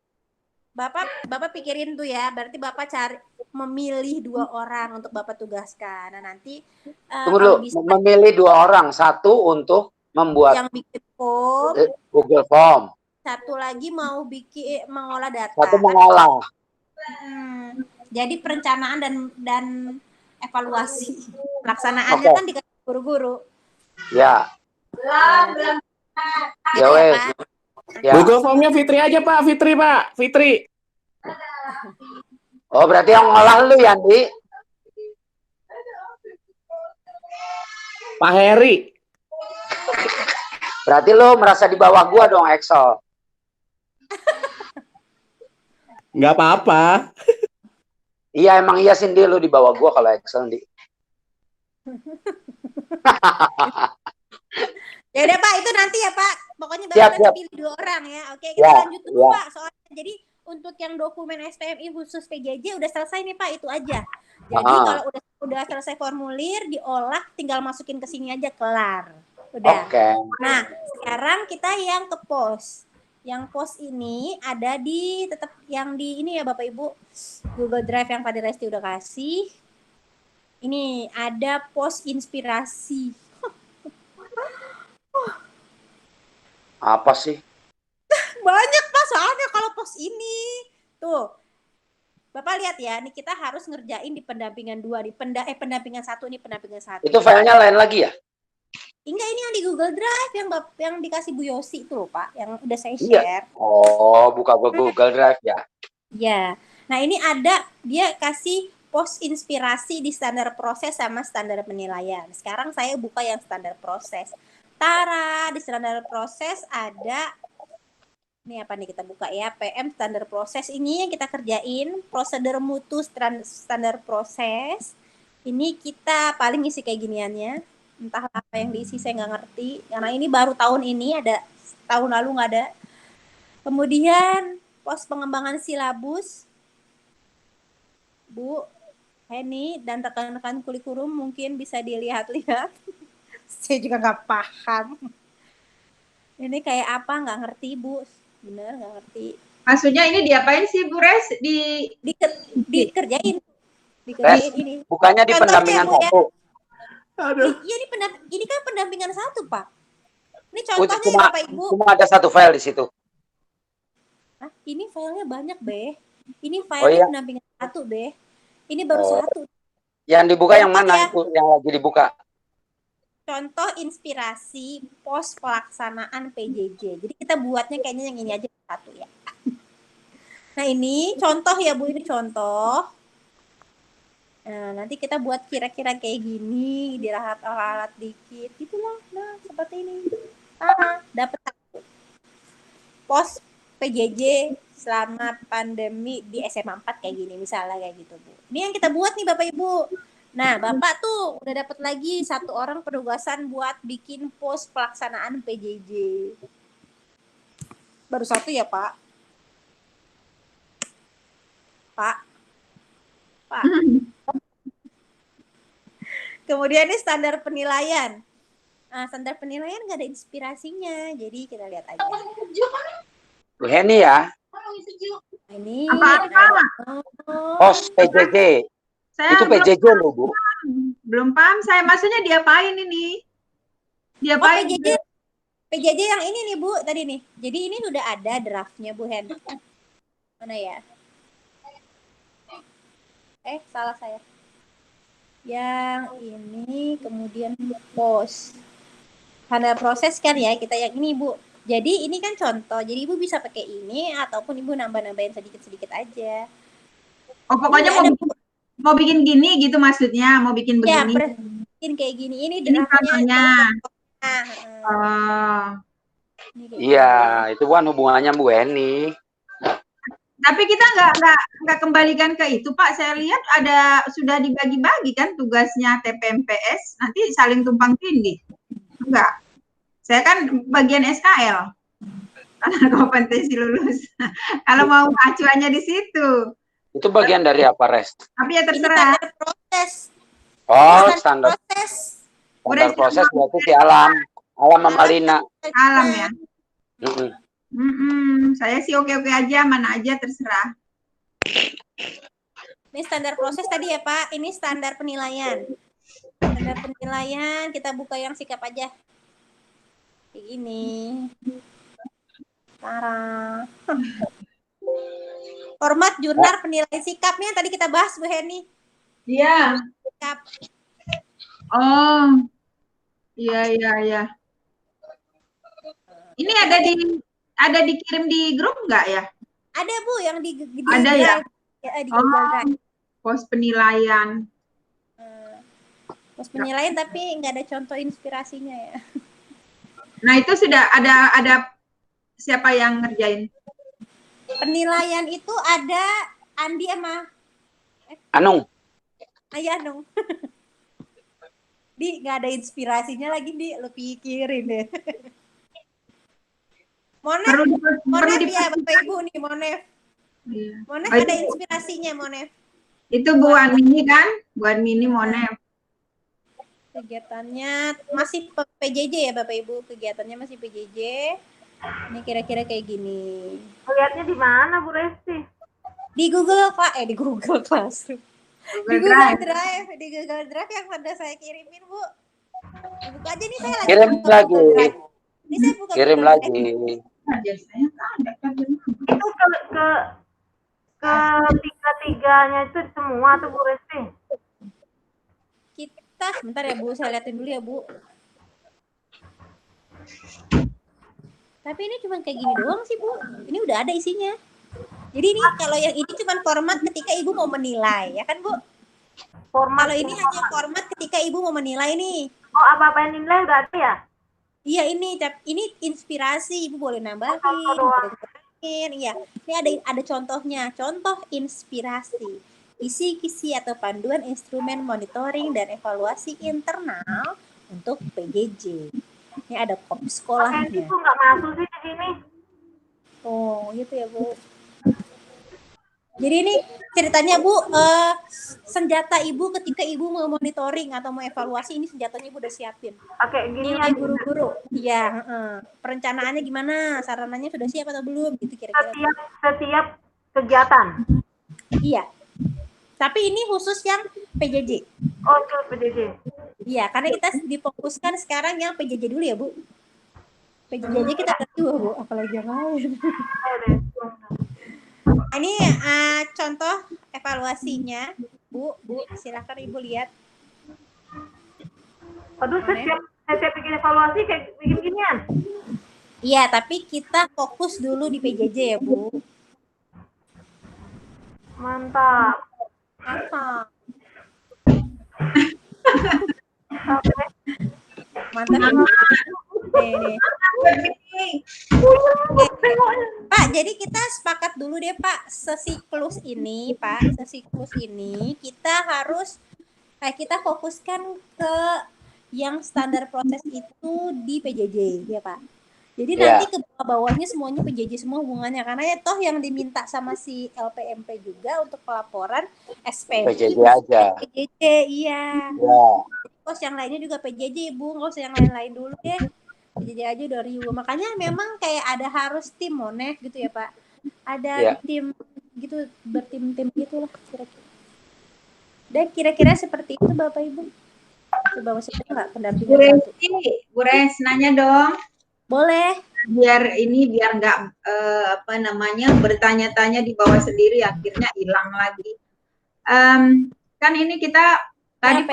Bapak pikirin tuh ya. Berarti Bapak cari memilih 2 orang untuk Bapak tugaskan. Nah nanti tunggu dulu, memilih 2 orang, satu untuk membuat yang bikin form, Google Form. Satu lagi mau bikin mengolah data. Satu mengolah. Jadi perencanaan dan evaluasi pelaksanaannya kan dikasih guru-guru. Ya. Ya wes. Ya. Google Form-nya Fitri aja Pak, Fitri. Oh berarti yang ngolah lu Yandi? Pak Heri. Berarti lu merasa di bawah gua dong Excel. Nggak apa-apa. Iya emang iya sih lu di bawah gua kalau Excel di. Ya udah Pak, itu nanti ya Pak. Pokoknya Bapak pilih 2 orang ya. Oke, kita lanjut dulu Pak. Soalnya jadi untuk yang dokumen SPMI khusus PJJ udah selesai nih Pak, itu aja. Jadi kalau udah selesai formulir, diolah, tinggal masukin ke sini aja, kelar. Udah. Nah, sekarang kita yang ke pos. Yang pos ini ada di tetap yang di ini ya Bapak Ibu, Google Drive yang Pak Resti udah kasih. Ini ada pos inspirasi. Apa sih? Banyak Pak, soalnya kalau pos ini. Tuh. Bapak lihat ya, nih kita harus ngerjain di pendampingan 2, di pendampingan 1 nih, pendampingan 1. Itu filenya lain lagi ya? Enggak, ini yang di Google Drive yang dikasih Bu Yosi itu loh Pak, yang udah saya share. Oh, buka Google Drive ya. Ya. Nah, ini ada dia kasih pos inspirasi di standar proses sama standar penilaian. Sekarang saya buka yang standar proses. Tara, di standar proses ada ini apa nih, kita buka ya, PM standar proses. Ini yang kita kerjain, prosedur mutu standar proses. Ini kita paling isi kayak giniannya. Entah apa yang diisi saya nggak ngerti. Karena ini baru tahun ini ada, tahun lalu nggak ada. Kemudian pos pengembangan silabus. Bu Heni dan rekan-rekan kurikulum mungkin bisa dilihat-lihat. Saya juga nggak paham. Ini kayak apa, nggak ngerti Bu. Bener nggak ngerti. Maksudnya ini diapain sih Bu Res? Dikerjain. Dikerjain ini. Bukannya di pendampingan 1. Aduh. Iya ini kan pendampingan 1 Pak. Ini contohnya Bapak Ibu. Cuma ada 1 file di situ. Hah, ini filenya banyak Be. Ini filenya pendampingan 1 Be. Ini baru 1. Yang dibuka yang mana itu yang lagi dibuka? Contoh inspirasi pos pelaksanaan PJJ. Jadi kita buatnya kayaknya yang ini aja 1 ya. Nah ini contoh ya Bu, ini contoh. Nah, nanti kita buat kira-kira kayak gini, diralat-ralat dikit, gitulah. Nah, seperti ini. Dapat 1. Pos PJJ selama pandemi di SMA 4 kayak gini, misalnya kayak gitu, Bu. Ini yang kita buat nih Bapak Ibu. Nah, Bapak tuh udah dapat lagi 1 orang penugasan buat bikin pos pelaksanaan PJJ. Baru 1 ya, Pak? Pak. Kemudian ini standar penilaian. Nah, standar penilaian nggak ada inspirasinya, jadi kita lihat aja. Bu Heni ya. Ini Pos PJJ. Saya Itu PJJ loh, Bu. belum paham saya, maksudnya diapain ini? Diapain? PJJ yang ini nih Bu, tadi nih. Jadi ini sudah ada draftnya Bu Hen. Mana ya? Salah saya. Yang ini kemudian pos. Standar proses kan ya, kita yang ini Bu. Jadi ini kan contoh, jadi Ibu bisa pakai ini ataupun Ibu nambah-nambahin sedikit-sedikit aja. Oh, pokoknya mau bikin gini gitu maksudnya, mau bikin begini. Ya, bikin kayak gini. Ini draftnya. Iya, itu kan hubungannya Bu Heni. Tapi kita nggak kembalikan ke itu, Pak. Saya lihat sudah dibagi-bagi kan tugasnya TPMPS, nanti saling tumpang tindih. Enggak. Saya kan bagian SKL. Karena kompetensi lulus. Kalau mau acuannya di situ. Itu bagian dari apa, Res? Tapi ya terserah. Standar proses. Oh, standar proses. Standar proses berarti si Alam sama Malina. Alam ya. Saya sih oke-oke aja, mana aja terserah. Ini standar proses tadi ya Pak, ini standar penilaian. Standar penilaian, kita buka yang sikap aja. Kayak gini. Sekarang. Format jurnal penilaian sikapnya tadi kita bahas Bu Heni. Iya. Sikap. Oh. Iya. Ini ada dikirim di grup nggak ya? Ada Bu yang di ada ya? Di Google Drive. Pos penilaian. Pos penilaian tapi nggak ada contoh inspirasinya ya. Nah itu sudah ada siapa yang ngerjain? Penilaian itu ada Andi sama Anung. Ayah Anung. Di nggak ada inspirasinya lagi di lu pikirin deh. Monef ya Bapak Ibu nih Monef. Iya. Monef ada inspirasinya Monef. Itu buat mini kan? Buat mini Monef. Kegiatannya masih PJJ ya Bapak Ibu, kegiatannya masih PJJ. Ini kira-kira kayak gini. Lihatnya di mana Bu Resti? Di Google di Google Classroom. Di Google Drive, di Google Drive yang pada saya kirimin Bu. Buka aja nih saya lagi. Kirim lagi. Ini saya buka kirim lagi. Itu ke tiga-tiganya itu semua tuh Bu Resti. Sebentar ya Bu, saya liatin dulu ya Bu. Tapi ini cuma kayak gini doang sih Bu. Ini udah ada isinya. Jadi ini kalau yang ini cuma format ketika Ibu mau menilai, ya kan Bu? Kalau ini hanya format ketika Ibu mau menilai nih. Oh, apa-apa yang nilai udah ada ya? Iya ini inspirasi, Ibu boleh nambahin, boleh kurangin. Iya, ini ada contohnya. Contoh inspirasi. Kisi-kisi atau panduan instrumen monitoring dan evaluasi internal untuk PJJ. Ini ada kopi sekolahnya. Itu nggak masuk sih di sini. Oh, gitu ya Bu. Jadi ini ceritanya Bu, senjata Ibu ketika Ibu mau monitoring atau mau evaluasi, ini senjatanya Ibu udah siapin. Oke, gini ya guru-guru. Iya, perencanaannya gimana? Sarananya sudah siap atau belum? Gitu kira-kira. Setiap kegiatan. Iya. Tapi ini khusus yang PJJ. Oh, itu PJJ. Iya, karena kita difokuskan sekarang yang PJJ dulu ya, Bu. PJJ aja kita ada 2, Bu. Apalagi yang lain. Ini contoh evaluasinya, Bu. Silakan Ibu lihat. Aduh, setiap bikin evaluasi kayak bikin ginian. Iya, tapi kita fokus dulu di PJJ ya, Bu. Mantap. Mantap. Nih. Pak, jadi kita sepakat dulu deh Pak, sesiklus ini kita harus kita fokuskan ke yang standar proses itu di PJJ ya Pak. Jadi Ya, nanti ke bawah-bawahnya semuanya PJJ semua hubungannya, karena ya toh yang diminta sama si LPMP juga untuk pelaporan SPMI PJJ khusus aja. PJJ, iya. Ya, Terus yang lainnya juga PJJ, Bu, nggak usah yang lain-lain dulu deh. PJJ aja udah riuh. Makanya memang kayak ada harus tim Monef gitu ya Pak. Ada ya. tim gitu, bertim-tim gitu lah kira-kira. Dan kira-kira seperti itu Bapak Ibu. Coba masih ada nggak Bu pendampingan satu? Resti, Bu Res, nanya dong. Boleh. Biar nggak apa namanya bertanya-tanya di bawah sendiri akhirnya hilang lagi. Kan ini kita tadi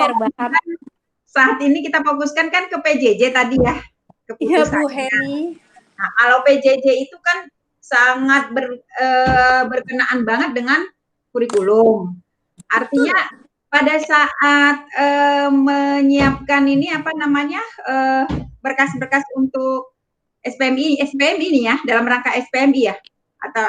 saat ini kita fokuskan kan ke PJJ tadi ya. Iya Bu Heni. Nah, kalau PJJ itu kan sangat berkenaan banget dengan kurikulum. Artinya pada saat menyiapkan ini apa namanya berkas-berkas untuk SPMI ini ya, dalam rangka SPMI ya, atau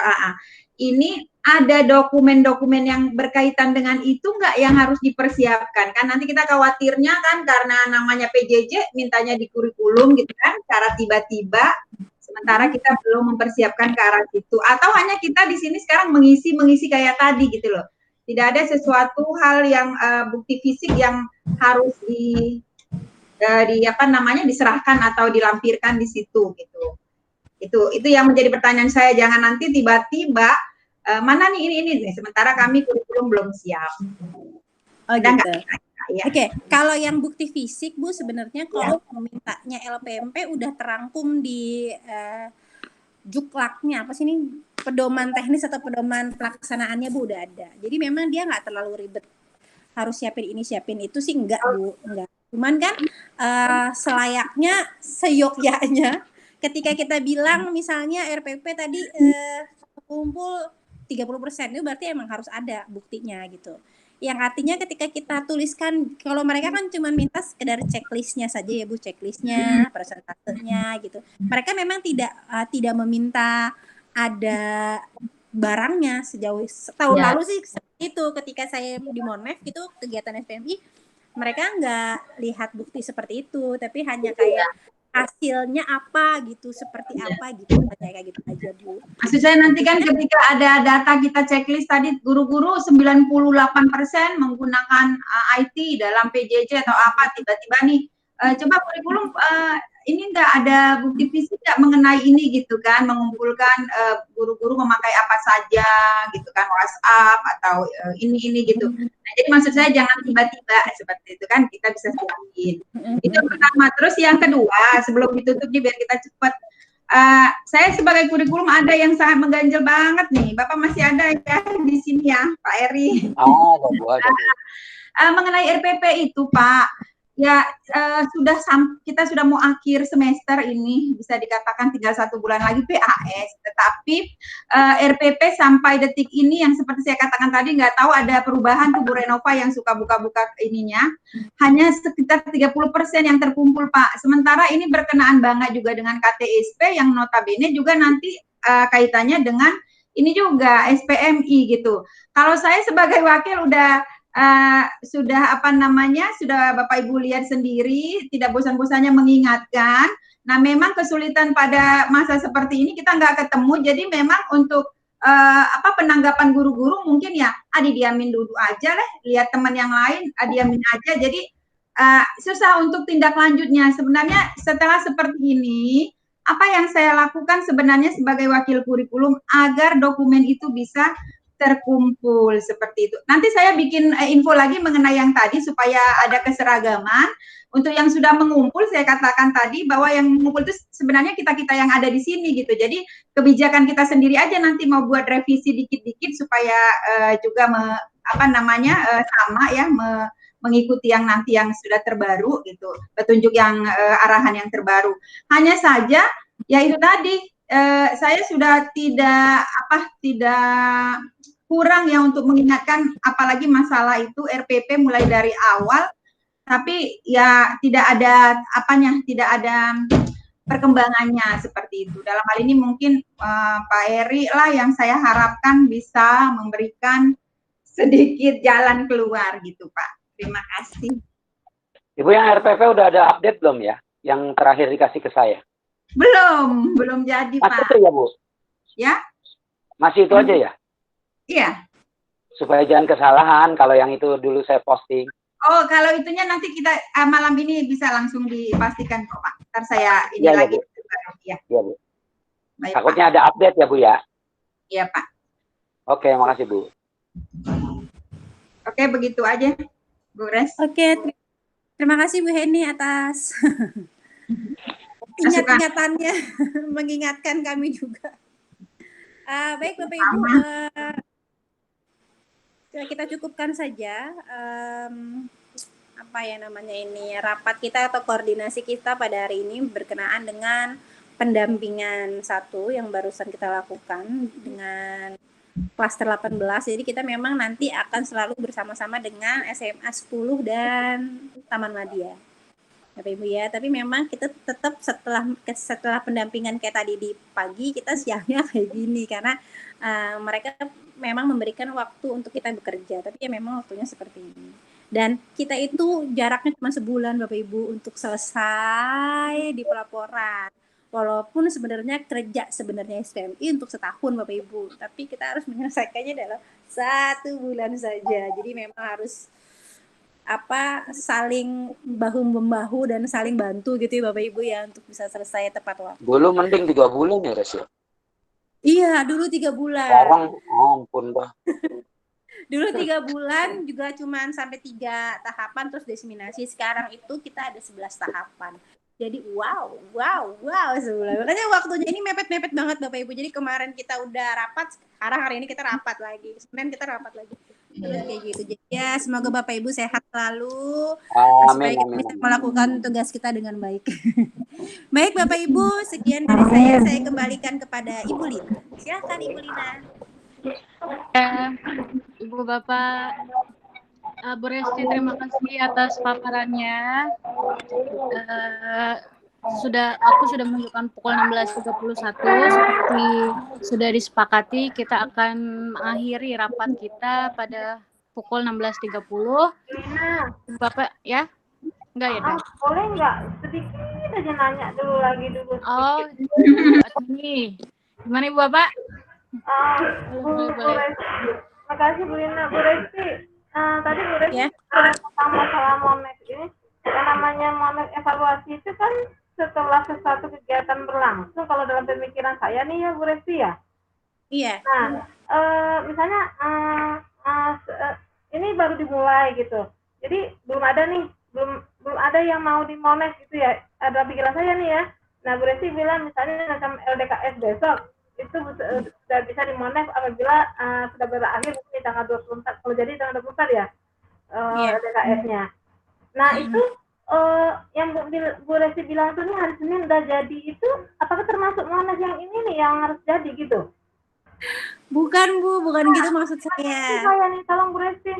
ini ada dokumen-dokumen yang berkaitan dengan itu nggak yang harus dipersiapkan? Kan nanti kita khawatirnya kan karena namanya PJJ mintanya di kurikulum gitu kan, cara tiba-tiba, sementara kita belum mempersiapkan ke arah situ. Atau hanya kita di sini sekarang mengisi kayak tadi gitu loh. Tidak ada sesuatu hal yang bukti fisik yang harus diserahkan atau dilampirkan di situ gitu. Itu yang menjadi pertanyaan saya, jangan nanti tiba-tiba mana nih ini sementara kami kurikulum belum siap. Oh gitu. Ya. Oke, kalau yang bukti fisik Bu sebenarnya kalau memintanya LPMP udah terangkum di juklaknya, apa sih ini, pedoman teknis atau pedoman pelaksanaannya Bu udah ada. Jadi memang dia nggak terlalu ribet harus siapin ini siapin itu sih, enggak Bu, enggak. Cuman kan selayaknya seyogyanya ketika kita bilang misalnya RPP tadi kumpul 30%, itu berarti emang harus ada buktinya gitu. Yang artinya ketika kita tuliskan, kalau mereka kan cuma minta sekedar checklistnya saja ya Bu, checklistnya, persentasenya gitu. Mereka memang tidak meminta ada barangnya sejauh setahun lalu sih itu ketika saya di Monef gitu kegiatan SPMI, mereka nggak lihat bukti seperti itu, tapi hanya kayak hasilnya apa gitu, seperti apa gitu, kayak gitu aja Bu. Maksud saya nanti kan ketika ada data kita checklist tadi, guru-guru 98% menggunakan IT dalam PJJ atau apa, tiba-tiba nih, coba kurikulum ini nggak ada bukti fisik nggak mengenai ini gitu kan, mengumpulkan guru-guru memakai apa saja gitu kan, WhatsApp atau ini gitu. Nah, jadi maksud saya jangan tiba-tiba seperti itu kan, kita bisa siapin. Itu yang pertama. Terus yang kedua, sebelum ditutup nih biar kita cepat, saya sebagai kurikulum ada yang sangat mengganjal banget nih. Bapak masih ada ya di sini ya, Pak Eri? Mengenai RPP itu Pak, ya kita sudah mau akhir semester ini, bisa dikatakan tinggal 1 bulan lagi PAS, tetapi RPP sampai detik ini yang seperti saya katakan tadi nggak tahu ada perubahan tuh Bu Renova yang suka buka-buka ininya, hanya sekitar 30% yang terkumpul Pak. Sementara ini berkenaan banget juga dengan KTSP yang notabene juga nanti kaitannya dengan ini juga SPMI gitu. Kalau saya sebagai wakil sudah Bapak Ibu lihat sendiri, tidak bosan-bosannya mengingatkan. Nah, memang kesulitan pada masa seperti ini kita nggak ketemu, jadi memang untuk penanggapan guru-guru mungkin ya, didiamin dulu aja lah, lihat teman yang lain, diamin aja. Jadi susah untuk tindak lanjutnya. Sebenarnya setelah seperti ini, apa yang saya lakukan sebenarnya sebagai wakil kurikulum agar dokumen itu bisa terkumpul seperti itu. Nanti saya bikin info lagi mengenai yang tadi supaya ada keseragaman. Untuk yang sudah mengumpul, saya katakan tadi bahwa yang mengumpul itu sebenarnya kita-kita yang ada di sini gitu. Jadi kebijakan kita sendiri aja nanti mau buat revisi dikit-dikit supaya juga sama ya mengikuti yang nanti yang sudah terbaru gitu. Petunjuk yang arahan yang terbaru. Hanya saja ya itu tadi saya sudah tidak kurang ya untuk mengingatkan, apalagi masalah itu RPP mulai dari awal, tapi ya tidak ada perkembangannya seperti itu. Dalam hal ini mungkin Pak Eri lah yang saya harapkan bisa memberikan sedikit jalan keluar gitu Pak. Terima kasih. Ibu, yang RPP udah ada update belum ya? Yang terakhir dikasih ke saya. Belum jadi, Masih Pak. itu ya, Bu? Ya? Masih itu aja ya? Iya. Supaya jangan kesalahan kalau yang itu dulu saya posting. Oh, kalau itunya nanti kita malam ini bisa langsung dipastikan kok, Pak. Ntar saya ini Iya, ya, lagi. Bu. Iya. Iya, Bu. Baik, Takutnya Pak. ada update ya, Bu ya? Iya, Pak. Oke, makasih, Bu. Oke, begitu aja, Bu Res. Oke, terima kasih Bu Heni atas ingat-ingatannya, mengingatkan kami juga. Baik Bapak Ibu, kita cukupkan saja apa ya namanya ini rapat kita atau koordinasi kita pada hari ini berkenaan dengan pendampingan 1 yang barusan kita lakukan dengan klaster 18. Jadi kita memang nanti akan selalu bersama-sama dengan SMA 10 dan Taman Madya. Bapak Ibu ya, tapi memang kita tetap setelah pendampingan kayak tadi di pagi, kita siangnya kayak gini karena mereka memang memberikan waktu untuk kita bekerja, tapi ya memang waktunya seperti ini. Dan kita itu jaraknya cuma sebulan Bapak Ibu untuk selesai di pelaporan. Walaupun sebenarnya kerja sebenarnya SPMI untuk setahun Bapak Ibu, tapi kita harus menyelesaikannya dalam 1 bulan saja. Jadi memang harus saling bahu-membahu dan saling bantu gitu ya Bapak Ibu ya untuk bisa selesai tepat waktu. Dulu mending 3 bulan ya, Res ya? Iya, dulu 3 bulan. Sekarang ampun dah. Dulu 3 bulan juga cuman sampai 3 tahapan terus diseminasi. Sekarang itu kita ada 11 tahapan. Jadi wow sebulan. Makanya waktunya ini mepet-mepet banget Bapak Ibu. Jadi kemarin kita udah rapat, sekarang hari ini kita rapat lagi. Senin kita rapat lagi. Terus kayak gitu. Jadi ya semoga Bapak Ibu sehat selalu. Supaya kita bisa melakukan tugas kita dengan baik. Baik Bapak Ibu, sekian dari saya kembalikan kepada Ibu Lina. Silakan Ibu Lina. Ibu Bapak, Bu Resti terima kasih atas paparannya. Aku sudah menunjukkan pukul 16.31 seperti sudah disepakati kita akan mengakhiri rapat kita pada pukul 16.30. Bapak ya? Enggak ya, Dan? Boleh enggak sedikit aja nanya dulu lagi dulu. Oh, ini. Gimana Ibu Bapak? boleh. Makasih Bu Lina. Bu Resti, tadi Bu Resti tentang masalah Monex ini, yang namanya Monex evaluasi itu kan setelah sesuatu kegiatan berlangsung, kalau dalam pemikiran saya nih ya Bu Resti ya. Iya. Nah, misalnya ini baru dimulai gitu, jadi belum ada yang mau di Monex gitu ya, ada pikiran saya nih ya. Nah Bu Resti bilang misalnya macam LDKS besok itu sudah bisa di Monex apabila sudah berakhir di tanggal 24, kalau jadi tanggal 24 ya LDKS-nya. Nah itu yang Bu Resti bilang tuh nih hari Senin udah jadi, itu apakah termasuk Monex yang ini nih yang harus jadi gitu? Bukan Bu, bukan gitu maksud saya. Saya nih, tolong Bu Resti.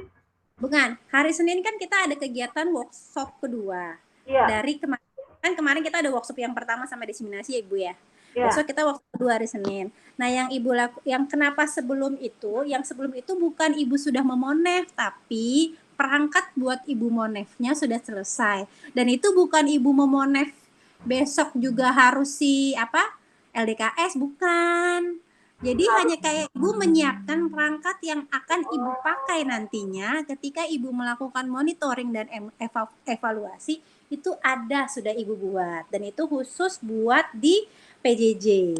Bukan, hari Senin kan kita ada kegiatan workshop kedua. Iya. Dari kemarin kita ada workshop yang pertama sama diseminasi ya Ibu ya. Yeah. Besok kita workshop kedua hari Senin. Nah yang kenapa sebelum itu, bukan Ibu sudah memonef, tapi perangkat buat Ibu monefnya sudah selesai. Dan itu bukan Ibu memonef besok juga harus LDKS, bukan. Jadi hanya kayak Ibu menyiapkan perangkat yang akan Ibu pakai nantinya ketika Ibu melakukan monitoring dan evaluasi, itu sudah Ibu buat. Dan itu khusus buat di PJJ.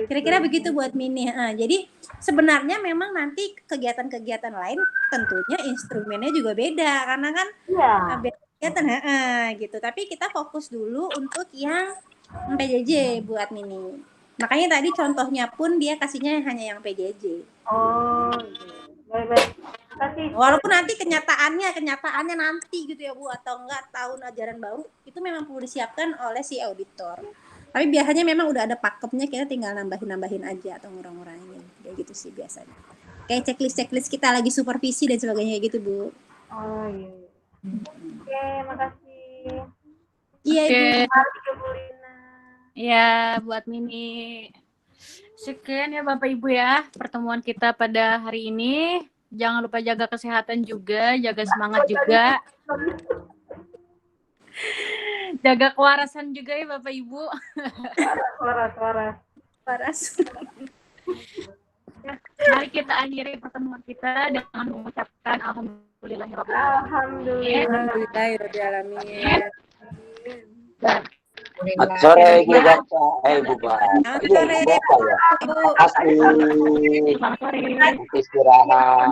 Kira-kira begitu buat mini. Jadi sebenarnya memang nanti kegiatan-kegiatan lain tentunya instrumennya juga beda karena kan kegiatan gitu. Tapi kita fokus dulu untuk yang PJJ buat mini. Makanya tadi contohnya pun dia kasihnya hanya yang PJJ. Oh, baik. Walaupun nanti kenyataannya nanti gitu ya Bu, atau enggak tahun ajaran baru itu memang perlu disiapkan oleh si auditor. Tapi biasanya memang udah ada pakemnya, kita tinggal nambahin aja atau ngurang-ngurangin. Kayak gitu sih biasanya. Kayak checklist kita lagi supervisi dan sebagainya gitu, Bu. Oh iya. Oke, makasih. Iya, Ibu. Ya, buat Mini. Sekian ya Bapak Ibu ya, pertemuan kita pada hari ini. Jangan lupa jaga kesehatan juga, jaga semangat juga. Jaga kewarasan juga ya Bapak Ibu. Waras. Mari kita akhiri pertemuan kita dengan mengucapkan Alhamdulillahirobbilalamin. Selamat sore Ibu Bapak. Ibu Bapak. Selamat sore. Terima kasih. Istirahat.